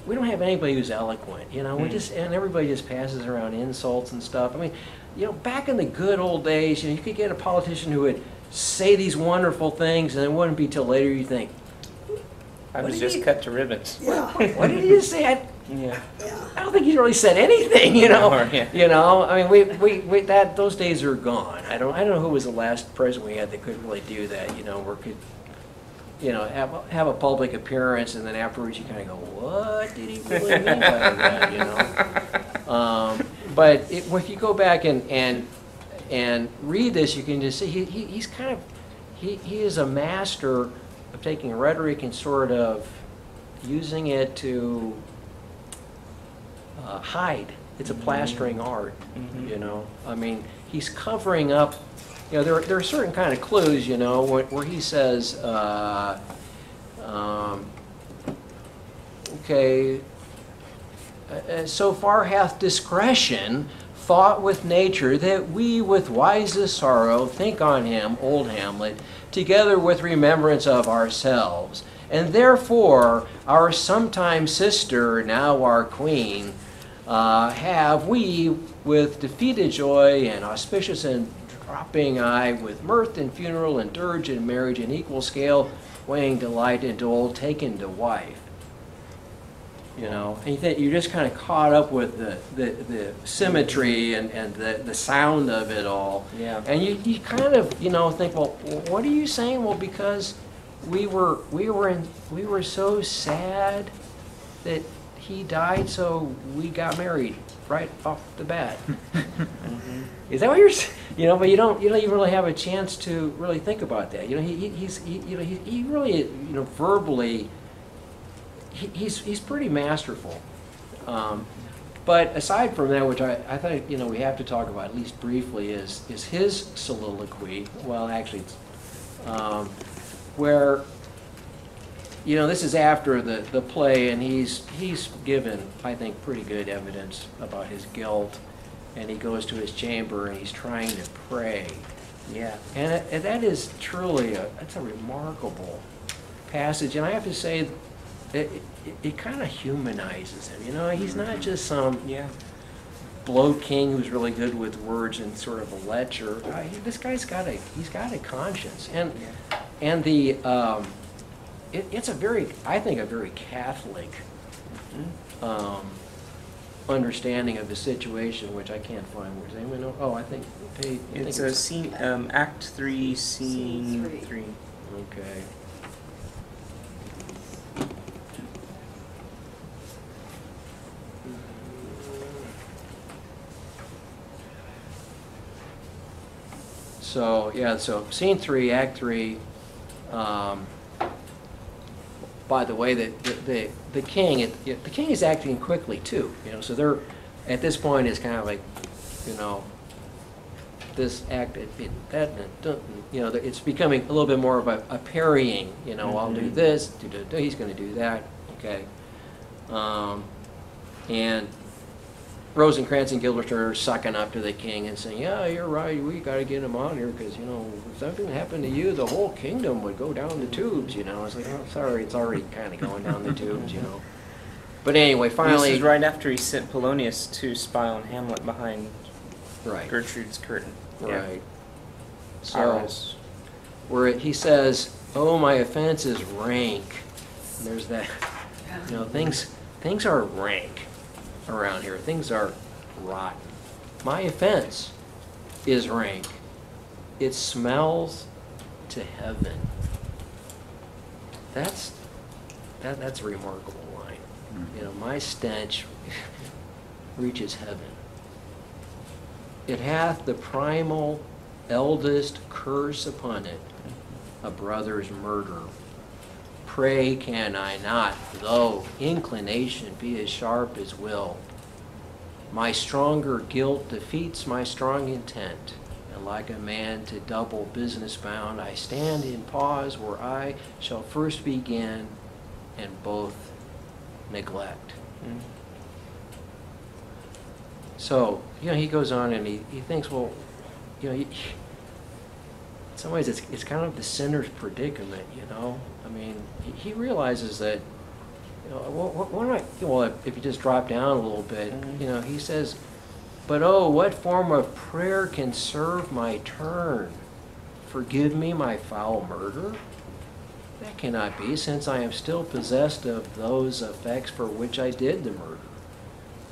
we don't have anybody who's eloquent, we just, and everybody just passes around insults and stuff. I mean, back in the good old days, you could get a politician who would say these wonderful things, and it wouldn't be till later you think, I was did just he- cut to ribbons. what did he just say? Yeah. I don't think he's really said anything, Or, yeah. I mean, we those days are gone. I don't know who was the last president we had that could really do that, or could, have a public appearance and then afterwards you kind of go, what did he really mean by that, But if you go back and read this, you can just see he's kind of he is a master of taking rhetoric and sort of using it to hide. It's a plastering art, I mean, he's covering up. There are certain kind of clues, where he says, okay, so far hath discretion fought with nature that we with wisest sorrow think on him, old Hamlet, together with remembrance of ourselves. And therefore, our sometime sister, now our queen, have we, with defeated joy and auspicious and dropping eye, with mirth and funeral and dirge and marriage in equal scale, weighing delight and dole, taken to wife. you know, and you're just kind of caught up with the symmetry and the sound of it all. Yeah. And you kind of, you know, think, well, what are you saying? Well, because we were so sad that he died, so we got married right off the bat. Is that what you're saying? You know, but you don't even really have a chance to really think about that. You know, he really, you know, verbally, he's pretty masterful. But aside from that, which I think, you know, we have to talk about at least briefly, is his soliloquy. Well, actually, it's, where, you know, this is after the play, and he's given, I think, pretty good evidence about his guilt, and he goes to his chamber and he's trying to pray. Yeah. And that is truly that's a remarkable passage, and I have to say, it kind of humanizes him. You know, he's not just some bloke king who's really good with words and sort of a lecher. This guy's got a conscience, and the it's a very, I think, a very Catholic understanding of the situation, which I can't find. Does anyone know? Oh, I think It's a scene, Act 3, Scene Scene 3. Okay. So, yeah, so scene 3, act 3, by the way, the king is acting quickly too, you know, so they're, at this point, it's kind of like, you know, this act, you know, it's becoming a little bit more of a parrying, you know, I'll do this, he's going to do that, okay. And Rosencrantz and Guildenstern are sucking up to the king and saying, yeah, you're right, we got to get him on here because, you know, if something happened to you, the whole kingdom would go down the tubes, you know. It's like, oh, sorry, it's already kind of going down the tubes, you know. But anyway, finally... This is right after he sent Polonius to spy on Hamlet behind right. Gertrude's curtain. Right. Yeah. So, where he says, oh, my offense is rank. And there's that, you know, things are rank around here. Things are rotten. My offense is rank. It smells to heaven. That's a remarkable line. You know, my stench reaches heaven. It hath the primal eldest curse upon it, a brother's murder. Pray can I not, though inclination be as sharp as will. My stronger guilt defeats my strong intent, and like a man to double business bound, I stand in pause where I shall first begin and both neglect. So, you know, he goes on and he thinks, well, you know, in some ways it's kind of the sinner's predicament, you know. I mean, he realizes that, you know, if you just drop down a little bit, you know, he says, but oh, what form of prayer can serve my turn? Forgive me my foul murder? That cannot be, since I am still possessed of those effects for which I did the murder.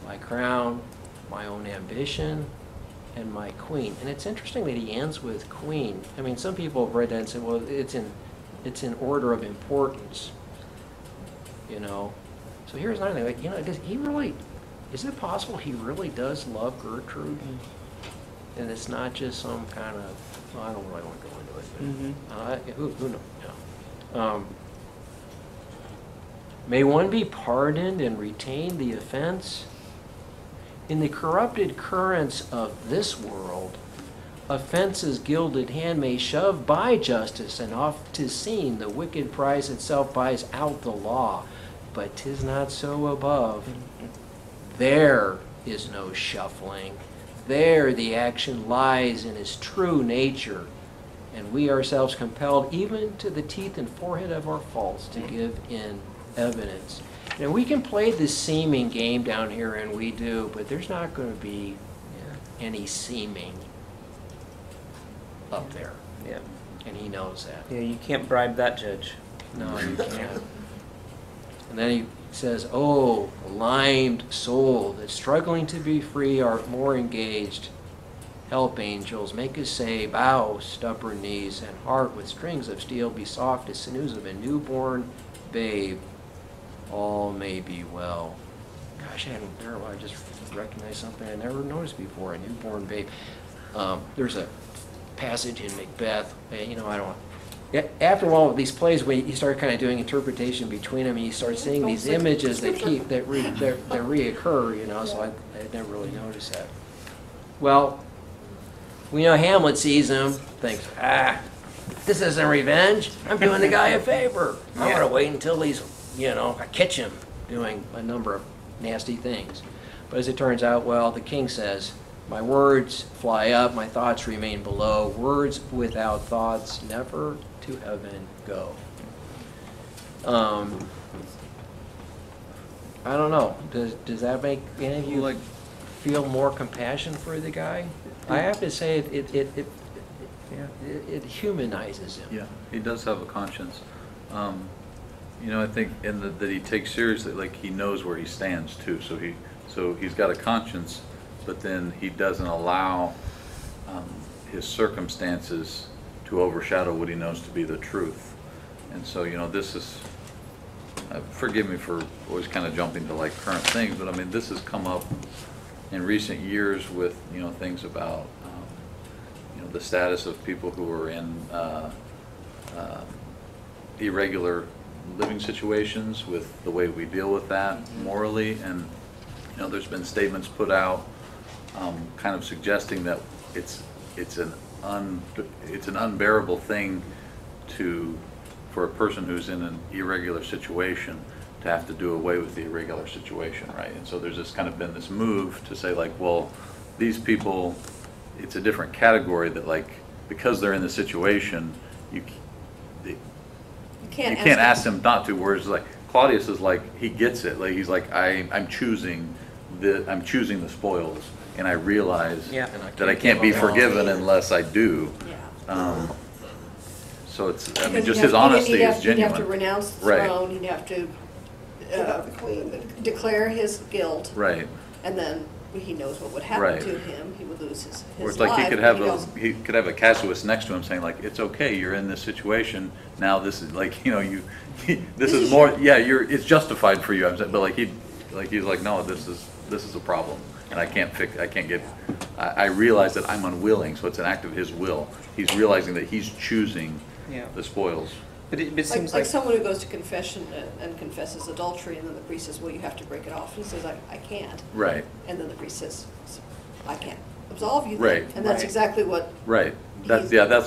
My crown, my own ambition, and my queen. And it's interesting that he ends with queen. I mean, some people have read that and said, well, it's in order of importance, you know. So here's another thing, like, you know, is it possible he really does love Gertrude? And it's not just some kind of, well, I don't really want to go into it, but who knows? Yeah. May one be pardoned and retain the offense? In the corrupted currents of this world, offense's gilded hand may shove by justice, and oft 'tis seen the wicked prize itself buys out the law. But 'tis not so above. There is no shuffling. There the action lies in its true nature, and we ourselves compelled even to the teeth and forehead of our faults to give in evidence. Now, we can play this seeming game down here, and we do, but there's not going to be any seeming up there. Yeah. And he knows that. Yeah, you can't bribe that judge. No, you can't. And then he says, oh, limed soul that's struggling to be free, art more engaged. Help, angels, make us say, bow, stubborn knees, and heart with strings of steel, be soft as sinews of a newborn babe. All may be well. Gosh, I just recognized something I never noticed before, a newborn babe. There's a passage in Macbeth, you know, I don't. After a while, these plays, when you start kind of doing interpretation between them, and you start seeing these images that reoccur, you know. So I never really noticed that. Well, we know Hamlet sees him, thinks, this isn't revenge. I'm doing the guy a favor. I'm going to wait until he's, you know, I catch him doing a number of nasty things. But as it turns out, well, the king says, my words fly up, my thoughts remain below. Words without thoughts never to heaven go. I don't know. Does that make any of you feel more compassion for the guy? I have to say it humanizes him. Yeah, he does have a conscience. You know, I think that he takes seriously, like he knows where he stands too. So he's got a conscience, but then he doesn't allow his circumstances to overshadow what he knows to be the truth. And so, you know, this is, forgive me for always kind of jumping to like current things, but I mean, this has come up in recent years with, you know, things about, you know, the status of people who are in irregular living situations, with the way we deal with that morally. And, you know, there's been statements put out kind of suggesting that it's an unbearable thing for a person who's in an irregular situation to have to do away with the irregular situation, right? And so there's just kind of been this move to say, like, well, these people, it's a different category, that like, because they're in the situation, you can't ask them not to. Whereas like Claudius is like, he gets it. Like, he's like, I'm choosing the spoils, and I realize that I can't be forgiven unless I do. Yeah. So it's, I mean, just his honesty is genuine. He'd have to renounce the throne. He'd have to declare his guilt. Right. And then he knows what would happen to him. He would lose his Or it's life. like he could have a casuist next to him saying, like, it's okay, you're in this situation now. This is like, you know, this is more, it's justified for you. I'm saying, but like he's like, no, this is a problem, and I can't get. I realize that I'm unwilling, so it's an act of his will. He's realizing that he's choosing the spoils. But it seems like someone who goes to confession and confesses adultery, and then the priest says, well, you have to break it off. He says, I can't. Right. And then the priest says, I can't absolve you. Right. And that's exactly what. Right. That's what I'm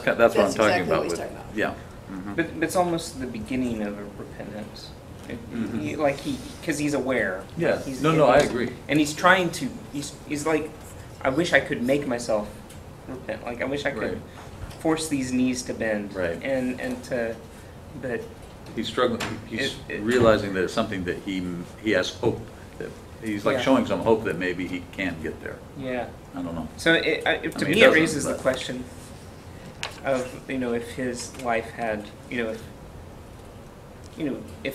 talking about. What he's talking about. Yeah. Mm-hmm. But it's almost the beginning of a repentance. Because he's aware. Yeah. Like No, I agree. And he's trying to. He's like, I wish I could make myself repent. Like, I wish I could force these knees to bend. Right. And to. But he's struggling. He's realizing that it's something that he has hope that he's like showing some hope that maybe he can get there. Yeah. I don't know. So to me, it raises the question of, you know, if his life had, if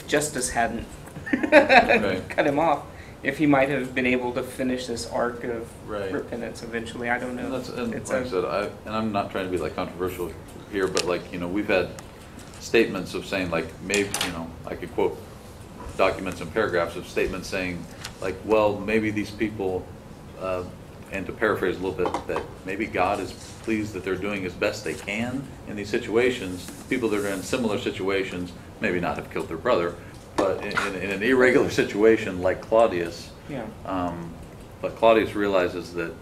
justice hadn't cut him off, if he might have been able to finish this arc of repentance eventually. I don't know. And like I said, and I'm not trying to be like controversial here, but like, you know, we've had statements of saying, like, maybe, you know, I could quote documents and paragraphs of statements saying, like, well, maybe these people, and to paraphrase a little bit, that maybe God is pleased that they're doing as best they can in these situations. People that are in similar situations, maybe not have killed their brother, but in an irregular situation like Claudius, but Claudius realizes that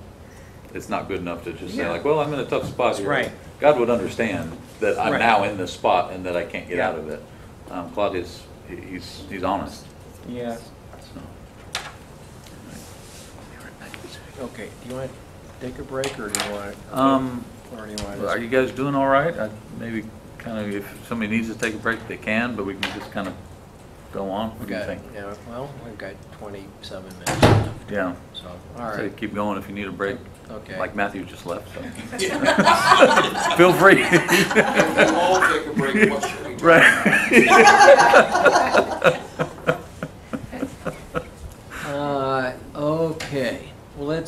it's not good enough to just say, like, well, I'm in a tough spot here. Right. God would understand that I'm now in this spot and that I can't get out of it. Claudius, he's honest. Yeah. So. Okay, do you want to take a break, or do you want Are you guys doing all right? Maybe kind of, if somebody needs to take a break, they can, but we can just kind of go on. What do you think? Yeah, well, we've got 27 minutes left. Yeah. So, all right. So keep going if you need a break. Okay. Like Matthew just left, so. Feel free. We'll all take a break. What should we do? Right.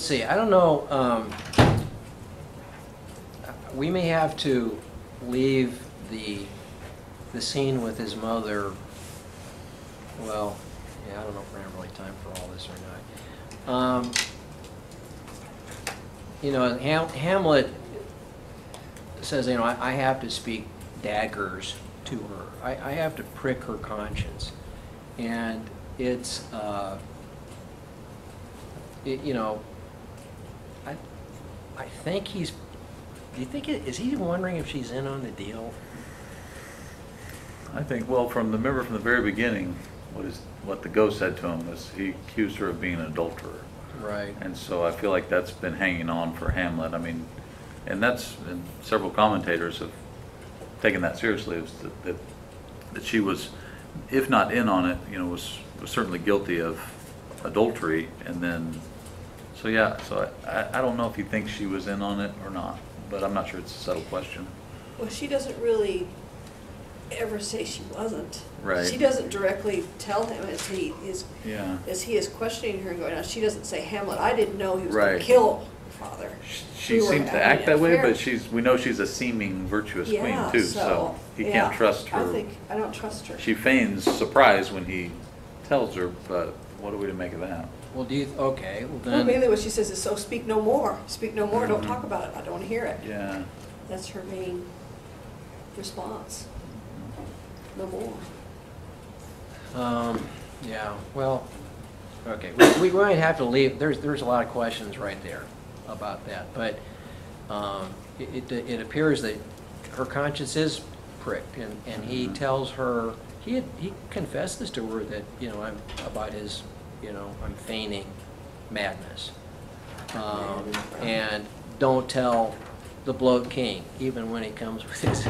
see, I don't know, we may have to leave the scene with his mother, well, yeah, I don't know if we're gonna have really time for all this or not. You know, Hamlet says, you know, I have to speak daggers to her. I have to prick her conscience. And it's, you know, I think he's, do you think, is he wondering if she's in on the deal? I think, well, remember from the very beginning, what the ghost said to him was he accused her of being an adulterer. Right. And so I feel like that's been hanging on for Hamlet. I mean, and several commentators have taken that seriously, is that she was, if not in on it, you know, was certainly guilty of adultery. And then, so yeah, so I don't know if he thinks she was in on it or not, but I'm not sure it's a settled question. Well, she doesn't really ever say she wasn't. Right. She doesn't directly tell him as he Yeah. is questioning her and going, she doesn't say, Hamlet, I didn't know he was going Right. to kill your father. She We were seems to having act an that way, affair. but we know she's a seeming virtuous queen Yeah, too, so he yeah, can't trust her. I don't trust her. She feigns surprise when he tells her, but what are we to make of that? Well, okay, well Well, then, mainly what she says is, so speak no more. Speak no more, don't Mhm. talk about it. I don't want to hear it. Yeah. That's her main response. No more. yeah, well, okay, we might have to leave, there's a lot of questions right there about that, but it appears that her conscience is pricked, and he tells her, he confesses to her that, you know, about his, you know, I'm feigning madness. And don't tell the bloat king, even when he comes with his,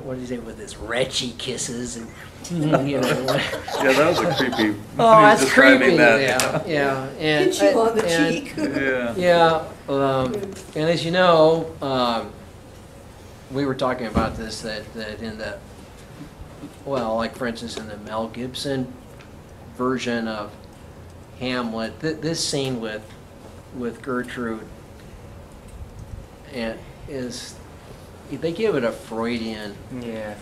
what did he say, with his retchy kisses and, you know. Yeah, that was a creepy. Oh, he's that's describing creepy, that. yeah. And, Hit you on the and- cheek. Yeah. Yeah, and as you know, we were talking about this, that in the, well, like for instance, in the Mel Gibson version of Hamlet, this scene with Gertrude and they give it a Freudian Yeah.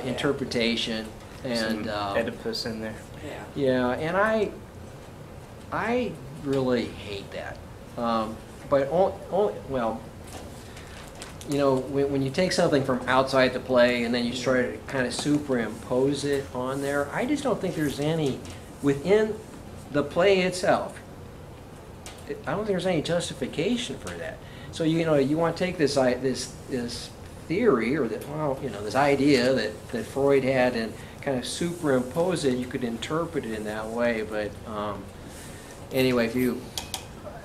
interpretation, and Some Oedipus in there. Yeah. yeah, and I really hate that. But well, you know, when you take something from outside the play and then you try to kind of superimpose it on there, I just don't think there's any within the play itself. I don't think there's any justification for that. So you know, you want to take this theory, or that, well, you know, this idea that Freud had, and kind of superimpose it. You could interpret it in that way, but anyway,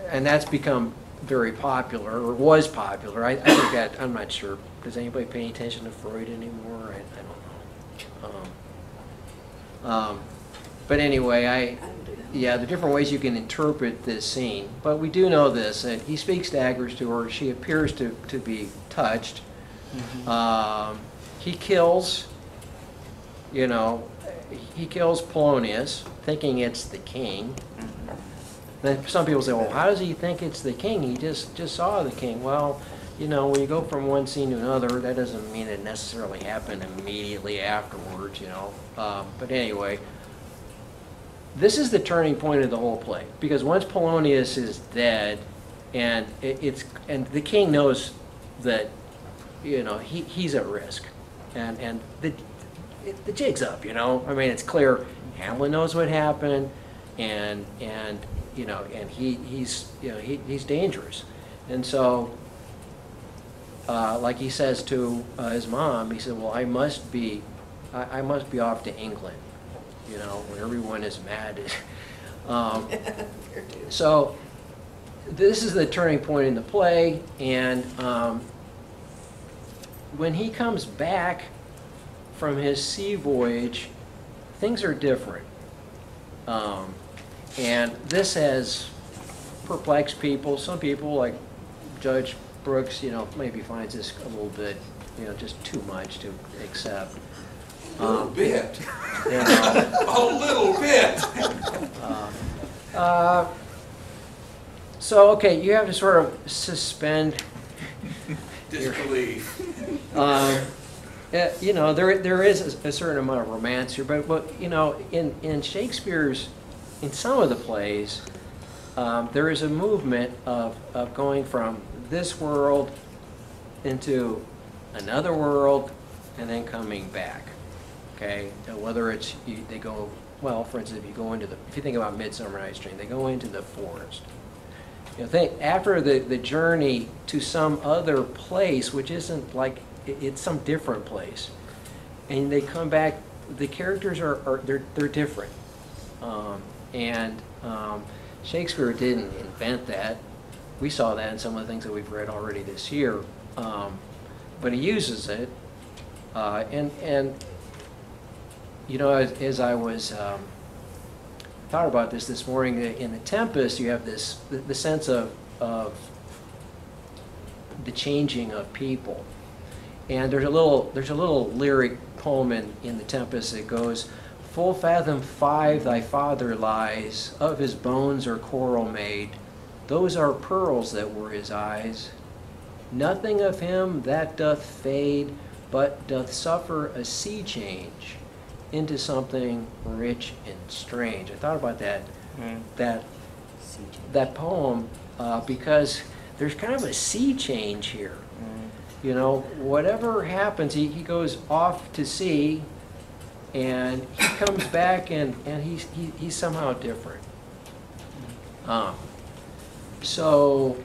and that's become very popular, or was popular. I think that, I'm not sure. Does anybody pay attention to Freud anymore? I don't know. But anyway, yeah, the different ways you can interpret this scene. But we do know this, that he speaks daggers to her. She appears to be touched. Mm-hmm. He kills, you know, he kills Polonius, thinking it's the king. Then some people say, well, how does he think it's the king? He just saw the king. Well, you know, when you go from one scene to another, that doesn't mean it necessarily happened immediately afterwards, you know. But anyway, this is the turning point of the whole play, because once Polonius is dead, and and the king knows that, you know, he's at risk, and the jig's up, you know. I mean, it's clear Hamlet knows what happened, and you know, and he's you know, he's dangerous, and so like he says to his mom, he said, well, I must be off to England, you know, when everyone is mad. So this is the turning point in the play, and when he comes back from his sea voyage, things are different. And this has perplexed people. Some people, like Judge Brooks, you know, maybe finds this a little bit, you know, just too much to accept. A little bit. You know, A little bit. So, okay, you have to sort of suspend, Disbelief. you know, there is a certain amount of romance here, but you know, in Shakespeare's, in some of the plays, there is a movement of going from this world into another world and then coming back. Okay, and whether it's they go, well, for instance, if you think about Midsummer Night's Dream, they go into the forest. You know, think after the journey to some other place, which isn't like it's some different place, and they come back. The characters they're different, and Shakespeare didn't invent that. We saw that in some of the things that we've read already this year, but he uses it, and you know, as I was thought about this morning, in The Tempest, you have the sense of the changing of people, and there's a little lyric poem in The Tempest that goes, "Full fathom 5 thy father lies, of his bones are coral made, those are pearls that were his eyes. Nothing of him that doth fade, but doth suffer a sea change into something rich and strange." I thought about that poem because there's kind of a sea change here. You know, whatever happens, he goes off to sea, and he comes back, and he's somehow different. So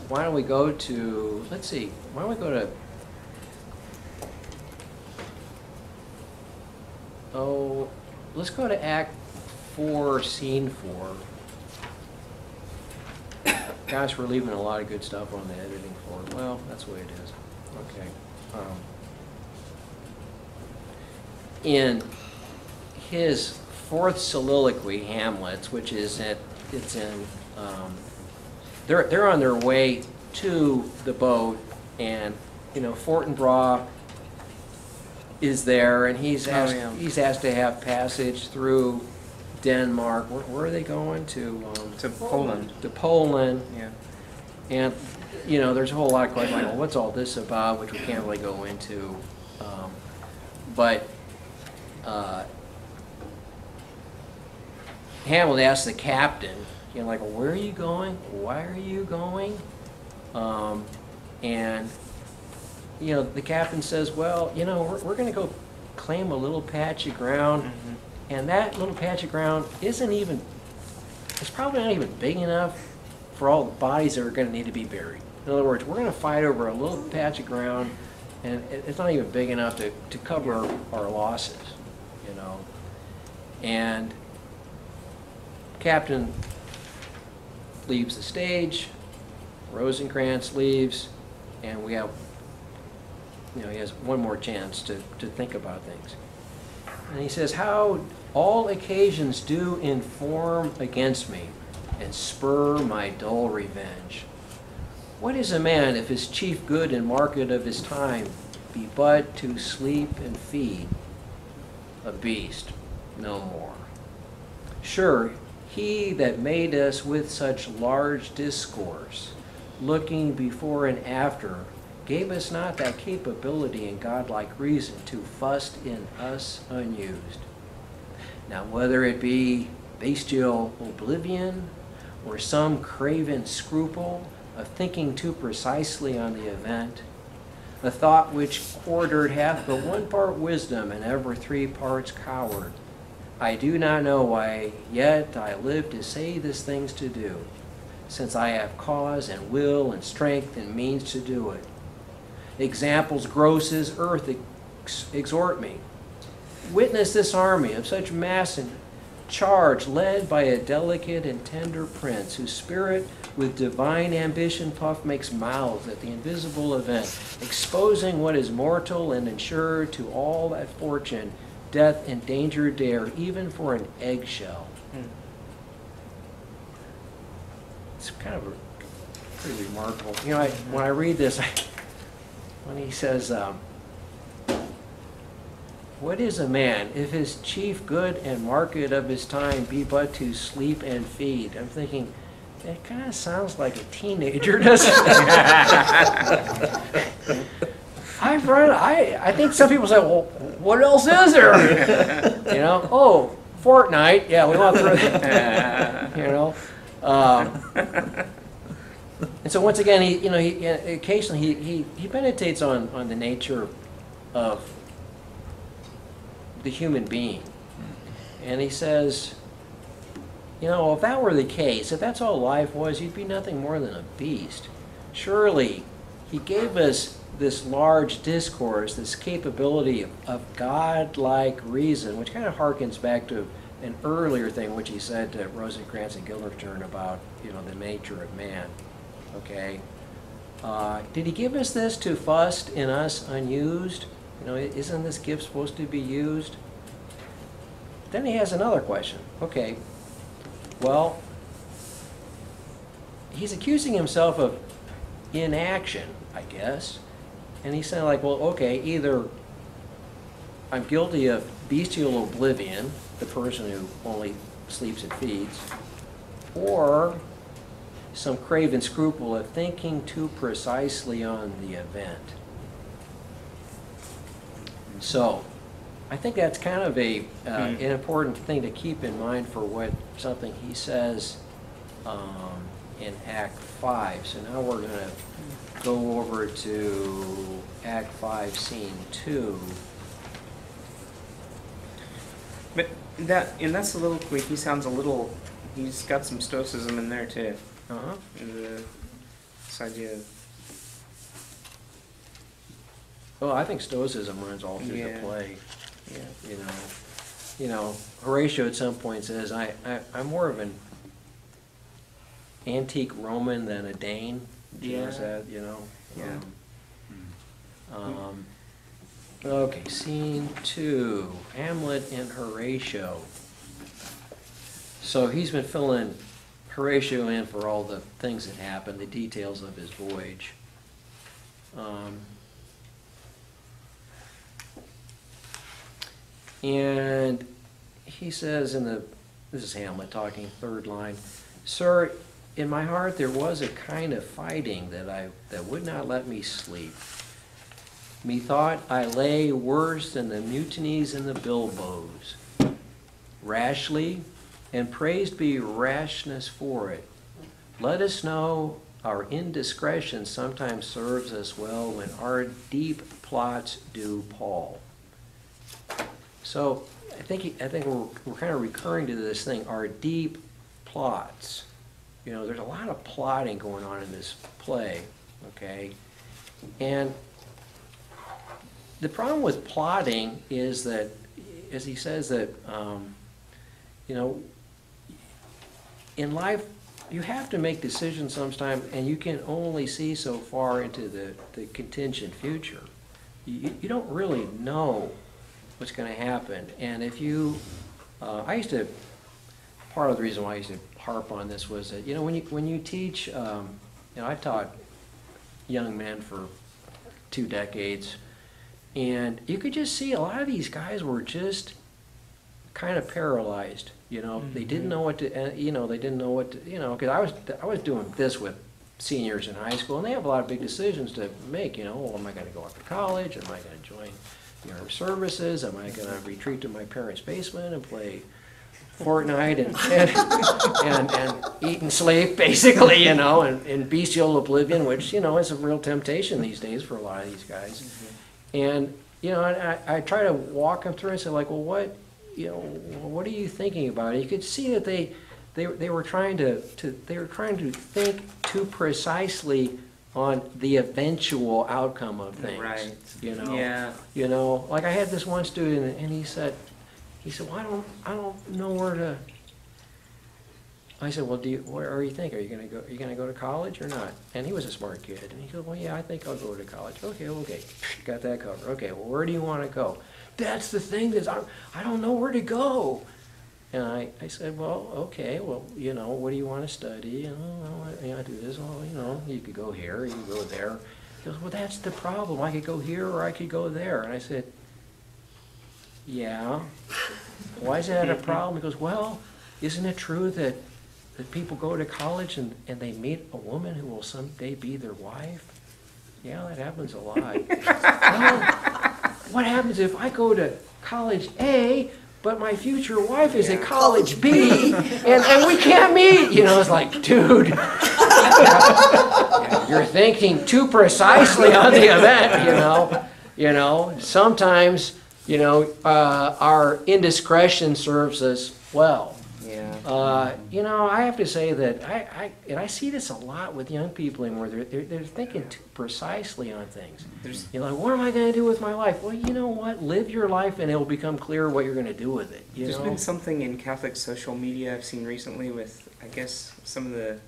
why don't we go to, let's see, why don't we go to, let's go to Act 4, Scene 4. Gosh, we're leaving a lot of good stuff on the editing floor. Well, that's the way it is. Okay. In his fourth soliloquy, Hamlet, which is they're on their way to the boat, and you know, Fortinbras is there, and he's asked to have passage through Denmark. Where are they going to? To Poland. To Poland. Yeah. And you know, there's a whole lot of questions like, well, what's all this about, which we can't really go into. But Hamlet asks the captain, you know, like, well, where are you going? Why are you going? And you know, the captain says, well, you know, we're going to go claim a little patch of ground, and that little patch of ground isn't even, it's probably not even big enough for all the bodies that are going to need to be buried. In other words, we're going to fight over a little patch of ground, and it's not even big enough to cover our losses, you know. And captain leaves the stage, Rosencrantz leaves, and we have, you know, he has one more chance to think about things. And he says, "How all occasions do inform against me, and spur my dull revenge. What is a man if his chief good and market of his time be but to sleep and feed? A beast, no more. Sure, he that made us with such large discourse, looking before and after, gave us not that capability and godlike reason to fuss in us unused. Now whether it be bestial oblivion, or some craven scruple of thinking too precisely on the event, a thought which quartered hath but one part wisdom and ever 3 parts coward, I do not know why, yet I live to say these things to do, since I have cause and will and strength and means to do it. Examples gross as earth exhort me. Witness this army of such mass and charge, led by a delicate and tender prince, whose spirit with divine ambition puff makes mouths at the invisible event, exposing what is mortal and insured to all that fortune, death, and danger dare, even for an eggshell." It's kind of pretty remarkable. You know, when I read this, when he says, what is a man if his chief good and market of his time be but to sleep and feed? I'm thinking, It kind of sounds like a teenager, doesn't it? I think some people say, well, what else is there? You know, oh, Fortnite, yeah, we went through it. You know? And so once again, occasionally he meditates on the nature of the human being. And he says, you know, if that were the case, if that's all life was, you'd be nothing more than a beast. Surely, he gave us this large discourse, this capability of God-like reason, which kind of harkens back to an earlier thing which he said to Rosencrantz and Guildenstern about, you know, the nature of man. Okay? Did he give us this to fuss in us unused? You know, isn't this gift supposed to be used? Then he has another question. Okay, well, he's accusing himself of inaction, I guess. And he's saying like, well, okay, either I'm guilty of bestial oblivion, the person who only sleeps and feeds, or some craven scruple of thinking too precisely on the event. So, I think that's kind of an important thing to keep in mind for something he says in Act 5. So now we're going to go over to Act 5, Scene 2. But in that soliloquy, he sounds a little. He's got some stoicism in there too. Uh-huh. This idea of. Well, I think stoicism runs all through the play. Yeah. You know, Horatio at some point says, I'm more of an antique Roman than a Dane. Did you notice that? You know. Yeah. Okay, Scene 2, Hamlet and Horatio. So he's been filling Horatio in for all the things that happened, the details of his voyage. And he says this is Hamlet talking, third line, "Sir, in my heart there was a kind of fighting that would not let me sleep. Methought I lay worse than the mutinies and the bilboes. Rashly, and praised be rashness for it. Let us know our indiscretion sometimes serves us well when our deep plots do pall." So I think we're kind of recurring to this thing, our deep plots. You know, there's a lot of plotting going on in this play, okay? And the problem with plotting is that, as he says, that, you know, in life, you have to make decisions sometimes, and you can only see so far into the contingent future. You don't really know what's going to happen. And if you, part of the reason why I used to harp on this was that, you know, when you teach, you know, I taught young men for 2 decades, and you could just see a lot of these guys were just kind of paralyzed. You know, they didn't know what to, you know, they didn't know what to, you know, because I was doing this with seniors in high school, and they have a lot of big decisions to make. You know, well, am I going to go off to college? Am I going to join the armed services? Am I going to retreat to my parents' basement and play Fortnite and eat and sleep, basically, you know, and bestial oblivion, which, you know, is a real temptation these days for a lot of these guys. And, you know, I try to walk them through and say, like, well, what are you thinking about? And you could see that they were trying to think too precisely on the eventual outcome of things. Right. You know. Yeah. You know, like I had this one student, and he said, well, I don't know where to. I said, well, where are you think? Are you gonna go to college or not? And he was a smart kid, and he goes, well, yeah, I think I'll go to college. Okay, got that covered. Okay, well, where do you want to go? That's the thing, I don't know where to go. And I said, well, okay, well, you know, what do you want to study? You know, I do this. Well, you know, you could go here, you could go there. He goes, well, that's the problem. I could go here or I could go there. And I said, yeah. Why is that a problem? He goes, well, isn't it true that that people go to college and they meet a woman who will someday be their wife? Yeah, that happens a lot. Well, what happens if I go to college A, but my future wife is at college B, and we can't meet? You know, it's like, dude, you're thinking too precisely on the event, you know. You know, sometimes, you know, our indiscretion serves us well. Yeah. You know, I have to say that I see this a lot with young people anymore. They're thinking too precisely on things. You're like, what am I going to do with my life? Well, you know what? Live your life, and it will become clear what you're going to do with it. You There's know? been something in Catholic social media I've seen recently with, I guess, some of the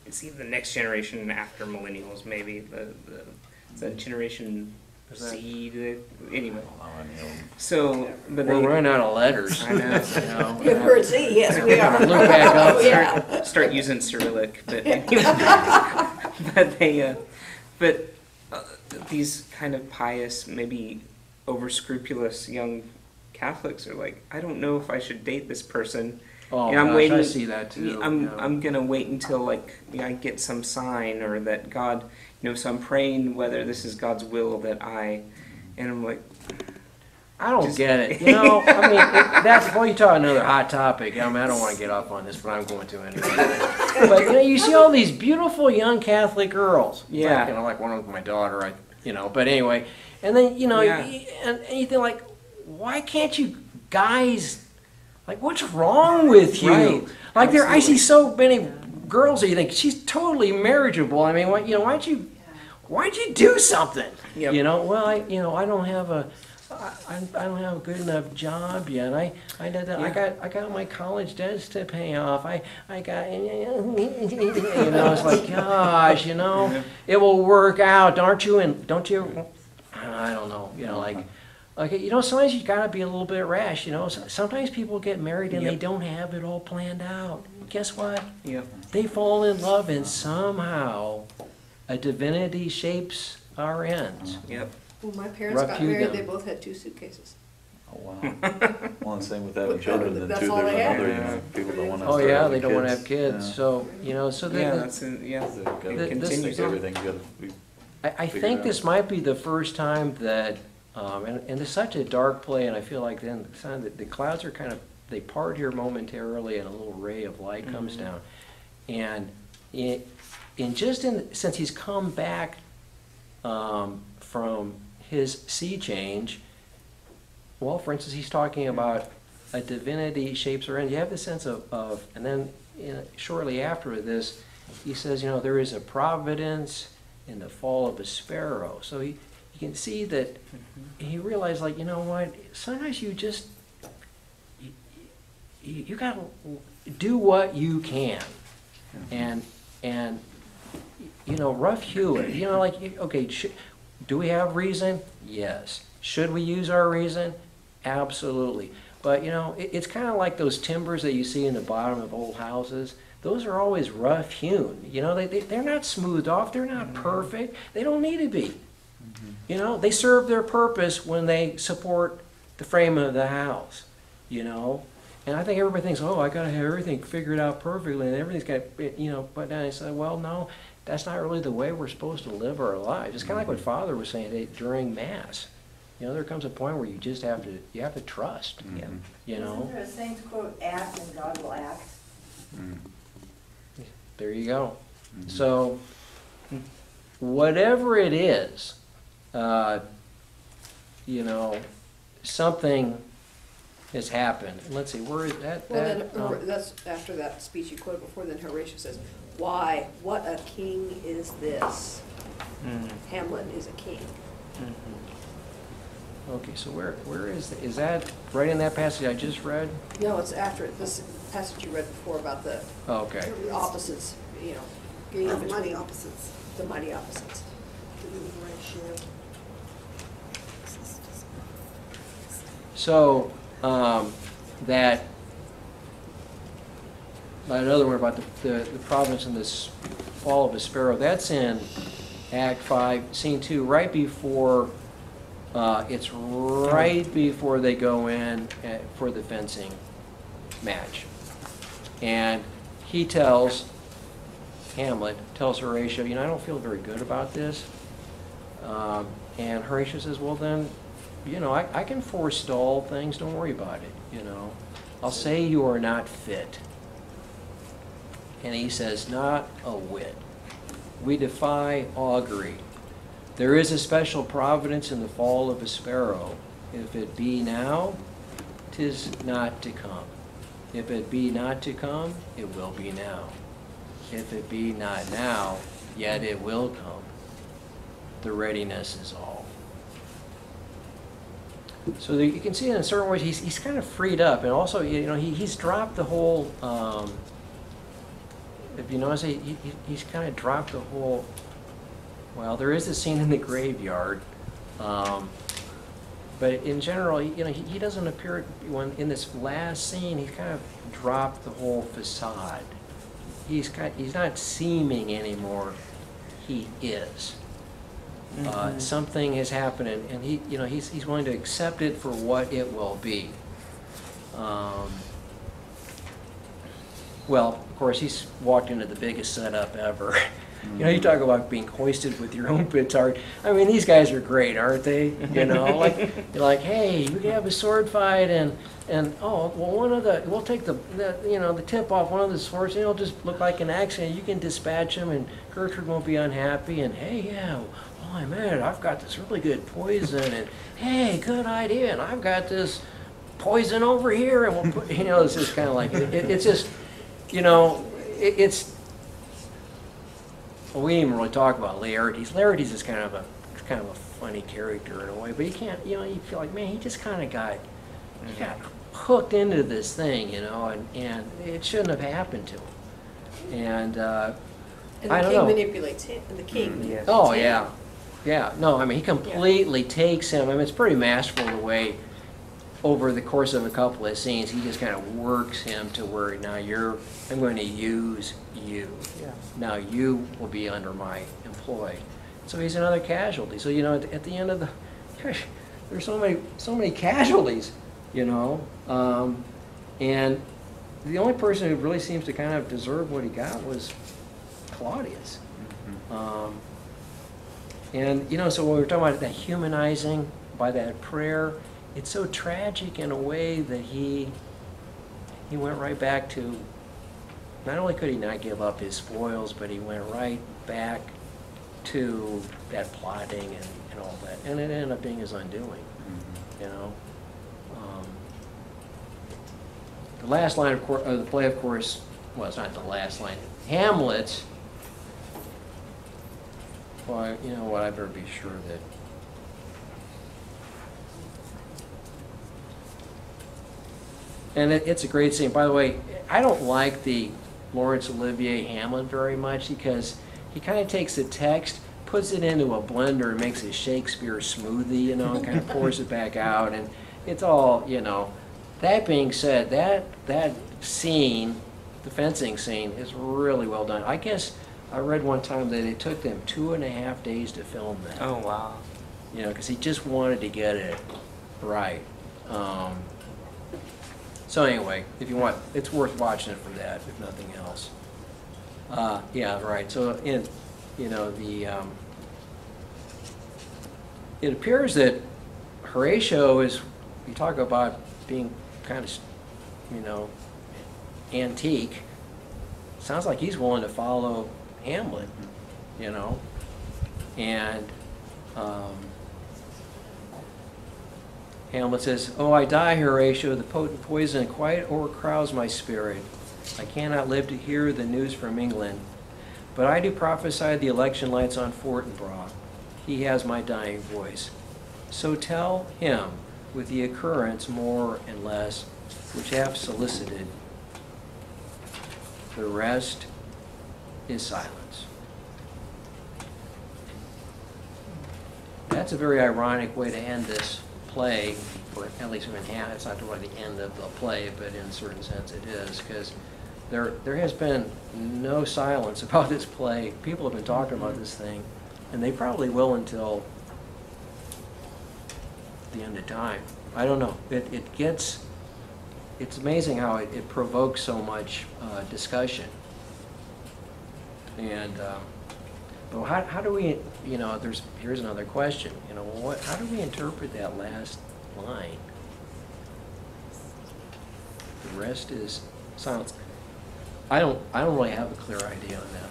it's either the next generation after millennials, maybe the generation Z. Anyway, so but We're they running out of letters. I know. You know? Good word, Z, yes, we are. Look back up. Oh, yeah. start using Cyrillic, but anyway, but they these kind of pious, maybe over scrupulous young Catholics are like, I don't know if I should date this person. Oh, And I'm gosh, waiting. I see that too. I'm gonna wait until like I get some sign or that God, so I'm praying whether this is God's will that and I'm like, I don't Just- get it. You know, I mean, that's before you talk another hot topic. I mean, I don't want to get off on this, but I'm going to anyway. But you know, you see all these beautiful young Catholic girls. Yeah. Like, you know, like one of my daughter. But anyway, and then Yeah. and you think like, why can't you guys? Like, what's wrong with you? Right. Like, I see Absolutely. so many girls that you think she's totally marriageable. I mean, why'd you do something? Yep. You know, well, I don't have a good enough job yet. I got my college debts to pay off. I got it's like, gosh, it will work out, don't you? I don't know, okay, sometimes you gotta be a little bit rash, Sometimes people get married and they Yep. don't have it all planned out. Guess what? yeah, They fall in love and somehow a divinity shapes our ends. yep. When my parents Rough got hew married, them. they both had 2 suitcases. Oh, wow. Well, and same with having children, then That's too, all there's they had. another, people don't want to Oh start yeah, having they don't want to have kids. kids, Yeah. so Yeah, that's it. Yeah, You gotta- The- it this- continues. everything, you gotta be. I Figure think it this out. might be the first time that, and it's such a dark play, and I feel like then the clouds are they part here momentarily, and a little ray of light comes Mhm. down, and since he's come back from his sea change, well, for instance, he's talking about a divinity shapes our end. You have the sense of and then shortly after this, he says, there is a providence in the fall of a sparrow. So you can see that he realized, like, you know what? Sometimes you just you gotta do what you can, and rough hew it. Okay, do we have reason? Yes. Should we use our reason? Absolutely. But it's kind of like those timbers that you see in the bottom of old houses. Those are always rough hewn. They're not smoothed off. They're not perfect. They don't need to be. They serve their purpose when they support the frame of the house. And I think everybody thinks, oh, I got to have everything figured out perfectly, and everything's got, But then I said, well, no, that's not really the way we're supposed to live our lives. It's kind of like what Father was saying during Mass. There comes a point where you just have to trust. Mhm. Isn't there a saying to quote, act and God will act? Mm. There you go. Mhm. So, whatever it is, something has happened. Let's see, where is that? Well, then, that's after that speech you quoted before, then Horatius says, why, what a king is this? Hamlet is a king. Okay, so where is that right in that passage I just read? No, it's after it, this passage you read before about the Oh, okay. opposites, being Of between mighty opposites. the mighty opposites. So, that another one about the providence and this fall of a sparrow, that's in Act 5, Scene 2, right before, it's right before they go in for the fencing match. And he tells, Hamlet tells Horatio, I don't feel very good about this. And Horatio says, well then, I can forestall things, don't worry about it, I'll say you are not fit. And he says, not a whit. We defy augury. There is a special providence in the fall of a sparrow. If it be now, 'tis not to come. If it be not to come, it will be now. If it be not now, yet it will come. The readiness is all. So you can see in certain ways he's kind of freed up, and also he's dropped the whole. If you notice, he's kind of dropped the whole. Well, there is a scene in the graveyard, but in general, he doesn't appear when in this last scene. He's kind of dropped the whole facade. He's not seeming anymore. He is. Something has happened, and he's willing to accept it for what it will be. Well, of course, he's walked into the biggest setup ever. You talk about being hoisted with your own petard. I mean, these guys are great, aren't they? Like, hey, we can have a sword fight, and oh, well, we'll take the tip off one of the swords, and it'll just look like an accident. You can dispatch him, and Gertrude won't be unhappy. And hey, yeah, oh, I man, I've got this really good poison, and hey, good idea, and I've got this poison over here, and we'll put, it's just kind of like it's just, it's. Well, we didn't even really talk about Laertes. Laertes is kind of a funny character in a way, but you can't, you feel like, man, he just kind of got hooked into this thing, and it shouldn't have happened to him. And And the I don't king know. manipulates him, and the king manipulates Oh, him. yeah. No, I mean, he completely takes him. I mean, it's pretty masterful the way, over the course of a couple of scenes, he just kind of works him to where now I'm going to use you. Yeah. Now you will be under my employ. So he's another casualty. So at the end of there's so many casualties, and the only person who really seems to kind of deserve what he got was Claudius. And so when we were talking about that humanizing by that prayer, it's so tragic in a way that he went right back to, not only could he not give up his spoils, but he went right back to that plotting and all that. And it ended up being his undoing, The last line of the play, of course, well, it's not the last line. Hamlet, well, you know what, I better be sure that and it's a great scene. By the way, I don't like the Laurence Olivier Hamlet very much because he kind of takes the text, puts it into a blender, and makes a Shakespeare smoothie, and kind of pours it back out, and it's all, That being said, that scene, the fencing scene, is really well done. I guess I read one time that it took them 2.5 days to film that. Oh, wow. Because he just wanted to get it right. So anyway, if you want, it's worth watching it for that, if nothing else. Yeah, right. So it appears that Horatio is, you talk about being kind of, antique. Sounds like he's willing to follow Hamlet, and Hamlet says, "Oh, I die, Horatio. The potent poison quite overcrowds my spirit. I cannot live to hear the news from England. But I do prophesy the election lights on Fortinbras. He has my dying voice. So tell him, with the occurrence more and less, which have solicited. The rest is silence." That's a very ironic way to end this play, or at least in Hamlet. It's not really the end of the play, but in a certain sense it is, because there has been no silence about this play. People have been talking about this thing, and they probably will until the end of time. I don't know. it's amazing how it provokes so much discussion. And, well, how do we, you know, here's another question, you know, how do we interpret that last line? The rest is silence. I don't really have a clear idea on that,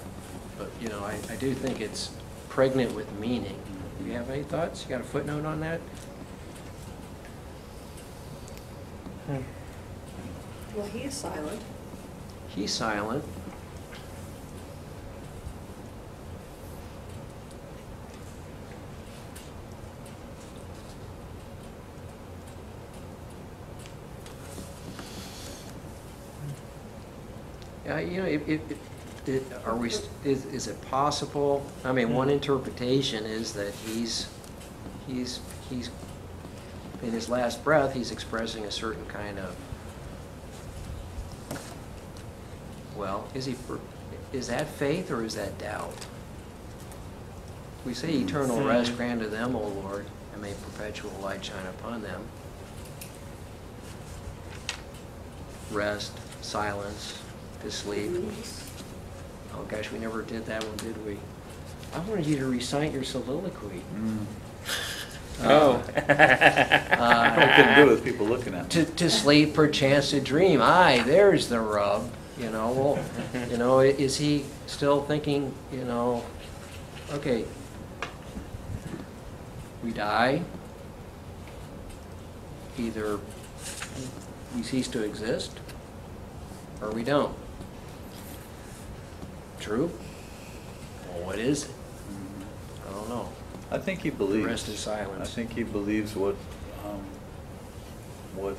but, you know, I do think it's pregnant with meaning. Do you have any thoughts? You got a footnote on that? Well, he is silent. He's silent. You know, is it possible? I mean, one interpretation is that he's in his last breath, he's expressing a certain kind of, well, is that faith or is that doubt? We say eternal rest grant to them, O Lord, and may perpetual light shine upon them. Rest, silence, to sleep. Oh gosh, we never did that one, did we? I wanted you to recite your soliloquy. Oh. I couldn't do it with people looking at me. To sleep, perchance to dream. Aye, there's the rub. You know, well, you know, is he still thinking, you know, okay, we die, either we cease to exist, or we don't. True? Well, what is it? I don't know. I think he believes. The rest is silence. I think he believes what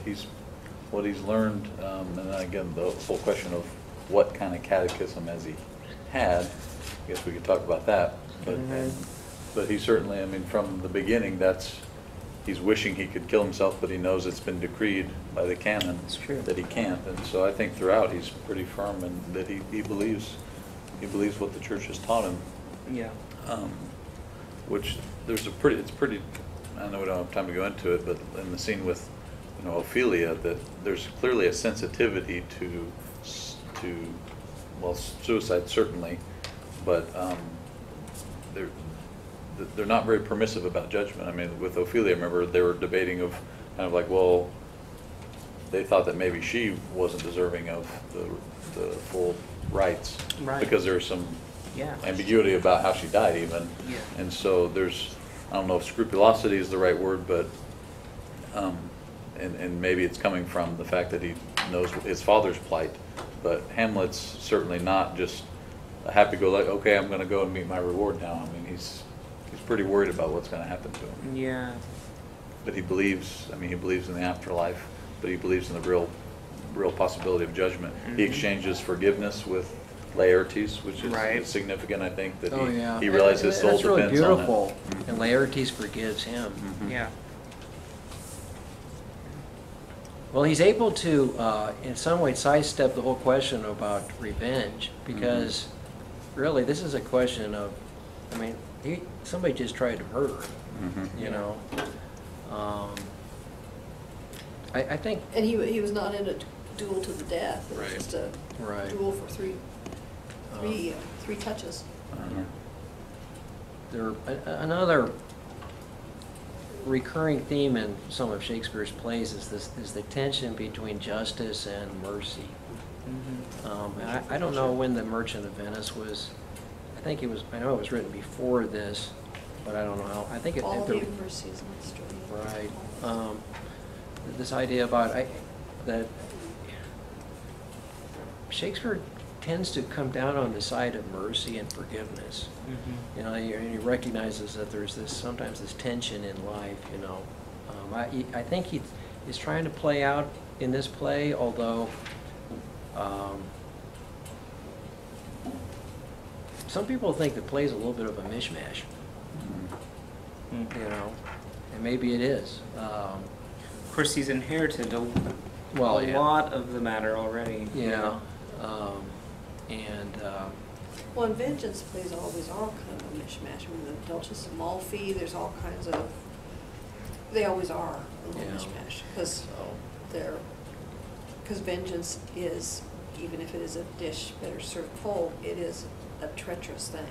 he's learned, and then again, the whole question of what kind of catechism has he had. I guess we could talk about that. But but he certainly, I mean, from the beginning, he's wishing he could kill himself, but he knows it's been decreed by the canon that he can't. And so I think throughout he's pretty firm in that he believes what the church has taught him. Yeah. Which it's pretty, I know we don't have time to go into it, but in the scene with, you know, Ophelia, that there's clearly a sensitivity to well, suicide certainly, but they're not very permissive about judgment. I mean, with Ophelia, I remember they were debating of kind of like, well, they thought that maybe she wasn't deserving of the full rites, Right. because there was some ambiguity about how she died even. Yeah. And so there's, I don't know if scrupulosity is the right word, but and maybe it's coming from the fact that he knows his father's plight. But Hamlet's certainly not just a happy-go-lucky, okay, I'm going to go and meet my reward now. I mean, he's pretty worried about what's going to happen to him. Yeah. But he believes, I mean, he believes in the afterlife, but he believes in the real possibility of judgment. He exchanges forgiveness with Laertes, which is significant, I think, that he realizes his soul That's really depends on it. beautiful. And Laertes forgives him. Yeah. Well, he's able to, in some way, sidestep the whole question about revenge, because really, this is a question of, I mean, somebody just tried to murder him, you know. I think. And he was not in a duel to the death. It was Right. just a Right. duel for three touches. Another recurring theme in some of Shakespeare's plays is the tension between justice and mercy. I don't know when The Merchant of Venice was. I know it was written before this, but I don't know how. I think it. All the mercies and strength. Right. This idea about that Shakespeare tends to come down on the side of mercy and forgiveness. You know, and he recognizes that there's sometimes this tension in life. You know, I think he's trying to play out in this play, although some people think the play's a little bit of a mishmash. You know, and maybe it is. Of course, he's inherited a Well, yeah. lot of the matter already. Yeah. Well, and vengeance plays always are kind of a mishmash. I mean, the Duchess of Malfi, there's all kinds of, they always are a little Yeah. mishmash, because Because vengeance is, even if it is a dish better served cold, it is a treacherous thing.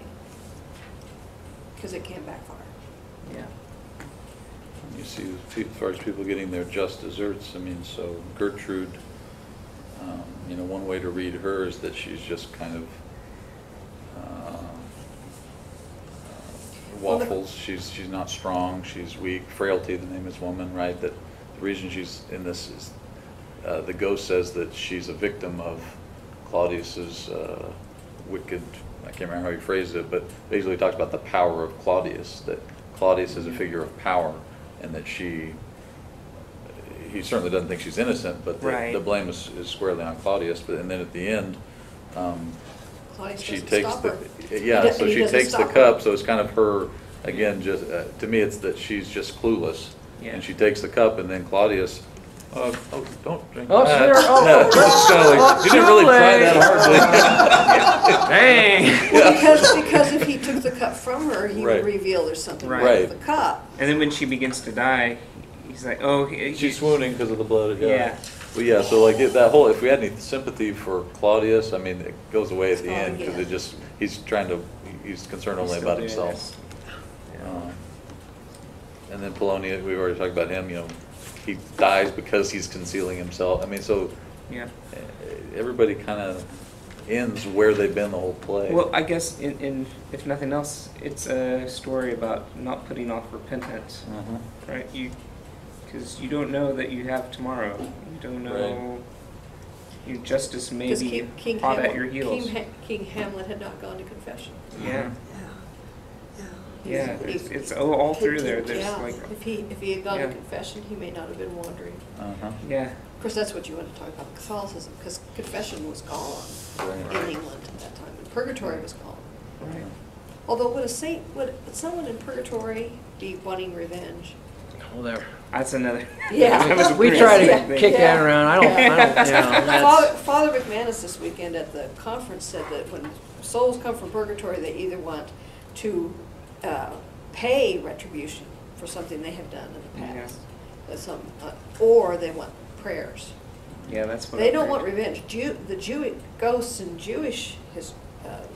Because it can backfire. Yeah. You see, as far as people getting their just desserts, I mean, so Gertrude, you know, one way to read her is that she's just kind of waffles. She's not strong. She's weak. Frailty, the name is woman, right? That the reason she's in this is the ghost says that she's a victim of Claudius's wicked. I can't remember how he phrased it, but basically he talks about the power of Claudius. That Claudius is a figure of power, and that he certainly doesn't think she's innocent, but Right. the blame is squarely on Claudius. But and then at the end, Claudius she doesn't takes stop the her. yeah. So He she doesn't takes the stop her. cup. So it's kind of her again. Just to me, it's that she's just clueless, Yeah. and she takes the cup, and then Claudius. Oh, don't drink Oh, that. sure. Oh, No, it's just kinda like, you didn't really try that hard, Dang. Well, because if he took the cup from her, he Right. would reveal there's something Right. wrong with the cup. And then when she begins to die, he's like, oh, She's swooning because of the blood. Yeah. Well, yeah. So like that whole, if we had any sympathy for Claudius, I mean, it goes away at It's the gone end because again. it just he's concerned He's only still about doing himself. this. And then Polonius, we've already talked about him. You know, he dies because he's concealing himself. I mean, so Yeah. everybody kind of ends where they've been the whole play. Well, I guess in if nothing else, it's a story about not putting off repentance, Mhm. right? Because you don't know that you have tomorrow. You don't know. Your justice may Because be King hot at Hamlet, your heels. King Hamlet had not gone to confession. Yeah. Yeah. He- It's all through there. There's Yeah, like. if he had gone Yeah. to confession, he may not have been wandering. Uh-huh. Yeah. Of course, that's what you want to talk about, Catholicism, because confession was gone Right. in England at that time, and purgatory was gone. Right. Although would someone in purgatory be wanting revenge? Well, there. That's another. Yeah. that was a We pretty try to interesting thing. kick that around. I don't, you know, Father McManus this weekend at the conference said that when souls come from purgatory, they either want to pay retribution for something they have done in the Yeah. past, or they want prayers. Yeah, that's what. They I've don't heard. want revenge. The Jewish ghosts in Jewish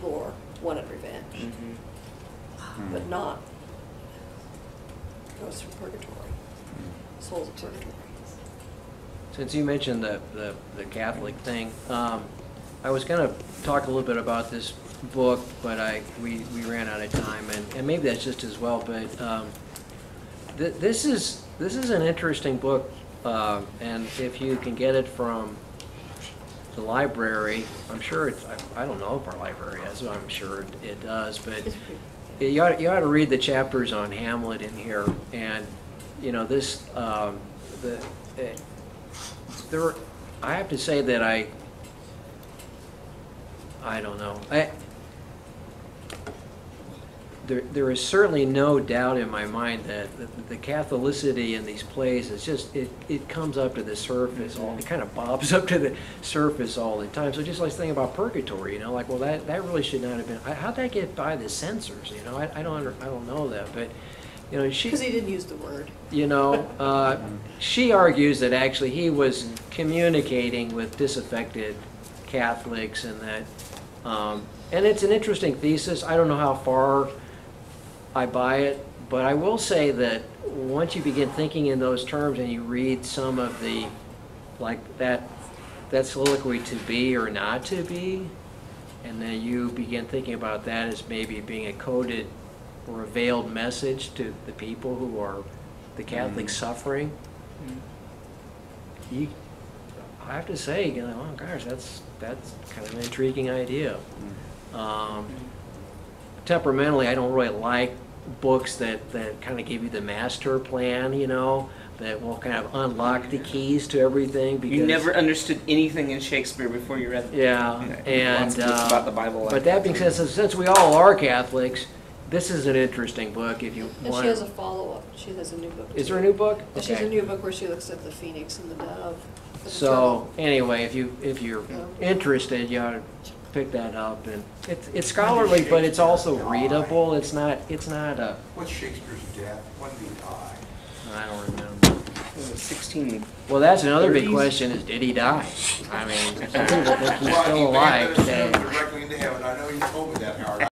lore wanted revenge, Mhm. but not ghosts from purgatory, souls of purgatory. Since you mentioned the Catholic thing, I was going to talk a little bit about this book, but we ran out of time, and maybe that's just as well. But this is an interesting book, and if you can get it from the library, I'm sure it's. I don't know if our library has it. I'm sure it does, but you ought to read the chapters on Hamlet in here, and you know this. I have to say that I don't know. There is certainly no doubt in my mind that the Catholicity in these plays is just it comes up to the surface. It kind of bobs up to the surface all the time. So just like thinking about purgatory, you know, like well that really should not have been. How'd that get by the censors? You know, I don't know that, but you know Because he didn't use the word. you know, she argues that actually he was communicating with disaffected Catholics, and that, and it's an interesting thesis. I don't know how far I buy it, but I will say that once you begin thinking in those terms and you read some of the, like that soliloquy to be or not to be, and then you begin thinking about that as maybe being a coded or a veiled message to the people who are the Catholic suffering. I have to say, you know, oh gosh, that's kind of an intriguing idea. Temperamentally, I don't really like books that kind of give you the master plan, you know, that will kind of unlock the keys to everything. Because You never understood anything in Shakespeare before you read. Yeah, and Lots of books about the Bible. but that being said, since we all are Catholics, this is an interesting book. If you And want, she has a follow-up. She has a new book. is too. there a new book? And she has a Okay. new book where she looks at the phoenix and the dove. and the So turtle. anyway, if you're Yeah. interested, you ought to pick that up. And it's scholarly, but it's also readable. It's not a. What's Shakespeare's death? When did he die? I don't remember. 16. Well, that's another big 30s? question, is did he die? I mean, some people think he's Well, still he may alive have been today. directly into heaven. I know you told me that, Howard.